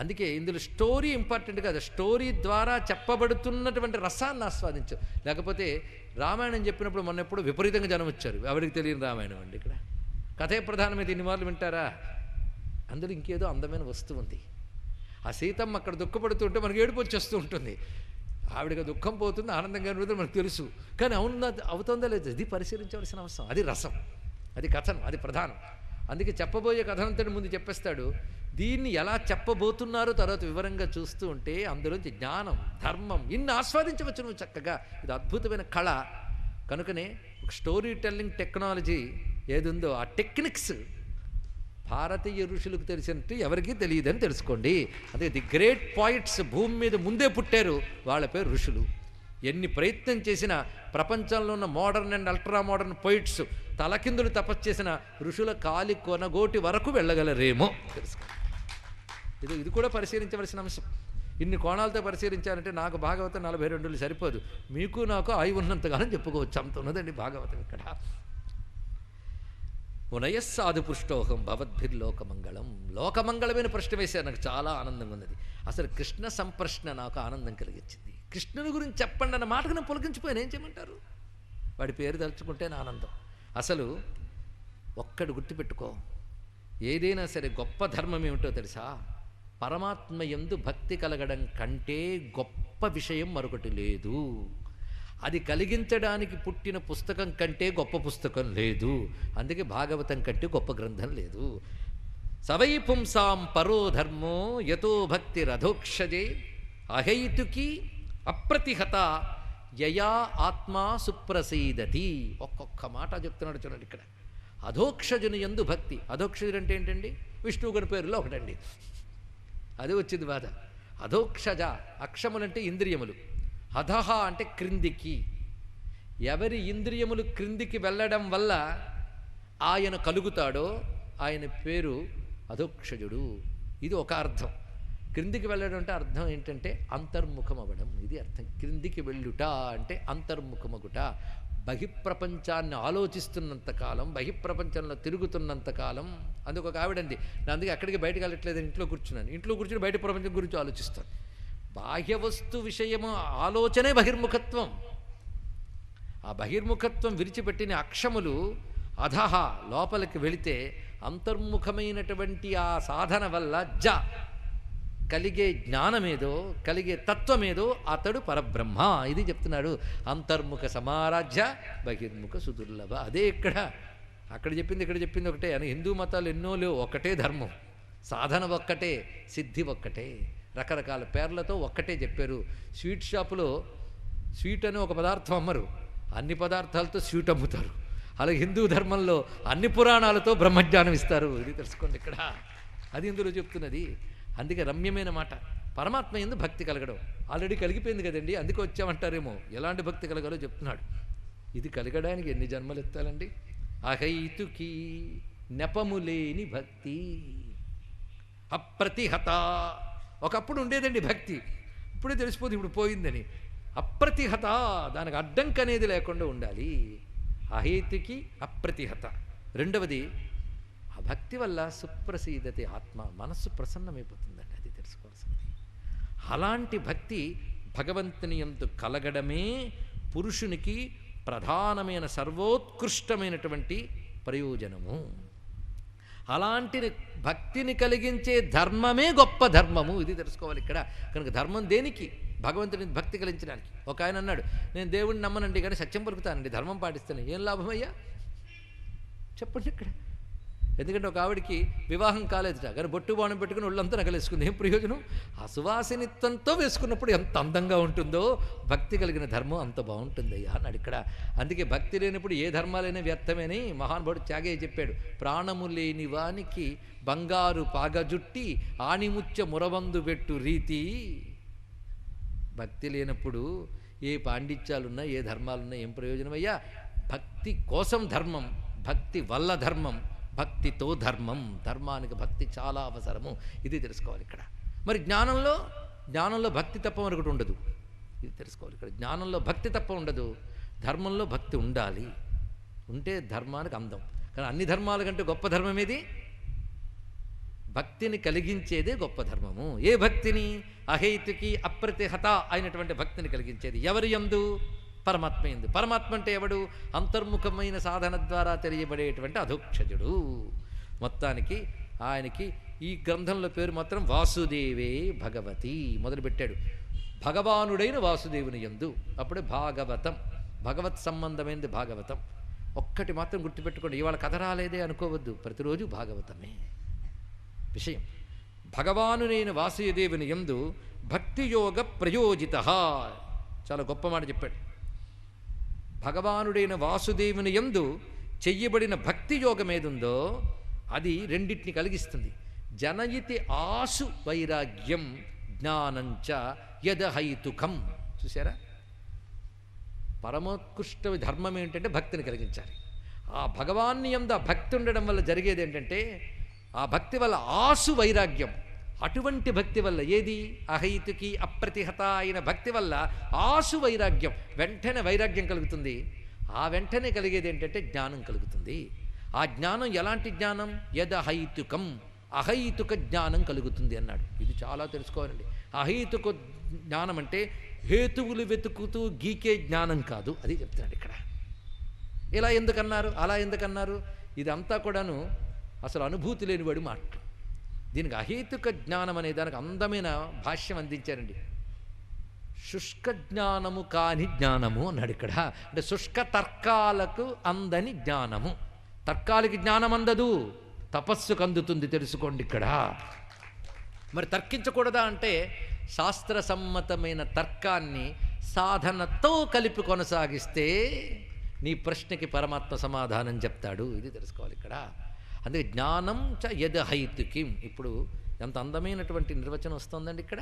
S1: అందుకే ఇందులో స్టోరీ ఇంపార్టెంట్ కాదు, స్టోరీ ద్వారా చెప్పబడుతున్నటువంటి రసాన్ని ఆస్వాదించు. లేకపోతే రామాయణం చెప్పినప్పుడు మొన్నెప్పుడు విపరీతంగా జనం వచ్చారు, ఎవరికి తెలియని రామాయణం అండి. ఇక్కడ కథే ప్రధానమైతే ఇన్ని మార్లు వింటారా? అందులో ఇంకేదో అందమైన వస్తువు ఉంది. ఆ సీతమ్మ అక్కడ దుఃఖపడుతుంటే మనకి ఏడుపు వచ్చేస్తూ ఉంటుంది. ఆవిడకి దుఃఖం పోతుంది, ఆనందంగా ఉంటుంది మనకు తెలుసు. కానీ అవుతుందా లేదు ఇది పరిశీలించవలసిన అవసరం. అది రసం, అది కథనం, అది ప్రధానం. అందుకే చెప్పబోయే కథనంతటి ముందు చెప్పేస్తాడు. దీన్ని ఎలా చెప్పబోతున్నారో తర్వాత వివరంగా చూస్తూ ఉంటే అందులోంచి జ్ఞానం, ధర్మం ఇన్ని ఆస్వాదించవచ్చు నువ్వు చక్కగా. ఇది అద్భుతమైన కళ. కనుకనే ఒక స్టోరీ టెల్లింగ్ టెక్నాలజీ ఏది ఉందో ఆ టెక్నిక్స్ భారతీయ ఋషులకు తెలిసినట్టు ఎవరికీ తెలియదని తెలుసుకోండి. అదే ది గ్రేట్ పాయిట్స్ భూమి మీద ముందే పుట్టారు, వాళ్ళ పేరు ఋషులు. ఎన్ని ప్రయత్నం చేసినా ప్రపంచంలో ఉన్న modern and ultra modern poets తలకిందులు తపస్సు చేసిన ఋషుల కాలి కొనగోటి వరకు వెళ్ళగలరేమో తెలుసుకోండి. ఇది కూడా పరిశీలించవలసిన అంశం. ఇన్ని కోణాలతో పరిశీలించాలంటే నాకు భాగవతం 42 సరిపోదు, మీకు నాకు ఆయువు ఉన్నంతగానో చెప్పుకోవచ్చు, అంత ఉన్నదండి భాగవతం. ఇక్కడ పునయస్సాధు పృష్టోహం భవద్భిర్లోకమంగళం. లోకమంగళమైన ప్రశ్న వేశారు, నాకు చాలా ఆనందంగా ఉన్నది. అసలు కృష్ణ సంప్రశ్న నాకు ఆనందం కలిగించింది. కృష్ణుని గురించి చెప్పండి అన్న మాటకు నేను పులకించిపోయాను. ఏం చేయమంటారు? వాడి పేరు తలుచుకుంటే నా ఆనందం. అసలు ఒక్కడు గుర్తుపెట్టుకో, ఏదైనా సరే గొప్ప ధర్మం ఏమిటో తెలుసా? పరమాత్మ యందు భక్తి కలగడం కంటే గొప్ప విషయం మరొకటి లేదు. అది కలిగించడానికి పుట్టిన పుస్తకం కంటే గొప్ప పుస్తకం లేదు. అందుకే భాగవతం కంటే గొప్ప గ్రంథం లేదు. సవై పుంసాం పరో ధర్మో యతో భక్తి రథోక్షజే అహైతుకి అప్రతిహత యయా ఆత్మా సుప్రసీదతి. ఒక్కొక్క మాట చెప్తున్నాడు చూడండి ఇక్కడ. అధోక్షజుని యందు భక్తి. అధోక్షజుడు అంటే ఏంటండి? విష్ణువుని పేరులో ఒకటండి. అది వచ్చింది బాధ. అధోక్షజ, అక్షములంటే ఇంద్రియములు, అధహ అంటే క్రిందికి. ఎవరి ఇంద్రియములు క్రిందికి వెళ్ళడం వల్ల ఆయన కలుగుతాడో ఆయన పేరు అధోక్షజుడు. ఇది ఒక అర్థం. క్రిందికి వెళ్ళడం అంటే అర్థం ఏంటంటే అంతర్ముఖం అవ్వడం, ఇది అర్థం. క్రిందికి వెళ్ళుట అంటే అంతర్ముఖమగుట. బహిప్రపంచాన్ని ఆలోచిస్తున్నంతకాలం, బహిప్రపంచంలో తిరుగుతున్నంతకాలం. అందుకు ఒక ఆవిడంది, నా అందుకే అక్కడికి బయటకు వెళ్ళట్లేదు, ఇంట్లో కూర్చున్నాను. ఇంట్లో కూర్చుని బయట ప్రపంచం గురించి ఆలోచిస్తాను. బాహ్య వస్తు విషయము ఆలోచనే బహిర్ముఖత్వం. ఆ బహిర్ముఖత్వం విరిచిపెట్టిన అక్షములు అధహ లోపలికి వెళితే అంతర్ముఖమైనటువంటి ఆ సాధన వల్ల కలిగే జ్ఞానమేదో, కలిగే తత్వమేదో అతడు పరబ్రహ్మ. ఇది చెప్తున్నాడు. అంతర్ముఖ సమారాధ్య బహిర్ముఖ సుదుర్లభ. అదే అక్కడ చెప్పింది ఇక్కడ చెప్పింది ఒకటే. అని హిందూ మతాలు ఎన్నో లేవు, ఒక్కటే ధర్మం. సాధన ఒక్కటే, సిద్ధి ఒక్కటే. రకరకాల పేర్లతో ఒక్కటే చెప్పారు. స్వీట్ షాపులో స్వీట్ అని ఒక పదార్థం అమ్మరు, అన్ని పదార్థాలతో స్వీట్ అమ్ముతారు. అలాగే హిందూ ధర్మంలో అన్ని పురాణాలతో బ్రహ్మజ్ఞానం ఇస్తారు. ఇది తెలుసుకోండి ఇక్కడ. అది ఇందులో చెప్తున్నది. అందుకే రమ్యమైన మాట. పరమాత్మ యందు భక్తి కలగడం ఆల్రెడీ కలిగిపోయింది కదండి, అందుకే వచ్చామంటారేమో. ఎలాంటి భక్తి కలగాలో చెప్తున్నాడు. ఇది కలగడానికి ఎన్ని జన్మలు ఎత్తాలండి? అహైతుకి నెపములేని భక్తి, అప్రతిహత. ఒకప్పుడు ఉండేదండి భక్తి, ఇప్పుడే తెలిసిపోతుంది ఇప్పుడు పోయిందని. అప్రతిహత, దానికి అడ్డంకి అనేది లేకుండా ఉండాలి. అహేతుకి అప్రతిహత. రెండవది, ఆ భక్తి వల్ల సుప్రసీదతే ఆత్మ, మనస్సు ప్రసన్నమైపోతుందండి. అది తెలుసుకోవాల్సింది. అలాంటి భక్తి భగవంతుని యందు కలగడమే పురుషునికి ప్రధానమైన సర్వోత్కృష్టమైనటువంటి ప్రయోజనము. అలాంటి భక్తిని కలిగించే ధర్మమే గొప్ప ధర్మము. ఇది తెలుసుకోవాలి ఇక్కడ. కనుక ధర్మం దేనికి? భగవంతుడిని భక్తి కలిగించడానికి. ఒక ఆయన అన్నాడు, నేను దేవుడిని నమ్మనండి కానీ సత్యం పలుకుతానండి, ధర్మం పాటిస్తాను. ఏం లాభమయ్యా చెప్పండి ఇక్కడ. ఎందుకంటే ఒక ఆవిడికి వివాహం కాలేదుట, కానీ బొట్టు బాణం పెట్టుకుని ఒళ్ళంతా నగలేసుకుంది. ఏం ప్రయోజనం? ఆ సువాసినిత్వంతో వేసుకున్నప్పుడు ఎంత అందంగా ఉంటుందో భక్తి కలిగిన ధర్మం అంత బాగుంటుంది అయ్యా అన్నాడు ఇక్కడ. అందుకే భక్తి లేనప్పుడు ఏ ధర్మాలైనా వ్యర్థమని మహానుభావుడు త్యాగయ్య చెప్పాడు. ప్రాణము లేని వానికి బంగారు పాగజుట్టి ఆణిముత్య మురవందు పెట్టు రీతి. భక్తి లేనప్పుడు ఏ పాండిత్యాలున్నా ఏ ధర్మాలున్నా ఏం ప్రయోజనం అయ్యా? భక్తి కోసం ధర్మం, భక్తి వల్ల ధర్మం, భక్తితో ధర్మం. ధర్మానికి భక్తి చాలా అవసరము. ఇది తెలుసుకోవాలి ఇక్కడ. మరి జ్ఞానంలో భక్తి తప్ప మరొకటి ఉండదు. ఇది తెలుసుకోవాలి ఇక్కడ. జ్ఞానంలో భక్తి తప్ప ఉండదు, ధర్మంలో భక్తి ఉండాలి. ఉంటే ధర్మానికి అందం. కానీ అన్ని ధర్మాల కంటే గొప్ప ధర్మం ఏది? భక్తిని కలిగించేదే గొప్ప ధర్మము. ఏ భక్తిని? అహైతుకి అప్రతిహత అయినటువంటి భక్తిని కలిగించేది. ఎవరి యందు? పరమాత్మ యందు. పరమాత్మ అంటే ఎవడు? అంతర్ముఖమైన సాధన ద్వారా తెలియబడేటువంటి అధోక్షజుడు. మొత్తానికి ఆయనకి ఈ గ్రంథంలో పేరు మాత్రం వాసుదేవే భగవతి మొదలుపెట్టాడు. భగవానుడైన వాసుదేవుని యందు. అప్పుడే భాగవతం, భగవత్ సంబంధమైనది భాగవతం. ఒక్కటి మాత్రం గుర్తుపెట్టుకోండి, ఇవాళ కథ రాలేదే అనుకోవద్దు, ప్రతిరోజు భాగవతమే విషయం. భగవానునైన వాసుదేవుని యందు భక్తియోగ ప్రయోజిత. చాలా గొప్ప మాట చెప్పాడు. భగవానుడైన వాసుదేవుని యందు చెయ్యబడిన భక్తి యోగం ఏదుందో అది రెండింటిని కలిగిస్తుంది. జనయితి ఆసు వైరాగ్యం జ్ఞానంచ యదహైతుకం. చూసారా? పరమోత్కృష్ట ధర్మం ఏంటంటే భక్తిని కలిగించాలి. ఆ భగవాన్ని యందు ఆ భక్తి ఉండడం వల్ల జరిగేది ఏంటంటే ఆ భక్తి వల్ల ఆసు వైరాగ్యం. అటువంటి భక్తి వల్ల ఏది? అహైతుకి అప్రతిహత అయిన భక్తి వల్ల ఆసు వైరాగ్యం, వెంటనే వైరాగ్యం కలుగుతుంది. ఆ వెంటనే కలిగేది ఏంటంటే జ్ఞానం కలుగుతుంది. ఆ జ్ఞానం ఎలాంటి జ్ఞానం? యదహైతుకం, అహైతుక జ్ఞానం కలుగుతుంది అన్నాడు. ఇది చాలా తెలుసుకోవాలండి. అహైతుక జ్ఞానం అంటే హేతువులు వెతుకుతూ గీకే జ్ఞానం కాదు. అది చెప్తున్నాడు ఇక్కడ. ఇలా ఎందుకన్నారు, అలా ఎందుకన్నారు? ఇదంతా కూడాను అసలు అనుభూతి లేనివాడు మాట. దీనికి అహేతుక జ్ఞానం అనే దానికి అందమైన భాష్యం అందించారండి. శుష్క జ్ఞానము కాని జ్ఞానము అన్నాడు ఇక్కడ. అంటే శుష్క తర్కాలకు అందని జ్ఞానము. తర్కాలకి జ్ఞానం అందదు, తపస్సుకు అందుతుంది. తెలుసుకోండి ఇక్కడ. మరి తర్కించకూడదా అంటే శాస్త్ర సమ్మతమైన తర్కాన్ని సాధనతో కలిపి కొనసాగిస్తే నీ ప్రశ్నకి పరమాత్మ సమాధానం చెప్తాడు. ఇది తెలుసుకోవాలి ఇక్కడ. అందుకే జ్ఞానం చ యద్ హైతుకిం. ఇప్పుడు ఎంత అందమైనటువంటి నిర్వచనం వస్తుందండి ఇక్కడ.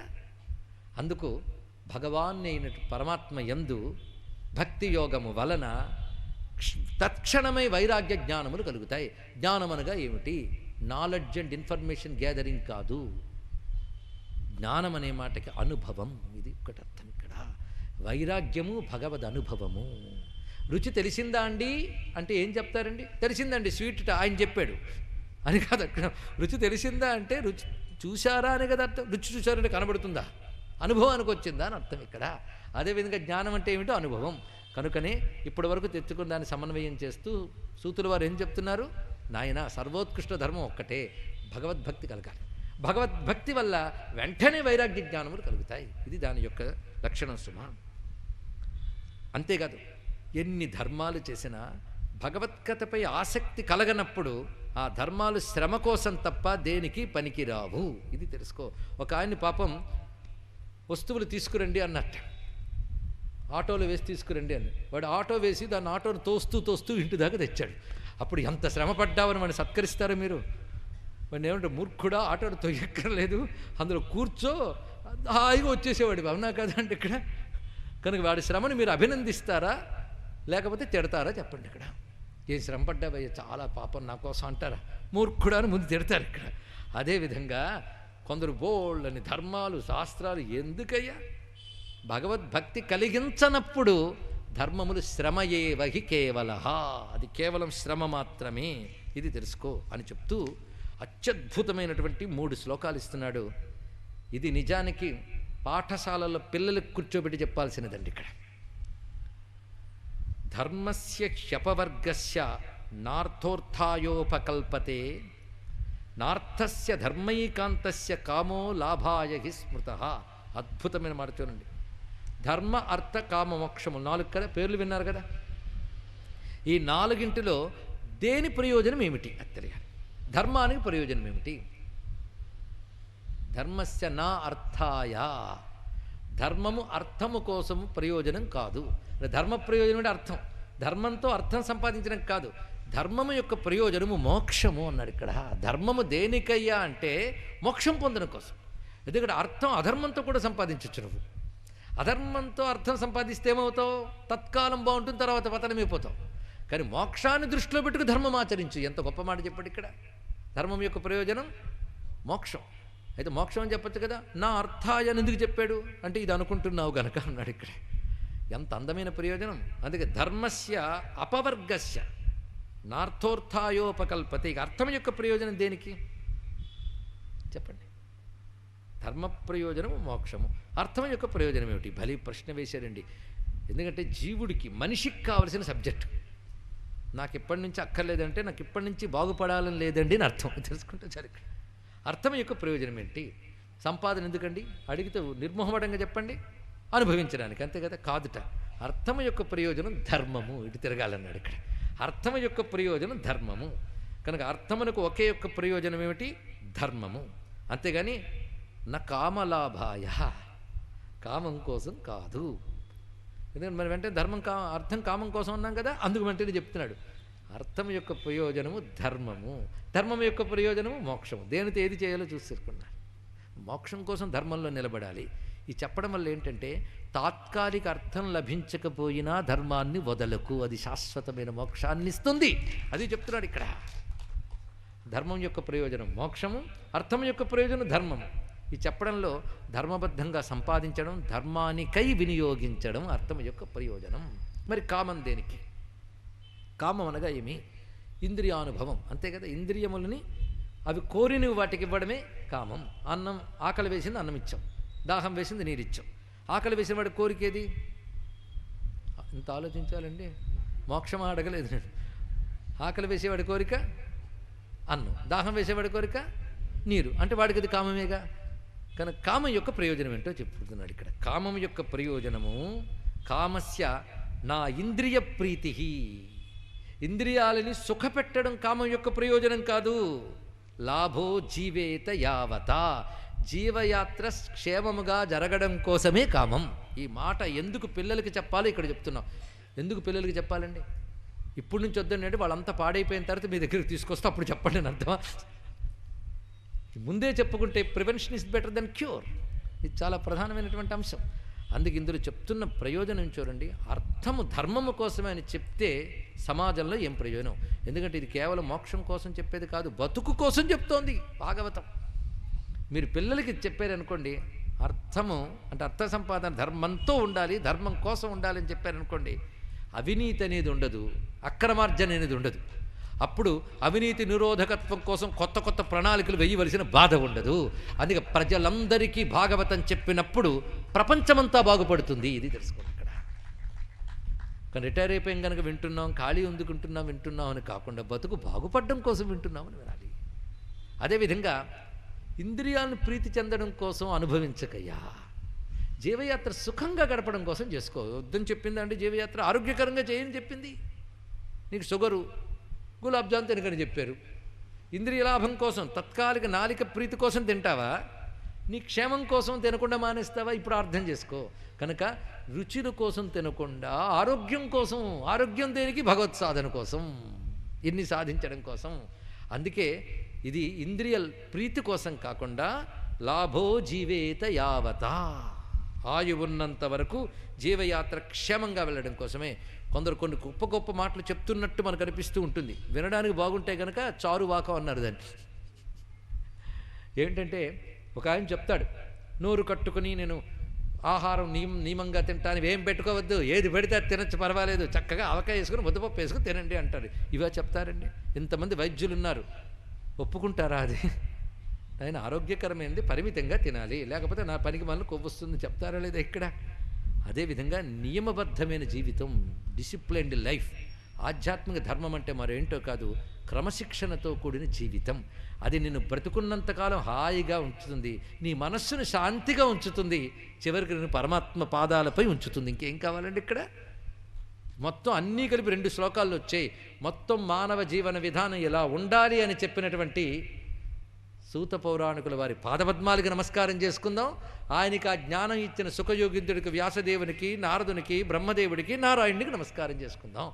S1: అందుకు భగవాన్ అయిన పరమాత్మ యందు భక్తి యోగము వలన తత్క్షణమై వైరాగ్య జ్ఞానములు కలుగుతాయి. జ్ఞానం అనగా ఏమిటి? నాలెడ్జ్ అండ్ ఇన్ఫర్మేషన్ గ్యాదరింగ్ కాదు. జ్ఞానం అనే మాటకి అనుభవం. ఇది ఒకటి అర్థం ఇక్కడ. వైరాగ్యము భగవద్ అనుభవము. రుచి తెలిసిందా అండి అంటే ఏం చెప్తారండి? తెలిసిందండి స్వీట్ ఆయన చెప్పాడు అని కాదు అక్కడ. రుచి తెలిసిందా అంటే రుచి చూశారా అని కదా అర్థం. రుచి చూశారంటే కనబడుతుందా? అనుభవానికి వచ్చిందా అని అర్థం ఇక్కడ. అదేవిధంగా జ్ఞానం అంటే ఏమిటో అనుభవం. కనుకనే ఇప్పటి వరకు తెచ్చుకున్న దాన్ని సమన్వయం చేస్తూ సూతుల వారు ఏం చెప్తున్నారు? నాయన సర్వోత్కృష్ట ధర్మం ఒక్కటే, భగవద్భక్తి కలగాలి. భగవద్భక్తి వల్ల వెంటనే వైరాగ్య జ్ఞానములు కలుగుతాయి. ఇది దాని యొక్క లక్షణం సుమ. అంతేకాదు ఎన్ని ధర్మాలు చేసినా భగవద్గతపై ఆసక్తి కలగనప్పుడు ఆ ధర్మాలు శ్రమ కోసం తప్ప దేనికి పనికిరావు. ఇది తెలుసుకో. ఒక ఆయన్ని పాపం వస్తువులు తీసుకురండి అన్నట్ట, ఆటోలో వేసి తీసుకురండి అని. వాడు ఆటో వేసి దాన్ని ఆటోను తోస్తూ ఇంటి దాకా తెచ్చాడు. అప్పుడు ఎంత శ్రమ పడ్డావని వాడిని సత్కరిస్తారా మీరు? వాడిని ఏమంటే మూర్ఖుడా, ఆటోను తొయ్యక్కర్లేదు, అందులో కూర్చో, హాయిగా వచ్చేసేవాడు. అవునా కదా అంటే ఇక్కడ. కనుక వాడి శ్రమను మీరు అభినందిస్తారా లేకపోతే తిడతారా చెప్పండి ఇక్కడ. ఏం శ్రమ పడ్డావయ్యా, చాలా పాపం నా కోసం అంటారా? మూర్ఖుడా అని ముందు తిడతారు ఇక్కడ. అదేవిధంగా కొందరు బోళ్ళని ధర్మాలు శాస్త్రాలు ఎందుకయ్యా? భగవద్భక్తి కలిగించనప్పుడు ధర్మములు శ్రమయే వహి కేవలహ, అది కేవలం శ్రమ మాత్రమే. ఇది తెలుసుకో అని చెప్తూ అత్యద్భుతమైనటువంటి 3 శ్లోకాలు ఇస్తున్నాడు. ఇది నిజానికి పాఠశాలలో పిల్లలకు కూర్చోబెట్టి చెప్పాల్సినదండి ఇక్కడ. ధర్మస్య హ్యపవర్గస్య నార్థోర్థాయోపకల్పతే నార్థస్య ధర్మైకాంతస్య కామో లాభాయ హి స్మృతః. అద్భుతమైన మాట చూడండి. ధర్మ అర్థ కామ మోక్షము 4 కదా, పేర్లు విన్నారు కదా. ఈ 4గింటిలో దేని ప్రయోజనం ఏమిటి అది తెలియాలి. ధర్మానికి ప్రయోజనం ఏమిటి? ధర్మస్య నా అర్థాయ. ధర్మము అర్థము కోసము ప్రయోజనం కాదు. ధర్మ ప్రయోజనం అంటే అర్థం. ధర్మంతో అర్థం సంపాదించడం కాదు. ధర్మము యొక్క ప్రయోజనము మోక్షము అన్నాడు ఇక్కడ. ధర్మము దేనికయ్యా అంటే మోక్షం పొందడం కోసం. ఎందుకంటే అర్థం అధర్మంతో కూడా సంపాదించవచ్చు. నువ్వు అధర్మంతో అర్థం సంపాదిస్తే ఏమవుతావు? తత్కాలం బాగుంటుంది, తర్వాత పతనమైపోతావు. కానీ మోక్షాన్ని దృష్టిలో పెట్టుకు ధర్మం ఆచరించు. ఎంత గొప్ప మాట చెప్పాడు ఇక్కడ. ధర్మం యొక్క ప్రయోజనం మోక్షం. అయితే మోక్షం అని చెప్పచ్చు కదా. నా అర్థాయ అని ఎందుకు చెప్పాడు అంటే ఇది అనుకుంటున్నావు గనక అన్నాడు ఇక్కడ. ఎంత అందమైన ప్రయోజనం. అందుకే ధర్మస్య అపవర్గస్య నార్థోర్థాయోపకల్పతే. ఇక అర్థం యొక్క ప్రయోజనం దేనికి చెప్పండి? ధర్మ ప్రయోజనము మోక్షము. అర్థం యొక్క ప్రయోజనం ఏమిటి? భలే ప్రశ్న వేశారండి. ఎందుకంటే జీవుడికి మనిషికి కావలసిన సబ్జెక్టు నాకు ఇప్పటి నుంచి అక్కర్లేదంటే నాకు ఇప్పటి నుంచి బాగుపడాలని లేదండి అని అర్థం తెలుసుకుంటే చాలు. అర్థం యొక్క ప్రయోజనం ఏంటి? సంపాదన ఎందుకండి అడిగితే నిర్మోహమాటంగా చెప్పండి, అనుభవించడానికి, అంతే కదా. కాదుట. అర్థం యొక్క ప్రయోజనం ధర్మము. ఇటు తిరగాలన్నాడు ఇక్కడ. అర్థం యొక్క ప్రయోజనం ధర్మము. కనుక అర్థమునకు ఒకే యొక్క ప్రయోజనం ఏమిటి? ధర్మము. అంతేగాని నా కామలాభాయ, కామం కోసం కాదు. ఎందుకంటే మరి వెంటనే అర్థం కామం కోసం అన్నాం కదా, అందుకు వెంటనే చెప్తున్నాడు అర్థం యొక్క ప్రయోజనము ధర్మము, ధర్మం యొక్క ప్రయోజనము మోక్షము. దేనితో ఏది చేయాలో చూసుకున్నాడు. మోక్షం కోసం ధర్మంలో నిలబడాలి. ఈ చెప్పడం వల్ల ఏంటంటే తాత్కాలిక అర్థం లభించకపోయినా ధర్మాన్ని వదలకు, అది శాశ్వతమైన మోక్షాన్ని ఇస్తుంది. అది చెప్తున్నాడు ఇక్కడ. ధర్మం యొక్క ప్రయోజనం మోక్షము, అర్థం యొక్క ప్రయోజనం ధర్మము. ఈ చెప్పడంలో ధర్మబద్ధంగా సంపాదించడం, ధర్మానికై వినియోగించడం అర్థం యొక్క ప్రయోజనం. మరి కామం దేనికి? కామం అనగా ఏమి? ఇంద్రియానుభవం, అంతే కదా. ఇంద్రియములని అవి కోరినవి వాటికి ఇవ్వడమే కామం. అన్నం, ఆకలి వేసింది అన్నం ఇచ్చాం, దాహం వేసింది నీరిచ్చాం. ఆకలి వేసిన వాడి కోరికేది? ఇంత ఆలోచించాలండి. మోక్షమా అడగలేదు నేను. ఆకలి వేసేవాడి కోరిక అన్నం, దాహం వేసేవాడి కోరిక నీరు, అంటే వాడికి అది కామమేగా. కనుక కామం యొక్క ప్రయోజనం ఏంటో చెప్పుతున్నాడు ఇక్కడ. కామం యొక్క ప్రయోజనము కామస్య నా ఇంద్రియ ప్రీతి. ఇంద్రియాలని సుఖపెట్టడం కామం యొక్క ప్రయోజనం కాదు. లాభో జీవేత యావత, జీవయాత్ర క్షేమముగా జరగడం కోసమే కామం. ఈ మాట ఎందుకు పిల్లలకి చెప్పాలో ఇక్కడ చెప్తున్నాం. ఎందుకు పిల్లలకి చెప్పాలండి? ఇప్పుడు నుంచి వద్దండి, వాళ్ళంతా పాడైపోయిన తర్వాత మీ దగ్గరికి తీసుకొస్తే అప్పుడు చెప్పండి అని అర్థమా? ముందే చెప్పుకుంటే prevention is better than cure. ఇది చాలా ప్రధానమైనటువంటి అంశం. అందుకు ఇందులో చెప్తున్న ప్రయోజనం చూడండి, అర్థము ధర్మము కోసమే అని చెప్తే సమాజంలో ఏం ప్రయోజనం? ఎందుకంటే ఇది కేవలం మోక్షం కోసం చెప్పేది కాదు, బతుకు కోసం చెప్తోంది భాగవతం. మీరు పిల్లలకి చెప్పారనుకోండి, అర్థము అంటే అర్థ సంపాదన ధర్మంతో ఉండాలి, ధర్మం కోసం ఉండాలి అని చెప్పారనుకోండి, అవినీతి అనేది ఉండదు, అక్రమార్జన అనేది ఉండదు. అప్పుడు అవినీతి నిరోధకత్వం కోసం కొత్త కొత్త ప్రణాళికలు వేయవలసిన బాధ ఉండదు. అందుకే ప్రజలందరికీ భాగవతం చెప్పినప్పుడు ప్రపంచమంతా బాగుపడుతుంది. ఇది తెలుసుకోండి ఇక్కడ. కానీ రిటైర్ అయిపోయాం కనుక వింటున్నాం, ఖాళీ వింటున్నాం అని కాకుండా బతుకు బాగుపడడం కోసం వింటున్నామని వినాలి. అదేవిధంగా ఇంద్రియాలను ప్రీతి చెందడం కోసం అనుభవించకయ్యా, జీవయాత్ర సుఖంగా గడపడం కోసం చేసుకో. వద్దని చెప్పిందండి జీవయాత్ర, ఆరోగ్యకరంగా చేయని చెప్పింది. నీకు షుగరు, గులాబ్ జామ్ తినకని చెప్పారు. ఇంద్రియ లాభం కోసం, తత్కాలిక నాలిక ప్రీతి కోసం తింటావా? నీ క్షేమం కోసం తినకుండా మానేస్తావా? ఇప్పుడు అర్థం చేసుకో. కనుక రుచుల కోసం తినకుండా ఆరోగ్యం కోసం, ఆరోగ్యం దేనికి? భగవత్ సాధన కోసం, ఇన్ని సాధించడం కోసం. అందుకే ఇది ఇంద్రియ ప్రీతి కోసం కాకుండా లాభో జీవేత యావత, ఆయువున్నంత వరకు జీవయాత్ర క్షేమంగా వెళ్ళడం కోసమే. కొందరు కొన్ని గొప్ప గొప్ప మాటలు చెప్తున్నట్టు మనకు అనిపిస్తూ ఉంటుంది, వినడానికి బాగుంటే కనుక చారు వాకం అన్నారు దాన్ని. ఏంటంటే ఒక ఆయన చెప్తాడు, నోరు కట్టుకుని నేను ఆహారం నియమంగా తింటాను, ఏం పెట్టుకోవద్దు, ఏది పెడితే అది తినచ్చు, పర్వాలేదు, చక్కగా ఆవకాయ వేసుకుని ముద్దపప్పు వేసుకుని తినండి అంటాడు. ఇవే చెప్తారండి. ఇంతమంది వైద్యులు ఉన్నారు, ఒప్పుకుంటారా? అది ఆయన ఆరోగ్యకరమైనది పరిమితంగా తినాలి, లేకపోతే నా పనికి మనల్ని కొవ్వొస్తుంది చెప్తారా లేదా ఇక్కడ? అదేవిధంగా నియమబద్ధమైన జీవితం, డిసిప్లైన్డ్ లైఫ్, ఆధ్యాత్మిక ధర్మం అంటే మరేంటో కాదు, క్రమశిక్షణతో కూడిన జీవితం. అది నిన్ను బ్రతుకున్నంతకాలం హాయిగా ఉంచుతుంది, నీ మనస్సును శాంతిగా ఉంచుతుంది, చివరికి నేను పరమాత్మ పాదాలపై ఉంచుతుంది. ఇంకేం కావాలండి ఇక్కడ? మొత్తం అన్నీ కలిపి 2 శ్లోకాల్లో వచ్చాయి. మొత్తం మానవ జీవన విధానం ఎలా ఉండాలి అని చెప్పినటువంటి సూత పౌరాణికుల వారి పాదపద్మాలకి నమస్కారం చేసుకుందాం. ఆయనకి ఆ జ్ఞానం ఇచ్చిన సుఖయోగిందుడికి, వ్యాసదేవునికి, నారదునికి, బ్రహ్మదేవుడికి, నారాయణుడికి నమస్కారం చేసుకుందాం.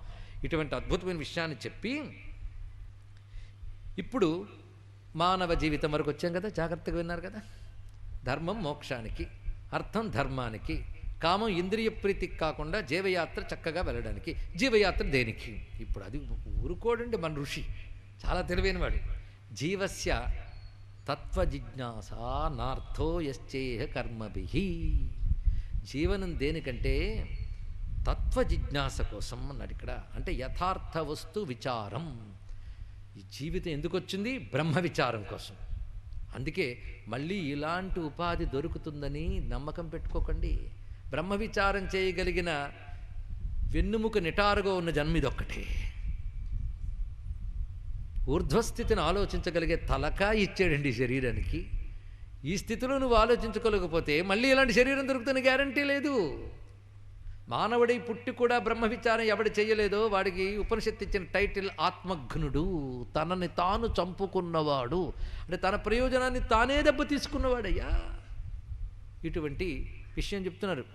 S1: ఇటువంటి అద్భుతమైన విషయాన్ని చెప్పి ఇప్పుడు మానవ జీవితం వరకు వచ్చాం కదా, జాగ్రత్తగా విన్నారు కదా. ధర్మం మోక్షానికి, అర్థం ధర్మానికి, కామం ఇంద్రియ ప్రీతికి కాకుండా జీవయాత్ర చక్కగా వెళ్ళడానికి. జీవయాత్ర దేనికి? ఇప్పుడు అది ఊరుకోడండి మన ఋషి, చాలా తెలివైనవాడు. జీవస్య తత్వజిజ్ఞాస నార్థో యశ్చేహ కర్మభిః. జీవనం దేనికంటే తత్వజిజ్ఞాస కోసం అన్నాడు ఇక్కడ. అంటే యథార్థ వస్తు విచారం. ఈ జీవితం ఎందుకు వచ్చింది? బ్రహ్మ విచారం కోసం. అందుకే మళ్ళీ ఇలాంటి ఉపాధి దొరుకుతుందని నమ్మకం పెట్టుకోకండి. బ్రహ్మ విచారం చేయగలిగిన వెన్నుముక నిటారుగా ఉన్న జన్మ ఇదొక్కటే. ఊర్ధ్వస్థితిని ఆలోచించగలిగే తలకా ఇచ్చాడండి శరీరానికి. ఈ స్థితిలో నువ్వు ఆలోచించుకోలేకపోతే మళ్ళీ ఇలాంటి శరీరం దొరుకుతున్న గ్యారంటీ లేదు. మానవుడై పుట్టి కూడా బ్రహ్మ విచారం ఎవడు చేయలేదో వాడికి ఉపనిషత్తు ఇచ్చిన టైటిల్ ఆత్మఘ్నుడు, తనని తాను చంపుకున్నవాడు, అంటే తన ప్రయోజనాన్ని తానే దెబ్బ తీసుకున్నవాడయ్యా. ఇటువంటి విషయం చెప్తున్నారు.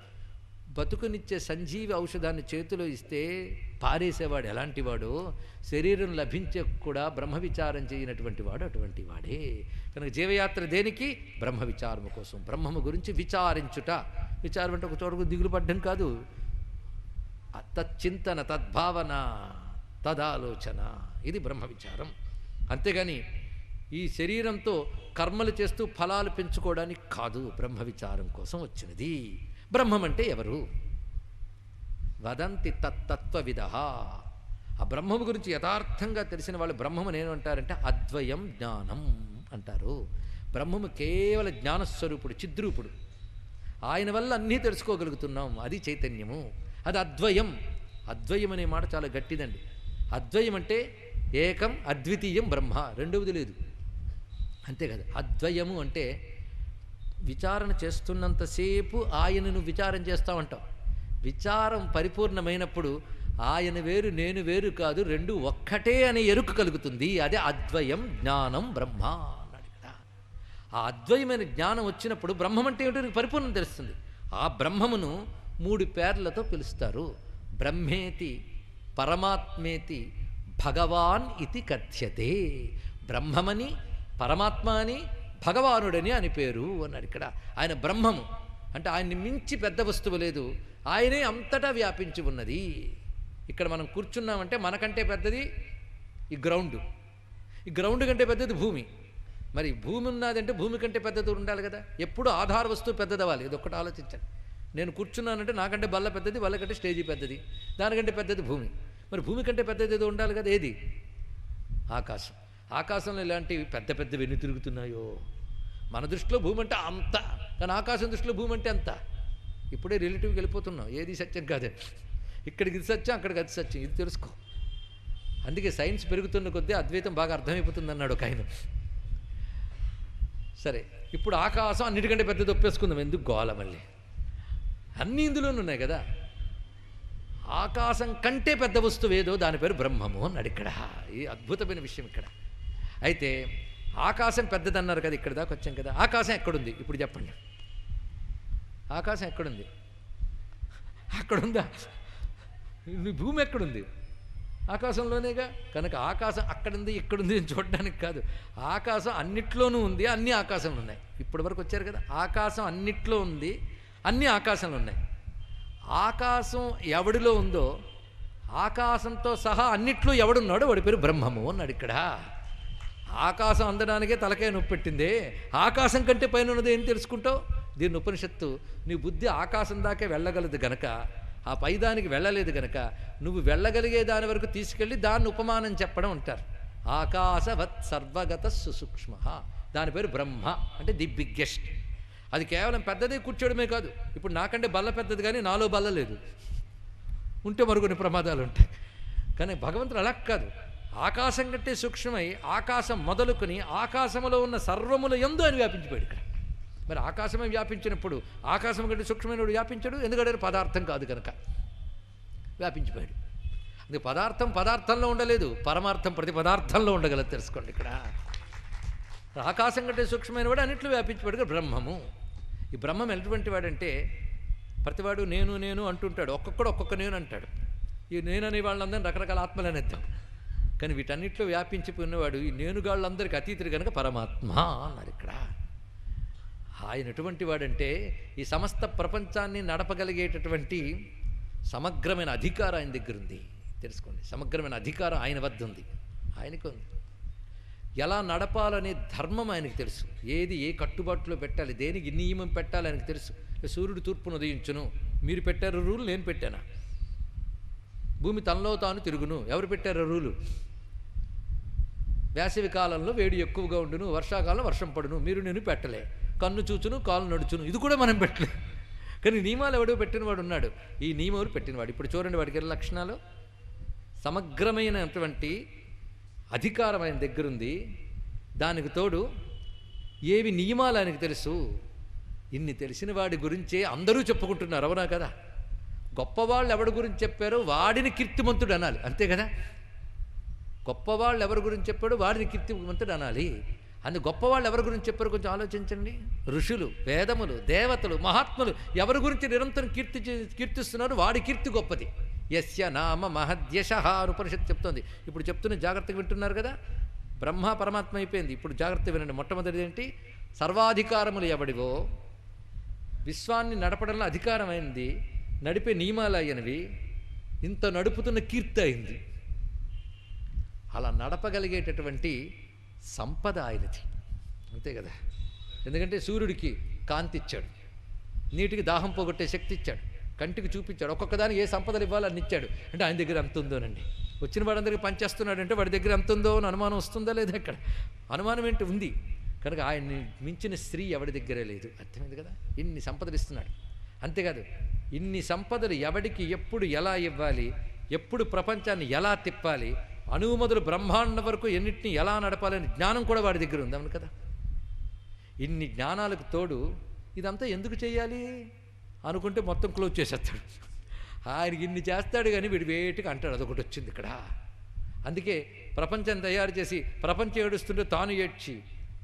S1: బతుకునిచ్చే సంజీవి ఔషధాన్ని చేతిలో ఇస్తే పారేసేవాడు ఎలాంటి వాడు, శరీరం లభించే కూడా బ్రహ్మ విచారం చేయనటువంటి వాడు అటువంటి వాడే. కనుక జీవయాత్ర దేనికి? బ్రహ్మ విచారము కోసం, బ్రహ్మము గురించి విచారించుట. విచారం అంటే ఒక చోటకు దిగులు పడ్డం కాదు, తచ్చింతన, తద్భావన, తదాలోచన, ఇది బ్రహ్మ విచారం. అంతేగాని ఈ శరీరంతో కర్మలు చేస్తూ ఫలాలు పెంచుకోవడానికి కాదు, బ్రహ్మ విచారం కోసం వచ్చినది. బ్రహ్మం అంటే ఎవరు? వదంతి తత్తత్వవిదః. ఆ బ్రహ్మము గురించి యథార్థంగా తెలిసిన వాళ్ళు బ్రహ్మము నేను అంటారంటే అద్వయం జ్ఞానం అంటారు. బ్రహ్మము కేవల జ్ఞానస్వరూపుడు, చిద్రూపుడు. ఆయన వల్ల అన్నీ తెలుసుకోగలుగుతున్నాం, అది చైతన్యము, అది అద్వయం. అద్వయం అనే మాట చాలా గట్టిదండి. అద్వయం అంటే ఏకం అద్వితీయం బ్రహ్మ, రెండవది లేదు, అంతే కదా. అద్వయము అంటే విచారణ చేస్తున్నంతసేపు ఆయనను విచారం చేస్తామంటాం. విచారం పరిపూర్ణమైనప్పుడు ఆయన వేరు నేను వేరు కాదు, రెండు ఒక్కటే అనే ఎరుక కలుగుతుంది. అదే అద్వయం జ్ఞానం బ్రహ్మ అన్నాడు కదా. ఆ అద్వయమైన జ్ఞానం వచ్చినప్పుడు బ్రహ్మం అంటే ఏమిటో నీకు పరిపూర్ణం తెలుస్తుంది. ఆ బ్రహ్మమును 3 పేర్లతో పిలుస్తారు. బ్రహ్మేతి పరమాత్మేతి భగవాన్ ఇది కథ్యతే. బ్రహ్మమని, పరమాత్మ అని, భగవానుడని అని పేరు అన్నాడు ఇక్కడ. ఆయన బ్రహ్మము అంటే ఆయన్ని మించి పెద్ద వస్తువు లేదు, ఆయనే అంతటా వ్యాపించి ఉన్నది. ఇక్కడ మనం కూర్చున్నామంటే మనకంటే పెద్దది ఈ గ్రౌండ్, ఈ గ్రౌండ్ కంటే పెద్దది భూమి. మరి భూమి ఉన్నదంటే భూమి కంటే పెద్దది ఉండాలి కదా. ఎప్పుడు ఆధార వస్తువు పెద్దదవ్వాలి, ఇది ఒక్కటి ఆలోచించండి. నేను కూర్చున్నానంటే నాకంటే బల్ల పెద్దది, బల్ల కంటే స్టేజీ పెద్దది, దానికంటే పెద్దది భూమి. మరి భూమి కంటే పెద్దది ఏదో ఉండాలి కదా. ఏది? ఆకాశం. ఆకాశంలో ఇలాంటివి పెద్ద పెద్దవి ఎన్ని తిరుగుతున్నాయో. మన దృష్టిలో భూమి అంటే అంత, కానీ ఆకాశం దృష్టిలో భూమి అంటే అంత. ఇప్పుడే రిలేటివ్కి వెళ్ళిపోతున్నాం, ఏది సత్యం కాదే. ఇక్కడికి ఇది సత్యం, అక్కడికి అది సత్యం, ఇది తెలుసుకో. అందుకే సైన్స్ పెరుగుతున్న కొద్దీ అద్వైతం బాగా అర్థమైపోతుంది అన్నాడు ఒక ఆయన. సరే, ఇప్పుడు ఆకాశం అన్నిటికంటే పెద్దది ఒప్పేసుకుందాం, ఎందుకు గోల మళ్ళీ. అన్నీ ఇందులోనే ఉన్నాయి కదా. ఆకాశం కంటే పెద్ద వస్తువు ఏదో దాని పేరు బ్రహ్మము అన్నాడు ఇక్కడ. ఈ అద్భుతమైన విషయం ఇక్కడ. అయితే ఆకాశం పెద్దదన్నారు కదా, ఇక్కడ దాకా వచ్చాం కదా. ఆకాశం ఎక్కడుంది ఇప్పుడు చెప్పండి? ఆకాశం ఎక్కడుంది? అక్కడుందా? భూమి ఎక్కడుంది? ఆకాశంలోనేగా. కనుక ఆకాశం అక్కడుంది ఇక్కడుంది అని చూడడానికి కాదు, ఆకాశం అన్నిట్లోనూ ఉంది, అన్ని ఆకాశంలో ఉన్నాయి. ఇప్పటి వరకు వచ్చారు కదా. ఆకాశం అన్నిట్లో ఉంది, అన్ని ఆకాశంలో ఉన్నాయి. ఆకాశం ఎవడిలో ఉందో ఆకాశంతో సహా అన్నిట్లో ఎవడున్నాడో వాడి పేరు బ్రహ్మము అన్నాడు ఇక్కడ. ఆకాశం అందడానికే తలకాయ నొప్పి పెట్టిందే, ఆకాశం కంటే పైన ఉన్నది ఏం తెలుసుకుంటావు? దీన్ని ఉపనిషత్తు నీ బుద్ధి ఆకాశం దాకే వెళ్ళగలదు గనక, ఆ పైదానికి వెళ్ళలేదు గనక నువ్వు వెళ్ళగలిగే దాని వరకు తీసుకెళ్ళి దాన్ని ఉపమానం చెప్పడం అంటారు. ఆకాశవత్ సర్వగత సుసూక్ష్మ, దాని పేరు బ్రహ్మ. అంటే ది బిగ్గెస్ట్. అది కేవలం పెద్దదే కూర్చోవడమే కాదు. ఇప్పుడు నాకంటే బల్ల పెద్దది కానీ నాలో బల్ల లేదు, ఉంటే మరికొన్ని ప్రమాదాలు ఉంటాయి. కానీ భగవంతుడు అలా కాదు, ఆకాశం కంటే సూక్ష్మమై ఆకాశం మొదలుకొని ఆకాశంలో ఉన్న సర్వముల యందు అని వ్యాపించిపోయాడు ఇక్కడ. మరి ఆకాశమే వ్యాపించినప్పుడు ఆకాశం కంటే సూక్ష్మమైనడు వ్యాపించడు, ఎందుకంటే పదార్థం కాదు కనుక వ్యాపించిపోయాడు. అది పదార్థం పదార్థంలో ఉండలేదు, పరమార్థం ప్రతి పదార్థంలో ఉండగలదు, తెలుసుకోండి ఇక్కడ. ఆకాశం కంటే సూక్ష్మమైన వాడు అన్నింటిలో వ్యాపించిపోయాడు బ్రహ్మము. ఈ బ్రహ్మం ఎటువంటి వాడంటే ప్రతివాడు నేను నేను అంటుంటాడు, ఒక్కొక్కడు ఒక్కొక్క నేను అంటాడు. ఈ నేను అనే వాళ్ళందరినీ రకరకాల ఆత్మలు అనేద్దాం, కానీ వీటన్నిటిలో వ్యాపించిపోయినవాడు ఈ నేనుగాళ్ళందరికీ అతీతుడు కనుక పరమాత్మ అన్నారు ఇక్కడ. ఆయన ఎటువంటి వాడంటే ఈ సమస్త ప్రపంచాన్ని నడపగలిగేటటువంటి సమగ్రమైన అధికారం ఆయన దగ్గర ఉంది, తెలుసుకోండి. సమగ్రమైన అధికారం ఆయన వద్ద ఉంది, ఆయనకు ఉంది. ఎలా నడపాలనే ధర్మం ఆయనకు తెలుసు, ఏది ఏ కట్టుబాటులో పెట్టాలి, దేనికి నియమం పెట్టాలి ఆయనకు తెలుసు. సూర్యుడు తూర్పును ఉదయించును, మీరు పెట్టారు రూల్, నేను పెట్టానా? భూమి తనలో తాను తిరుగును, ఎవరు పెట్టారు రూలు? వేసవి కాలంలో వేడి ఎక్కువగా ఉండును, వర్షాకాలం వర్షం పడును, మీరు నేను పెట్టలే. కన్ను చూచును కాలు నడుచును, ఇది కూడా మనం పెట్టలే. కానీ నియమాలు ఎవడో పెట్టినవాడు ఉన్నాడు, ఈ నియమాలు పెట్టినవాడు. ఇప్పుడు చూడండి వాడికి ఎన్ని లక్షణాలు. సమగ్రమైనటువంటి అధికారం ఆయన దగ్గరుంది, దానికి తోడు ఏవి నియమాలు ఆయనకు తెలుసు. ఇన్ని తెలిసిన వాడి గురించే అందరూ చెప్పుకుంటున్నారు, అవునా కదా? గొప్పవాళ్ళు ఎవరి గురించి చెప్పారో వాడిని కీర్తిమంతుడు అనాలి, అంతే కదా? గొప్పవాళ్ళు ఎవరి గురించి చెప్పాడో వాడిని కీర్తిమంతుడు అనాలి. అందు గొప్పవాళ్ళు ఎవరి గురించి చెప్పారో కొంచెం ఆలోచించండి. ఋషులు, వేదములు, దేవతలు, మహాత్ములు ఎవరి గురించి నిరంతరం కీర్తిస్తున్నారు, వాడి కీర్తి గొప్పది. యస్య నామ మహద్యశః ఉపనిషత్తు చెప్తోంది. ఇప్పుడు చెప్తున్న జాగ్రత్తగా వింటున్నారు కదా. బ్రహ్మ పరమాత్మ అయిపోయింది, ఇప్పుడు జాగ్రత్త వినండి. మొట్టమొదటిది ఏంటి? సర్వాధికారములు ఎవడివో, విశ్వాన్ని నడపడంలో అధికారం అయింది, నడిపే నియమాలు అయినవి, ఇంత నడుపుతున్న కీర్తి అయింది. అలా నడపగలిగేటటువంటి సంపద ఆయనది, అంతే కదా. ఎందుకంటే సూర్యుడికి కాంతి ఇచ్చాడు, నీటికి దాహం పోగొట్టే శక్తి ఇచ్చాడు, కంటికి చూపించాడు, ఒక్కొక్క దానికి ఏ సంపదలు ఇవ్వాలో అన్ని ఇచ్చాడు. అంటే ఆయన దగ్గర ఎంత ఉందోనండి. వచ్చిన వాడందరికీ పనిచేస్తున్నాడు అంటే వాడి దగ్గర ఎంత ఉందో అని అనుమానం వస్తుందా లేదా? ఇక్కడ అనుమానం ఏంటి? ఉంది. కనుక ఆయన్ని మించిన స్త్రీ ఎవడి దగ్గరే లేదు, అర్థమైంది కదా. ఇన్ని సంపదలు ఇస్తున్నాడు. అంతేకాదు, ఇన్ని సంపదలు ఎవడికి ఎప్పుడు ఎలా ఇవ్వాలి, ఎప్పుడు ప్రపంచాన్ని ఎలా తిప్పాలి, అణువు మొదలు బ్రహ్మాండం వరకు ఎన్నిటిని ఎలా నడపాలని జ్ఞానం కూడా వాడి దగ్గర ఉంది, అవును కదా. ఇన్ని జ్ఞానాలకు తోడు ఇదంతా ఎందుకు చేయాలి అనుకుంటే మొత్తం క్లోజ్ చేసేస్తాడు. ఆయనకి ఇన్ని చేస్తాడు కానీ వీడు వేటికి అంటాడు, అదొకటి వచ్చింది ఇక్కడ. అందుకే ప్రపంచం తయారు చేసి ప్రపంచం ఏడుస్తుంటే తాను ఏడ్చి,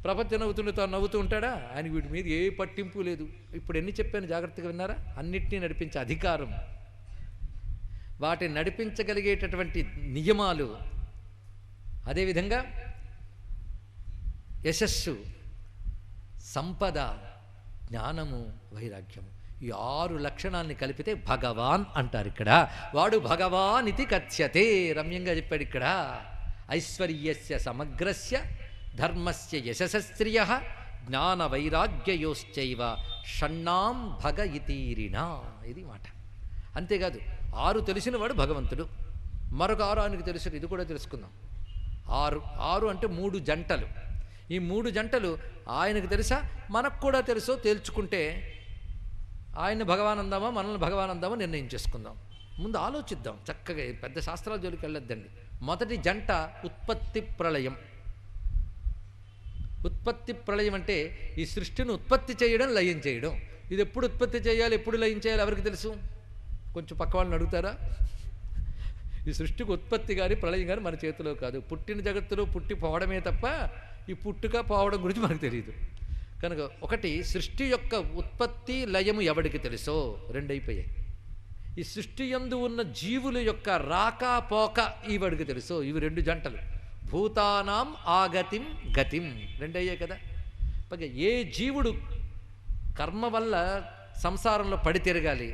S1: ప్రపంచం నవ్వుతుంటే తాను నవ్వుతూ ఉంటాడా? ఆయన వీటి మీద ఏ పట్టింపు లేదు. ఇప్పుడు ఎన్ని చెప్పాను జాగ్రత్తగా విన్నారా? అన్నిటినీ నడిపించే అధికారం. వాటిని నడిపించగలిగేటటువంటి నియమాలు, అదేవిధంగా యశస్సు, సంపద, జ్ఞానము, వైరాగ్యము, ఈ 6 లక్షణాలని కలిపితే భగవాన్ అంటారు. ఇక్కడ వాడు భగవాన్ ఇది కథ్యతే, రమ్యంగా చెప్పాడు ఇక్కడ. ఐశ్వర్యస్య సమగ్రస్య ధర్మస్య యశస్శ్రియ జ్ఞాన వైరాగ్యయోశ్చైవ షణ్ణాం భగ ఇతీరిణ. ఇది మాట. అంతేకాదు 6 తెలిసినవాడు భగవంతుడు, మరొక 6 ఆయనకు తెలుసు. ఇది కూడా తెలుసుకుందాం. 6 అంటే 3 జంటలు. ఈ 3 జంటలు ఆయనకు తెలుసా, మనకు కూడా తెలుసో తేల్చుకుంటే ఆయన భగవాన్ అందామా మనల్ని భగవాన్ అందామా నిర్ణయం చేసుకుందాం. ముందు ఆలోచిద్దాం చక్కగా, పెద్ద శాస్త్రాల జోలికి వెళ్ళొద్దండి. మొదటి జంట ఉత్పత్తి ప్రళయం. ఉత్పత్తి ప్రళయం అంటే ఈ సృష్టిని ఉత్పత్తి చేయడం, లయం చేయడం. ఇది ఎప్పుడు ఉత్పత్తి చేయాలి, ఎప్పుడు లయం చేయాలి ఎవరికి తెలుసు? కొంచెం పక్క వాళ్ళని అడుగుతారా? ఈ సృష్టికి ఉత్పత్తి కానీ ప్రళయం కానీ మన చేతిలో కాదు. పుట్టిన జగత్తులో పుట్టి పోవడమే తప్ప ఈ పుట్టుక పోవడం గురించి మనకు తెలియదు. కనుక ఒకటి సృష్టి యొక్క ఉత్పత్తి లయము ఎవడికి తెలుసో, 2 అయిపోయాయి. ఈ సృష్టి యందు ఉన్న జీవుల యొక్క రాకా పోక ఈవడికి తెలుసో, ఇవి 2 జంటలు. భూతానాం ఆగతిం గతిం 2 అయ్యాయి కదా. పైగా ఏ జీవుడు కర్మ వల్ల సంసారంలో పడి తిరగాలి,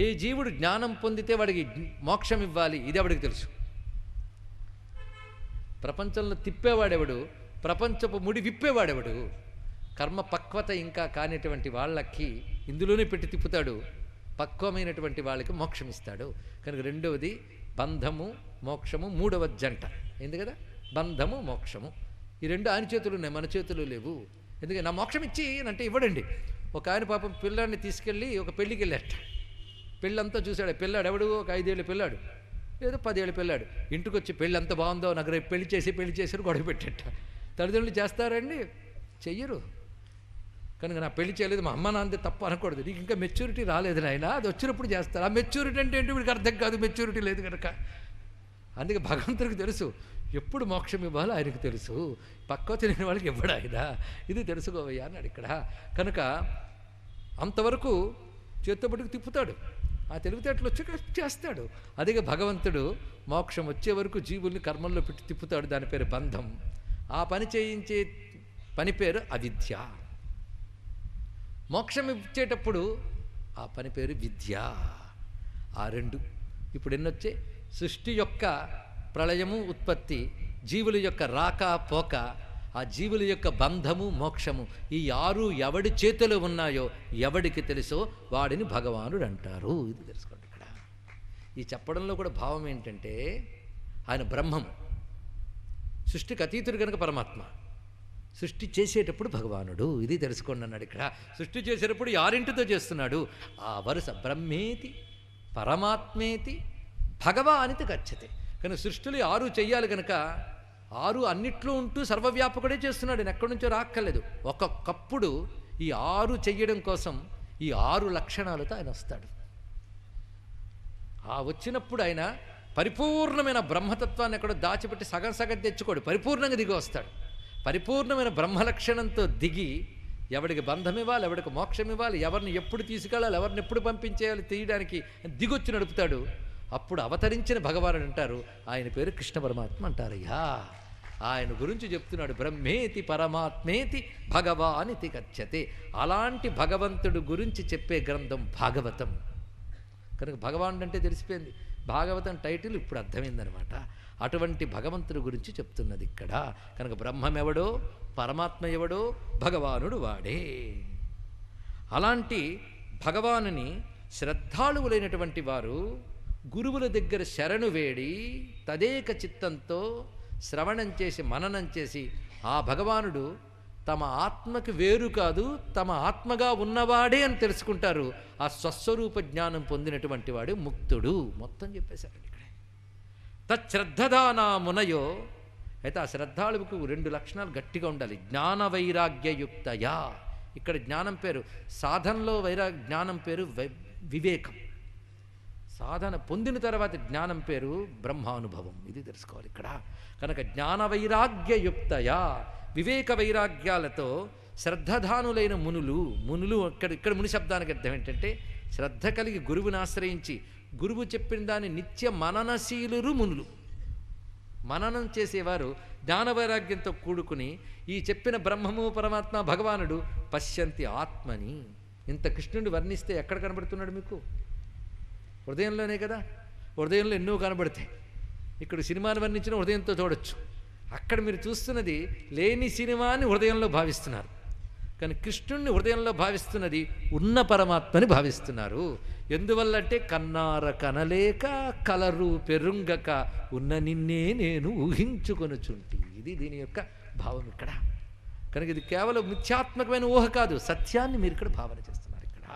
S1: ఏ జీవుడు జ్ఞానం పొందితే వాడికి మోక్షం ఇవ్వాలి, ఇది ఎవడికి తెలుసు. ప్రపంచంలో తిప్పేవాడెవడు, ప్రపంచపు ముడి విప్పేవాడెవడు. కర్మ పక్వత ఇంకా కానిటువంటి వాళ్ళకి ఇందులోనే పెట్టి తిప్పుతాడు, పక్వమైనటువంటి వాళ్ళకి మోక్షం ఇస్తాడు. కనుక 2వది బంధము మోక్షము, 3వ జంట ఏంది కదా, బంధము మోక్షము. ఈ 2 ఆయన చేతులు ఉన్నాయి, మన చేతులు లేవు. ఎందుకంటే నా మోక్షం ఇచ్చి అంటే ఇవ్వడండి. ఒక ఆయన పాపం పిల్లాడిని తీసుకెళ్ళి ఒక పెళ్ళికి వెళ్ళాట. పెళ్ళంతా చూశాడు. పిల్లాడు ఎవడు, ఒక 5 ఏళ్ళ పిల్లాడు, ఏదో 10 ఏళ్ళ పిల్లాడు. ఇంటికి వచ్చి పెళ్ళి ఎంత బాగుందో, నాకు రేపు పెళ్లి చేసి గొడవ పెట్టేట. తల్లిదండ్రులు చేస్తారండి, చెయ్యరు. కనుక నా పెళ్లి చేయలేదు, మా అమ్మ నాన్నది తప్పు అనకూడదు. నీకు ఇంకా మెచ్యూరిటీ రాలేదు నాయన, అది వచ్చినప్పుడు చేస్తారు. ఆ మెచ్యూరిటీ అంటే ఏంటి వీడికి అర్థం కాదు, మెచ్యూరిటీ లేదు కనుక. అందుకే భగవంతుడికి తెలుసు ఎప్పుడు మోక్షం ఇవ్వాలో ఆయనకు తెలుసు, పక్క తెలియని వాళ్ళకి ఇవ్వడు ఆయన. ఇది తెలుసుకోవయ్యా అన్నాడు ఇక్కడ. కనుక అంతవరకు చేత్తబడికి తిప్పుతాడు, ఆ తెలివితేటలు వచ్చి చేస్తాడు. అదిగా భగవంతుడు మోక్షం వచ్చే వరకు జీవుల్ని కర్మల్లో పెట్టి తిప్పుతాడు. దాని పేరు బంధం. ఆ పని చేయించే పని పేరు అవిద్య. మోక్షం ఇచ్చేటప్పుడు ఆ పని పేరు విద్య. ఆ 2 ఇప్పుడు ఎన్నొచ్చే, సృష్టి యొక్క ప్రళయము ఉత్పత్తి, జీవుల యొక్క రాక పోక, ఆ జీవుల యొక్క బంధము మోక్షము, ఈ 6 ఎవడి చేతిలో ఉన్నాయో ఎవడికి తెలుసో వాడిని భగవానుడు అంటారు. ఇది తెలుసుకోండి ఇక్కడ. ఈ చెప్పడంలో కూడా భావం ఏంటంటే ఆయన బ్రహ్మం, సృష్టికి అతీతుడు కనుక పరమాత్మ, సృష్టి చేసేటప్పుడు భగవానుడు. ఇది తెలుసుకోండి అన్నాడు ఇక్కడ. సృష్టి చేసేటప్పుడు 6తో చేస్తున్నాడు. ఆ వరుస బ్రహ్మేతి పరమాత్మేతి భగవానితి గచ్చతే. కనుక సృష్టిలో 6 చెయ్యాలి కనుక 6 అన్నిట్లో ఉంటూ సర్వవ్యాపకుడే చేస్తున్నాడు. నేను ఎక్కడి నుంచో రాక్కర్లేదు. ఒక్కొక్కప్పుడు ఈ 6 చెయ్యడం కోసం ఈ 6 లక్షణాలతో ఆయన వస్తాడు. ఆ వచ్చినప్పుడు ఆయన పరిపూర్ణమైన బ్రహ్మతత్వాన్ని ఎక్కడో దాచిపెట్టి సగం తెచ్చుకోడు, పరిపూర్ణంగా దిగి వస్తాడు. పరిపూర్ణమైన బ్రహ్మలక్షణంతో దిగి ఎవడికి బంధం ఇవ్వాలి, ఎవడికి మోక్షం ఇవ్వాలి, ఎవరిని ఎప్పుడు తీసుకెళ్ళాలి, ఎవరిని ఎప్పుడు పంపించేయాలి తీయడానికి దిగొచ్చి నడుపుతాడు. అప్పుడు అవతరించిన భగవానుడు అంటారు, ఆయన పేరు కృష్ణ పరమాత్మ అంటారయ్యా. ఆయన గురించి చెప్తున్నాడు, బ్రహ్మేతి పరమాత్మేతి భగవానితి గచ్చతే. అలాంటి భగవంతుడు గురించి చెప్పే గ్రంథం భాగవతం. కనుక భగవానుడు అంటే తెలిసిపోయింది, భాగవతం టైటిల్ ఇప్పుడు అర్థమైందనమాట. అటువంటి భగవంతుడి గురించి చెప్తున్నది ఇక్కడ. కనుక బ్రహ్మం ఎవడో, పరమాత్మ ఎవడో, భగవానుడు వాడే. అలాంటి భగవానుని శ్రద్ధాళువులైనటువంటి వారు గురువుల దగ్గర శరణు వేడి తదేక చిత్తంతో శ్రవణం చేసి మననం చేసి ఆ భగవానుడు తమ ఆత్మకి వేరు కాదు, తమ ఆత్మగా ఉన్నవాడే అని తెలుసుకుంటారు. ఆ స్వస్వరూప జ్ఞానం పొందినటువంటి వాడు ముక్తుడు. మొత్తం చెప్పేశారు ఇక్కడ. తశ్రద్ధదానా మునయో. అయితే ఆ శ్రద్ధాళువుకు 2 లక్షణాలు గట్టిగా ఉండాలి. జ్ఞాన వైరాగ్యయుక్తయా. ఇక్కడ జ్ఞానం పేరు, సాధనలో జ్ఞానం పేరు వివేకం. సాధన పొందిన తర్వాత జ్ఞానం పేరు బ్రహ్మానుభవం. ఇది తెలుసుకోవాలి ఇక్కడ. కనుక జ్ఞాన వైరాగ్యయుక్తయా, వివేక వైరాగ్యాలతో శ్రద్ధధానులైన మునులు. ఇక్కడ ముని శబ్దానికి అర్థం ఏంటంటే శ్రద్ధ కలిగి గురువుని ఆశ్రయించి గురువు చెప్పిన దాన్ని నిత్య మననశీలురు మునులు. మననం చేసేవారు జ్ఞానవైరాగ్యంతో కూడుకుని ఈ చెప్పిన బ్రహ్మము పరమాత్మ భగవానుడు పశ్యంతి ఆత్మని. ఇంత కృష్ణుడిని వర్ణిస్తే ఎక్కడ కనబడుతున్నాడు మీకు? హృదయంలోనే కదా. హృదయంలో ఎన్నో కనబడతాయి. ఇక్కడ సినిమాని వర్ణించిన హృదయంతో చూడొచ్చు. అక్కడ మీరు చూస్తున్నది లేని సినిమాని హృదయంలో భావిస్తున్నారు. కానీ కృష్ణుణ్ణి హృదయంలో భావిస్తున్నది ఉన్న పరమాత్మని భావిస్తున్నారు. ఎందువల్లంటే కన్నార కనలేక కలరు పెరుంగక ఉన్న నిన్నే నేను ఊహించుకొనుచుంటి. ఇది దీని యొక్క భావం ఇక్కడ. కనుక ఇది కేవలం మిథ్యాత్మకమైన ఊహ కాదు, సత్యాన్ని మీరు ఇక్కడ భావన చేస్తున్నారు. ఇక్కడ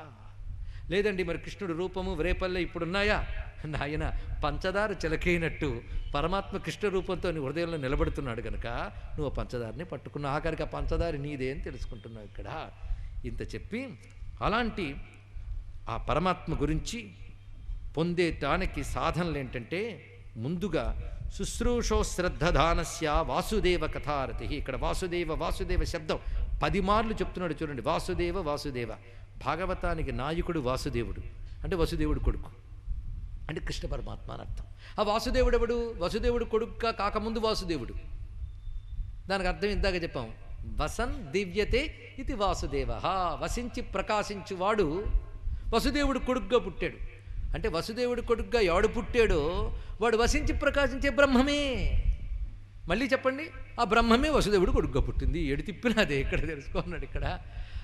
S1: లేదండి మరి కృష్ణుడు రూపము రేపల్లె ఇప్పుడున్నాయా? నాయన పంచదార చిలకైనట్టు పరమాత్మ కృష్ణ రూపంతో నీ హృదయంలో నిలబడుతున్నాడు కనుక నువ్వు పంచదారిని పట్టుకున్న ఆఖరికి ఆ పంచదారి నీదే అని తెలుసుకుంటున్నావు ఇక్కడ. ఇంత చెప్పి అలాంటి ఆ పరమాత్మ గురించి పొందేటానికి సాధనలు ఏంటంటే ముందుగా శుశ్రూషో శ్రద్ధదానస్య వాసుదేవ కథారతి. ఇక్కడ వాసుదేవ వాసుదేవ శబ్దం 10 మార్లు చెప్తున్నాడు చూడండి. వాసుదేవ వాసుదేవ. భాగవతానికి నాయకుడు వాసుదేవుడు, అంటే వసుదేవుడు కొడుకు, అంటే కృష్ణ పరమాత్మ అని అర్థం. ఆ వాసుదేవుడు ఎవడు? వసుదేవుడు కొడుకుగా కాకముందు వాసుదేవుడు. దానికి అర్థం ఇందాక చెప్పాం. వసన్ దివ్యతే ఇది వాసుదేవ. వసించి ప్రకాశించువాడు వసుదేవుడు కొడుకుగా పుట్టాడు. అంటే వసుదేవుడు కొడుకుగా ఎవడు పుట్టాడో వాడు వసించి ప్రకాశించే బ్రహ్మమే. మళ్ళీ చెప్పండి, ఆ బ్రహ్మమే వసుదేవుడు కొడుకుగా పుట్టింది. ఎడు తిప్పినా అదే ఇక్కడ తెలుసుకున్నాడు ఇక్కడ.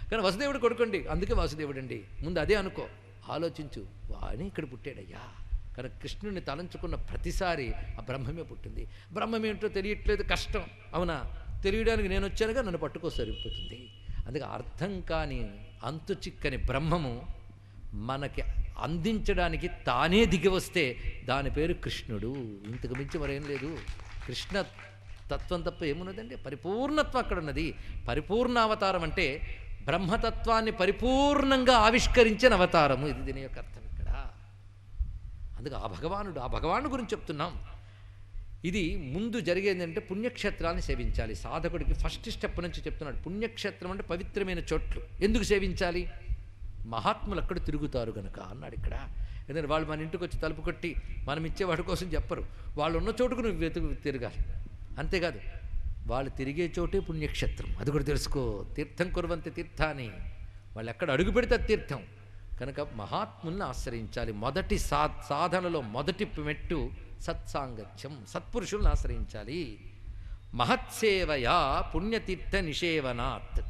S1: కానీ వసుదేవుడు కొడుకండి, అందుకే వాసుదేవుడు అండి. ముందు అదే అనుకో, ఆలోచించు. వాణి ఇక్కడ పుట్టాడయ్యా. కనుక కృష్ణుడిని తలంచుకున్న ప్రతిసారి ఆ బ్రహ్మమే పుట్టింది. బ్రహ్మం ఏంటో తెలియట్లేదు, కష్టం. అవునా? తెలియడానికి నేను వచ్చానుగా, నన్ను పట్టుకో సరిపోతుంది. అందుకే అర్థం కాని అంతు చిక్కని బ్రహ్మము మనకి అందించడానికి తానే దిగి వస్తే దాని పేరు కృష్ణుడు. ఇంతకు మించి మరేం లేదు. కృష్ణ తత్వం తప్ప ఏమున్నదండి? పరిపూర్ణత్వం అక్కడ ఉన్నది. పరిపూర్ణ అవతారం అంటే బ్రహ్మతత్వాన్ని పరిపూర్ణంగా ఆవిష్కరించిన అవతారము. ఇది దీని యొక్క అర్థం ఇక్కడ. అందుకే ఆ భగవానుడు గురించి చెప్తున్నాం. ఇది ముందు జరిగేది అంటే పుణ్యక్షేత్రాన్ని సేవించాలి. సాధకుడికి ఫస్ట్ స్టెప్ నుంచి చెప్తున్నాడు. పుణ్యక్షేత్రం అంటే పవిత్రమైన చోట్లు. ఎందుకు సేవించాలి? మహాత్ములు అక్కడ తిరుగుతారు గనక అన్నాడు ఇక్కడ. ఎందుకంటే వాళ్ళు మన ఇంటికి వచ్చి తలుపు కొట్టి మనం ఇచ్చేవాడి కోసం చెప్పరు. వాళ్ళు ఉన్న చోటుకు నువ్వు తిరగాలి. అంతేకాదు, వాళ్ళు తిరిగే చోటే పుణ్యక్షేత్రం. అది కూడా తెలుసుకో. తీర్థం కుర్వంతి తీర్థాన్ని, వాళ్ళు ఎక్కడ అడుగు పెడితే తీర్థం. కనుక మహాత్ముల్ని ఆశ్రయించాలి. మొదటి సాధనలో మొదటి మెట్టు సత్సాంగత్యం, సత్పురుషుల్ని ఆశ్రయించాలి. మహత్సేవయా పుణ్యతీర్థ నిషేవనాత్.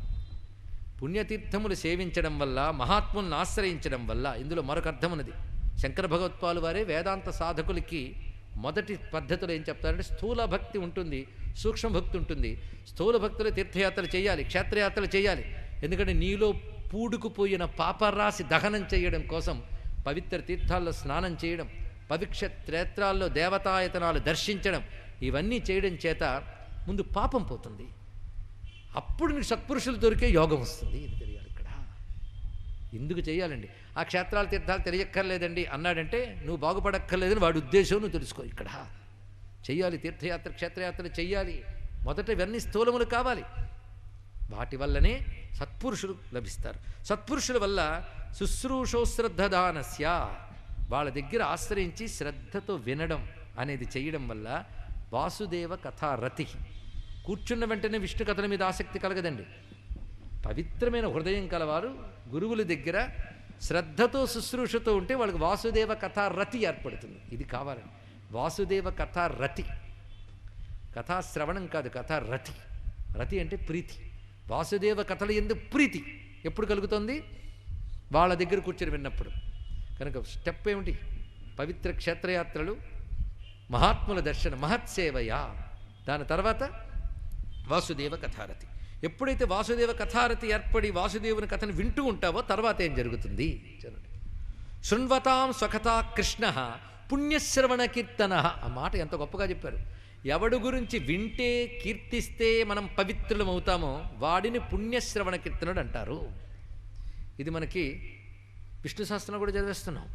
S1: పుణ్యతీర్థములు సేవించడం వల్ల, మహాత్ములను ఆశ్రయించడం వల్ల, ఇందులో మరొక అర్థం ఉన్నది. శంకర భగవత్పాలు వారే వేదాంత సాధకులకి మొదటి పద్ధతిలో ఏం చెప్తారంటే స్థూల భక్తి ఉంటుంది, సూక్ష్మ భక్తి ఉంటుంది. స్థూల భక్తులు తీర్థయాత్రలు చేయాలి, క్షేత్రయాత్రలు చేయాలి. ఎందుకంటే నీలో పూడుకుపోయిన పాపరాశి దహనం చేయడం కోసం పవిత్ర తీర్థాల్లో స్నానం చేయడం, పవిత్ర క్షేత్రాల్లో దేవతాయతనాలు దర్శించడం, ఇవన్నీ చేయడం చేత ముందు పాపం పోతుంది. అప్పుడు నీకు సత్పురుషులు దొరికే యోగం వస్తుంది. ఇది తెలియాలి ఇక్కడ. ఎందుకు చేయాలండి? ఆ క్షేత్రాల తీర్థాలు తెలియక్కర్లేదండి అన్నాడంటే నువ్వు బాగుపడక్కర్లేదని వాడి ఉద్దేశం నువ్వు తెలుసుకో. ఇక్కడ చెయ్యాలి, తీర్థయాత్ర క్షేత్రయాత్ర చెయ్యాలి. మొదట ఇవన్నీ స్థూలములు కావాలి. వాటి వల్లనే సత్పురుషులు లభిస్తారు. సత్పురుషుల వల్ల శుశ్రూషో శ్రద్ధదానస్య, వాళ్ళ దగ్గర ఆశ్రయించి శ్రద్ధతో వినడం అనేది చేయడం వల్ల వాసుదేవ కథారతి. కూర్చున్న వెంటనే విష్ణు కథల మీద ఆసక్తి కలగదండి. పవిత్రమైన హృదయం కలవారు గురువుల దగ్గర శ్రద్ధతో శుశ్రూషతో ఉంటే వాళ్ళకి వాసుదేవ కథారతి ఏర్పడుతుంది. ఇది కావాలండి. వాసుదేవ కథారతి, కథాశ్రవణం కాదు, కథారతి. రతి అంటే ప్రీతి. వాసుదేవ కథల యందు ప్రీతి ఎప్పుడు కలుగుతుంది? వాళ్ళ దగ్గర కూర్చొని విన్నప్పుడు. కనుక స్టెప్ ఏమిటి? పవిత్ర క్షేత్రయాత్రలు, మహాత్ముల దర్శనం, మహత్సేవయా. దాని తర్వాత వాసుదేవ కథారతి. ఎప్పుడైతే వాసుదేవ కథారతి ఏర్పడి వాసుదేవుని కథను వింటూ ఉంటావో తర్వాత ఏం జరుగుతుంది? చూడండి. శృణ్వతాం స్వకథా కృష్ణ పుణ్యశ్రవణ కీర్తన. ఆ మాట ఎంత గొప్పగా చెప్పారు. ఎవడు గురించి వింటే కీర్తిస్తే మనం పవిత్రులం అవుతామో వాడిని పుణ్యశ్రవణ కీర్తనుడు అంటారు. ఇది మనకి విష్ణు సహస్రం కూడా చదివేస్తున్నాం.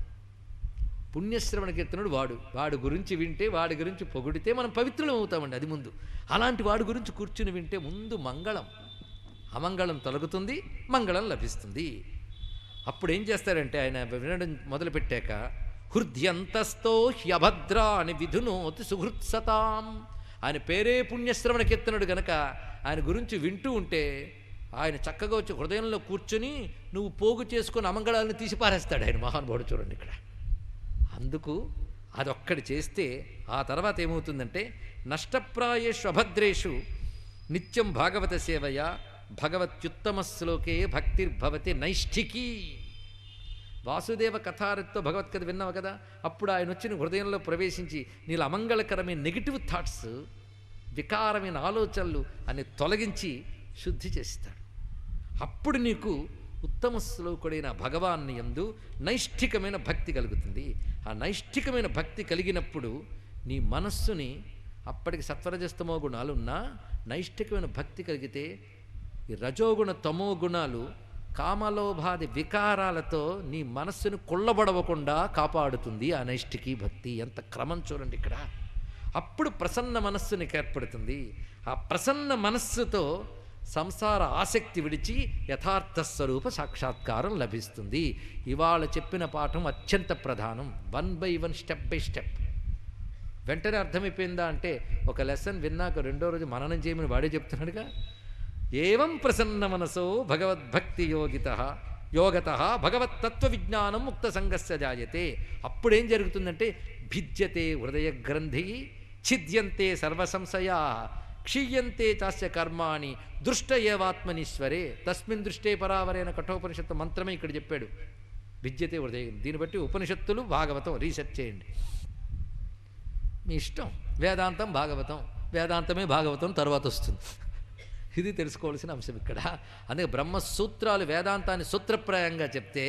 S1: పుణ్యశ్రవణ కీర్తనుడు వాడు గురించి వింటే, వాడి గురించి పొగిడితే మనం పవిత్రులం అవుతామండి. అది ముందు. అలాంటి వాడి గురించి కూర్చుని వింటే ముందు మంగళం, అమంగళం తొలగుతుంది, మంగళం లభిస్తుంది. అప్పుడు ఏం చేస్తాడంటే ఆయన వినడం మొదలుపెట్టాక హృద్యంతస్థో హ్యభద్ర అని విధునోతి సుహృత్సతాం. ఆయన పేరే పుణ్యశ్రవణ కీర్తనుడు గనక ఆయన గురించి వింటూ ఉంటే ఆయన చక్కగా వచ్చి హృదయంలో కూర్చొని నువ్వు పోగు చేసుకుని అమంగళాలను తీసి పారేస్తాడు ఆయన మహానుభావుడు. చూడండి ఇక్కడ. అందుకు అదొక్కడి చేస్తే ఆ తర్వాత ఏమవుతుందంటే నష్టప్రాయేషు అభద్రేషు నిత్యం భాగవత సేవయ భగవత్యుత్తమ శ్లోకే భక్తిర్భవతి నైష్ఠికీ. వాసుదేవ కథారతో భగవత్కథ విన్నావు కదా, అప్పుడు ఆయన వచ్చిన హృదయంలో ప్రవేశించి నీళ్ళ అమంగళకరమైన నెగిటివ్ థాట్స్, వికారమైన ఆలోచనలు అని తొలగించి శుద్ధి చేస్తాడు. అప్పుడు నీకు ఉత్తమ శ్లోకుడైన భగవాన్ని యందు నైష్ఠికమైన భక్తి కలుగుతుంది. ఆ నైష్ఠికమైన భక్తి కలిగినప్పుడు నీ మనస్సుని, అప్పటికి సత్వరజస్తమో గుణాలు ఉన్నా నైష్ఠికమైన భక్తి కలిగితే ఈ రజోగుణ తమో గుణాలు కామలోభాది వికారాలతో నీ మనస్సును కొల్లబడవకుండా కాపాడుతుంది ఆ నైష్ఠికీ భక్తి. ఎంత క్రమం చూడండి ఇక్కడ. అప్పుడు ప్రసన్న మనస్సు నీకు ఏర్పడుతుంది. ఆ ప్రసన్న మనస్సుతో సంసార ఆసక్తి విడిచి యథార్థ స్వరూప సాక్షాత్కారం లభిస్తుంది. ఇవాళ చెప్పిన పాఠం అత్యంత ప్రధానం. 1 by 1 స్టెప్ బై స్టెప్. వెంటనే అర్థమైపోయిందా అంటే ఒక లెసన్ విన్నాక రెండో రోజు మననం చేయమని వాడే చెప్తున్నాడుగా. ఏవం ప్రసన్న మనసో భగవద్భక్తి యోగత భగవత్తత్వ విజ్ఞానం ముక్త సంగస్య జాయతే. అప్పుడేం జరుగుతుందంటే భిద్యతే హృదయ గ్రంథి ఛిద్యంతే సర్వసంశయా క్షీయంతే చాస్య కర్మాణి దృష్ట ఏవాత్మనీశ్వరే తస్మిన్ దృష్టే పరావరైన కఠోపనిషత్తు మంత్రమే ఇక్కడ చెప్పాడు. భిద్యతే హృదయం. దీన్ని బట్టి ఉపనిషత్తులు భాగవతం రీసెర్చ్ చేయండి, మీ ఇష్టం. వేదాంతం భాగవతం, వేదాంతమే భాగవతం తర్వాత వస్తుంది. ఇది తెలుసుకోవాల్సిన అంశం ఇక్కడ. అందుకే బ్రహ్మసూత్రాలు వేదాంతాన్ని సూత్రప్రాయంగా చెప్తే,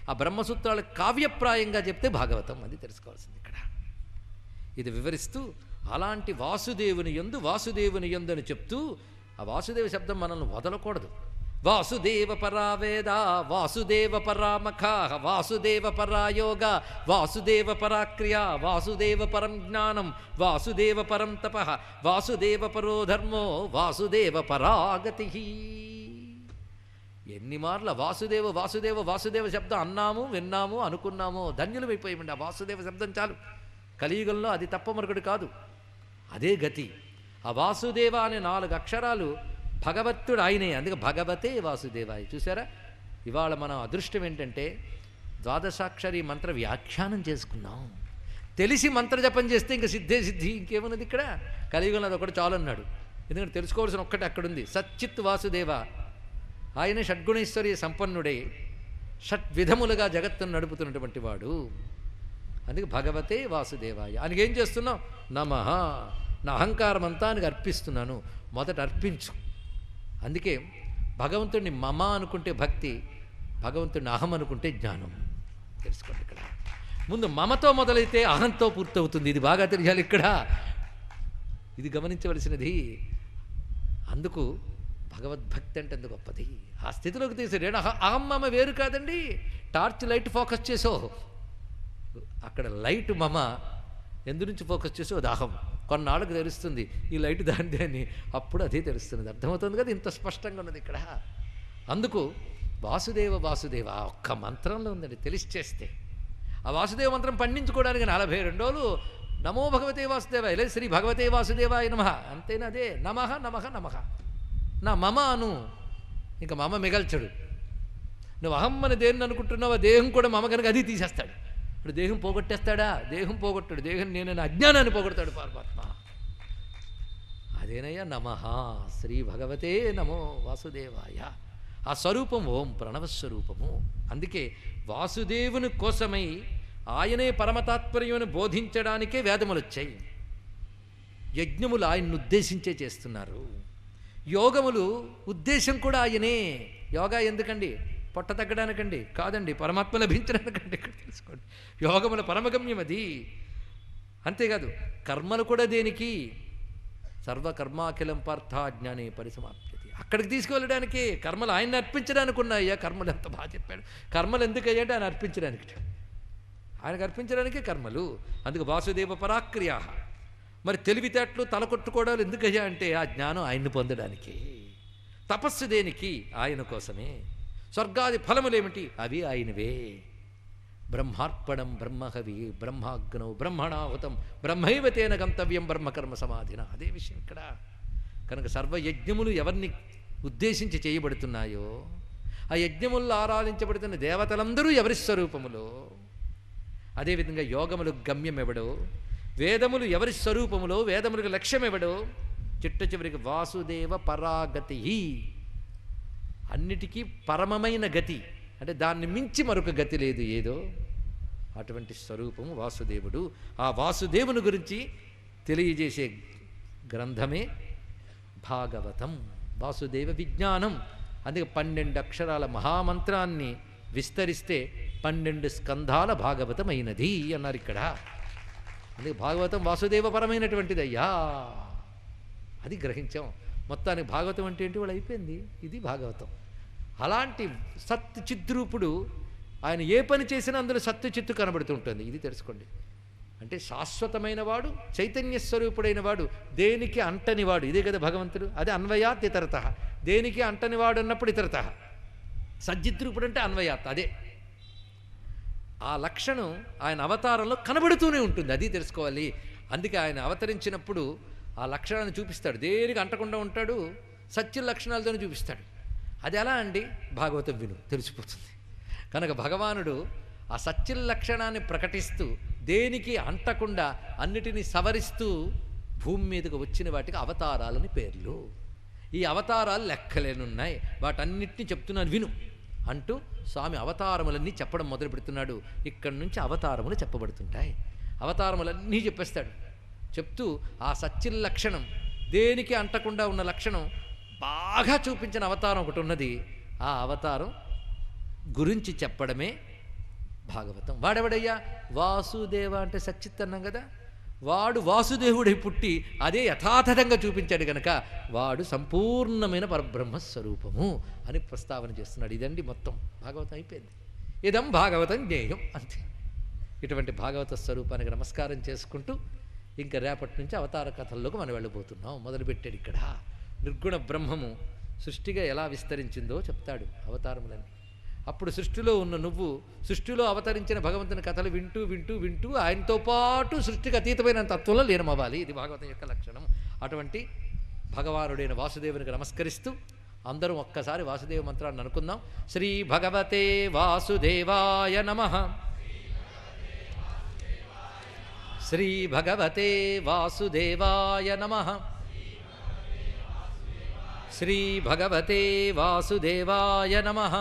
S1: ఆ బ్రహ్మసూత్రాలు కావ్యప్రాయంగా చెప్తే భాగవతం. అది తెలుసుకోవాల్సింది ఇక్కడ. ఇది వివరిస్తూ అలాంటి వాసుదేవుని యందు అని చెప్తూ, ఆ వాసుదేవ శబ్దం మనల్ని వదలకూడదు. వాసుదేవ పరా వేద వాసుదేవ పరామఖ వాసుదేవ పరాయోగ వాసుదేవ పరాక్రియ వాసుదేవ పరం జ్ఞానం వాసుదేవ పరం తప వాసుదేవ పరో ధర్మో వాసుదేవ పరాగతి. ఎన్ని మార్ల వాసుదేవ వాసుదేవ వాసుదేవ శబ్దం అన్నాము, విన్నాము, అనుకున్నాము, ధన్యులమైపోయామండి. ఆ వాసుదేవ శబ్దం చాలు. కలియుగంలో అది తప్ప మరొకటి కాదు. అదే గతి. ఆ వాసుదేవ అనే 4 అక్షరాలు భగవత్తుడు ఆయనే. అందుకే భగవతే వాసుదేవాయ. చూసారా, ఇవాళ మనం అదృష్టం ఏంటంటే ద్వాదశాక్షరి మంత్ర వ్యాఖ్యానం చేసుకున్నాం. తెలిసి మంత్రజపం చేస్తే ఇంక సిద్ధి ఇంకేమున్నది ఇక్కడ. కలియుగంలో అది ఒకటి చాలు అన్నాడు. ఎందుకంటే తెలుసుకోవాల్సిన ఒక్కటి అక్కడుంది. సచ్చిత్ వాసుదేవ. ఆయనే షడ్గుణేశ్వరి సంపన్నుడే, షడ్విధములుగా జగత్తును నడుపుతున్నటువంటి వాడు. అందుకే భగవతే వాసుదేవాయ. ఆయనకి ఏం చేస్తున్నాం? నమః. నా అహంకారం అంతా ఆయనకు అర్పిస్తున్నాను. మొదట అర్పించు. అందుకే భగవంతుడిని మమ అనుకుంటే భక్తి, భగవంతుడిని అహం అనుకుంటే జ్ఞానం. తెలుసుకోండి ఇక్కడ. ముందు మమతో మొదలైతే అహంతో పూర్తవుతుంది. ఇది బాగా తెలియాలి ఇక్కడ. ఇది గమనించవలసినది. అందుకు భగవద్భక్తి అంటే ఎంత గొప్పది. ఆ స్థితిలోకి తీసాడు. అహం మమ వేరు కాదండి. టార్చ్ లైట్ ఫోకస్ చేసో, అక్కడ లైట్ మమ ఎందు నుంచి ఫోకస్ చేసో అది అహం. కొన్నాళ్ళకు తెలుస్తుంది ఈ లైట్ దానిదే అని. అప్పుడు అదే తెలుస్తుంది. అర్థమవుతుంది కదా, ఇంత స్పష్టంగా ఉన్నది ఇక్కడ. అందుకు వాసుదేవ వాసుదేవ ఒక్క మంత్రంలో ఉందండి. తెలిసి చేస్తే ఆ వాసుదేవ మంత్రం పండించుకోవడానికి 42 రోజులు నమో భగవతే వాసుదేవ, లేదు శ్రీ భగవతే వాసుదేవాయ నమః, అంతేనా? అదే నమః నమః నమః. నా మమ అను, ఇంకా మమ మిగల్చడు. నువ్వు అహం అని దేన్ని అనుకుంటున్నావు, ఆ దేహం కూడా మమ కనుక అది తీసేస్తాడు. ఇప్పుడు దేహం పోగొట్టేస్తాడా? దేహం పోగొట్టాడు. దేహం నేనైనా అజ్ఞానాన్ని పోగొడతాడు పరమాత్మ. అదేనయ్యా నమః శ్రీ భగవతే నమో వాసుదేవాయ. ఆ స్వరూపం ఓం ప్రణవస్వరూపము. అందుకే వాసుదేవుని కోసమై ఆయనే పరమతాత్పర్యమని బోధించడానికే వేదములు వచ్చాయి. యజ్ఞములు ఆయన్ని ఉద్దేశించే చేస్తున్నారు. యోగములు ఉద్దేశం కూడా ఆయనే. యోగా ఎందుకండి? పొట్ట తగ్గడానికండి కాదండి, పరమాత్మ లభించడానికండి. ఇక్కడ తెలుసుకోండి, యోగముల పరమగమ్యం అది. అంతేకాదు కర్మలు కూడా దేనికి? సర్వకర్మాఖిలం పార్థ జ్ఞానే పరిసమాప్యతి. అక్కడికి తీసుకువెళ్ళడానికి కర్మలు ఆయన్ని అర్పించడానికి ఉన్నాయ్యా. కర్మలు ఎంత బాగా చెప్పాడు. కర్మలు ఎందుకయ్యా అంటే ఆయన అర్పించడానికి, ఆయనకు అర్పించడానికే కర్మలు. అందుకు వాసుదేవ పరాక్రియ. మరి తెలివితేటలు తలకొట్టుకోవడాలు ఎందుకయ్యా అంటే ఆ జ్ఞానం ఆయన్ని పొందడానికి. తపస్సు దేనికి? ఆయన కోసమే. స్వర్గాది ఫలములేమిటి? అవి ఆయనవే. బ్రహ్మార్పణం బ్రహ్మహవి బ్రహ్మాగ్నౌ బ్రహ్మణాహుతం బ్రహ్మైవ తేన గంతవ్యం బ్రహ్మకర్మ సమాధిన. అదే విషయం ఇక్కడ. కనుక సర్వయజ్ఞములు ఎవరిని ఉద్దేశించి చేయబడుతున్నాయో, ఆ యజ్ఞముల్లో ఆరాధించబడుతున్న దేవతలందరూ ఎవరి స్వరూపములో, అదేవిధంగా యోగములు గమ్యమెవడో, వేదములు ఎవరి స్వరూపములో, వేదములకు లక్ష్యమెవడో, చిట్ట చివరికి వాసుదేవ పరాగతి, అన్నిటికీ పరమమైన గతి, అంటే దాన్ని మించి మరొక గతి లేదు ఏదో, అటువంటి స్వరూపము వాసుదేవుడు. ఆ వాసుదేవుని గురించి తెలియజేసే గ్రంథమే భాగవతం. వాసుదేవ విజ్ఞానం. అందుకే 12 అక్షరాల మహామంత్రాన్ని విస్తరిస్తే 12 స్కంధాల భాగవతమైనది అన్నారు ఇక్కడ. అందుకే భాగవతం వాసుదేవపరమైనటువంటిదయ్యా, అది గ్రహించాం. మొత్తానికి భాగవతం అంటే ఏంటి వాళ్ళు అయిపోయింది. ఇది భాగవతం. అలాంటి సత్ చిద్రూపుడు ఆయన ఏ పని చేసినా అందులో సత్తు చిత్తు కనబడుతుంటుంది. ఇది తెలుసుకోండి. అంటే శాశ్వతమైన వాడు, చైతన్య స్వరూపుడైన వాడు, దేనికి అంటనివాడు. ఇదే కదా భగవంతుడు. అదే అన్వయాత్ ఇతరత. దేనికి అంటనివాడు అన్నప్పుడు ఇతరత. సజ్జిద్రూపుడు అంటే అన్వయాత్. అదే ఆ లక్షణం ఆయన అవతారంలో కనబడుతూనే ఉంటుంది. అది తెలుసుకోవాలి. అందుకే ఆయన అవతరించినప్పుడు ఆ లక్షణాన్ని చూపిస్తాడు. దేనికి అంటకుండా ఉంటాడు, సత్య లక్షణాలతోనే చూపిస్తాడు. అది ఎలా అండి? భాగవతం విను, తెలిసిపోతుంది. కనుక భగవానుడు ఆ సత్య లక్షణాన్ని ప్రకటిస్తూ దేనికి అంటకుండా అన్నిటినీ సవరిస్తూ భూమి మీదకు వచ్చిన వాటికి అవతారాలని పేర్లు. ఈ అవతారాలు లెక్కలేనున్నాయి, వాటన్నిటినీ చెప్తున్నాను విను అంటూ స్వామి అవతారములన్నీ చెప్పడం మొదలు పెడుతున్నాడు. ఇక్కడి నుంచి అవతారములు చెప్పబడుతుంటాయి. అవతారములన్నీ చెప్పేస్తాడు. చెప్తూ ఆ సత్య లక్షణం, దేనికి అంటకుండా ఉన్న లక్షణం బాగా చూపించిన అవతారం ఒకటి ఉన్నది. ఆ అవతారం గురించి చెప్పడమే భాగవతం. వాడెవడయ్యా? వాసుదేవ అంటే సచ్చిత్ అన్నాం కదా. వాడు వాసుదేవుడై పుట్టి అదే యథాతథంగా చూపించాడు కనుక వాడు సంపూర్ణమైన పరబ్రహ్మ స్వరూపము అని ప్రస్తావన చేస్తున్నాడు. ఇదండి మొత్తం భాగవతం అయిపోయింది. ఇదం భాగవతం జ్ఞేయం అంతే. ఇటువంటి భాగవత స్వరూపానికి నమస్కారం చేసుకుంటూ ఇంకా రేపటి నుంచి అవతార కథల్లోకి మనం వెళ్ళిపోతున్నాం. మొదలుపెట్టాడు ఇక్కడ. నిర్గుణ బ్రహ్మము సృష్టిగా ఎలా విస్తరించిందో చెప్తాడు అవతారములని. అప్పుడు సృష్టిలో ఉన్న నువ్వు సృష్టిలో అవతరించిన భగవంతుని కథలు వింటూ వింటూ వింటూ ఆయనతో పాటు సృష్టికి అతీతమైన తత్వంలో లీనమవ్వాలి. ఇది భాగవతం యొక్క లక్షణం. అటువంటి భగవానుడైన వాసుదేవునికి నమస్కరిస్తూ అందరం ఒక్కసారి వాసుదేవ మంత్రాన్ని అనుకుందాం. శ్రీ భగవతే వాసుదేవాయ నమః. శ్రీ భగవతే వాసుదేవాయ నమః. శ్రీ భగవతే వాసుదేవాయ నమః.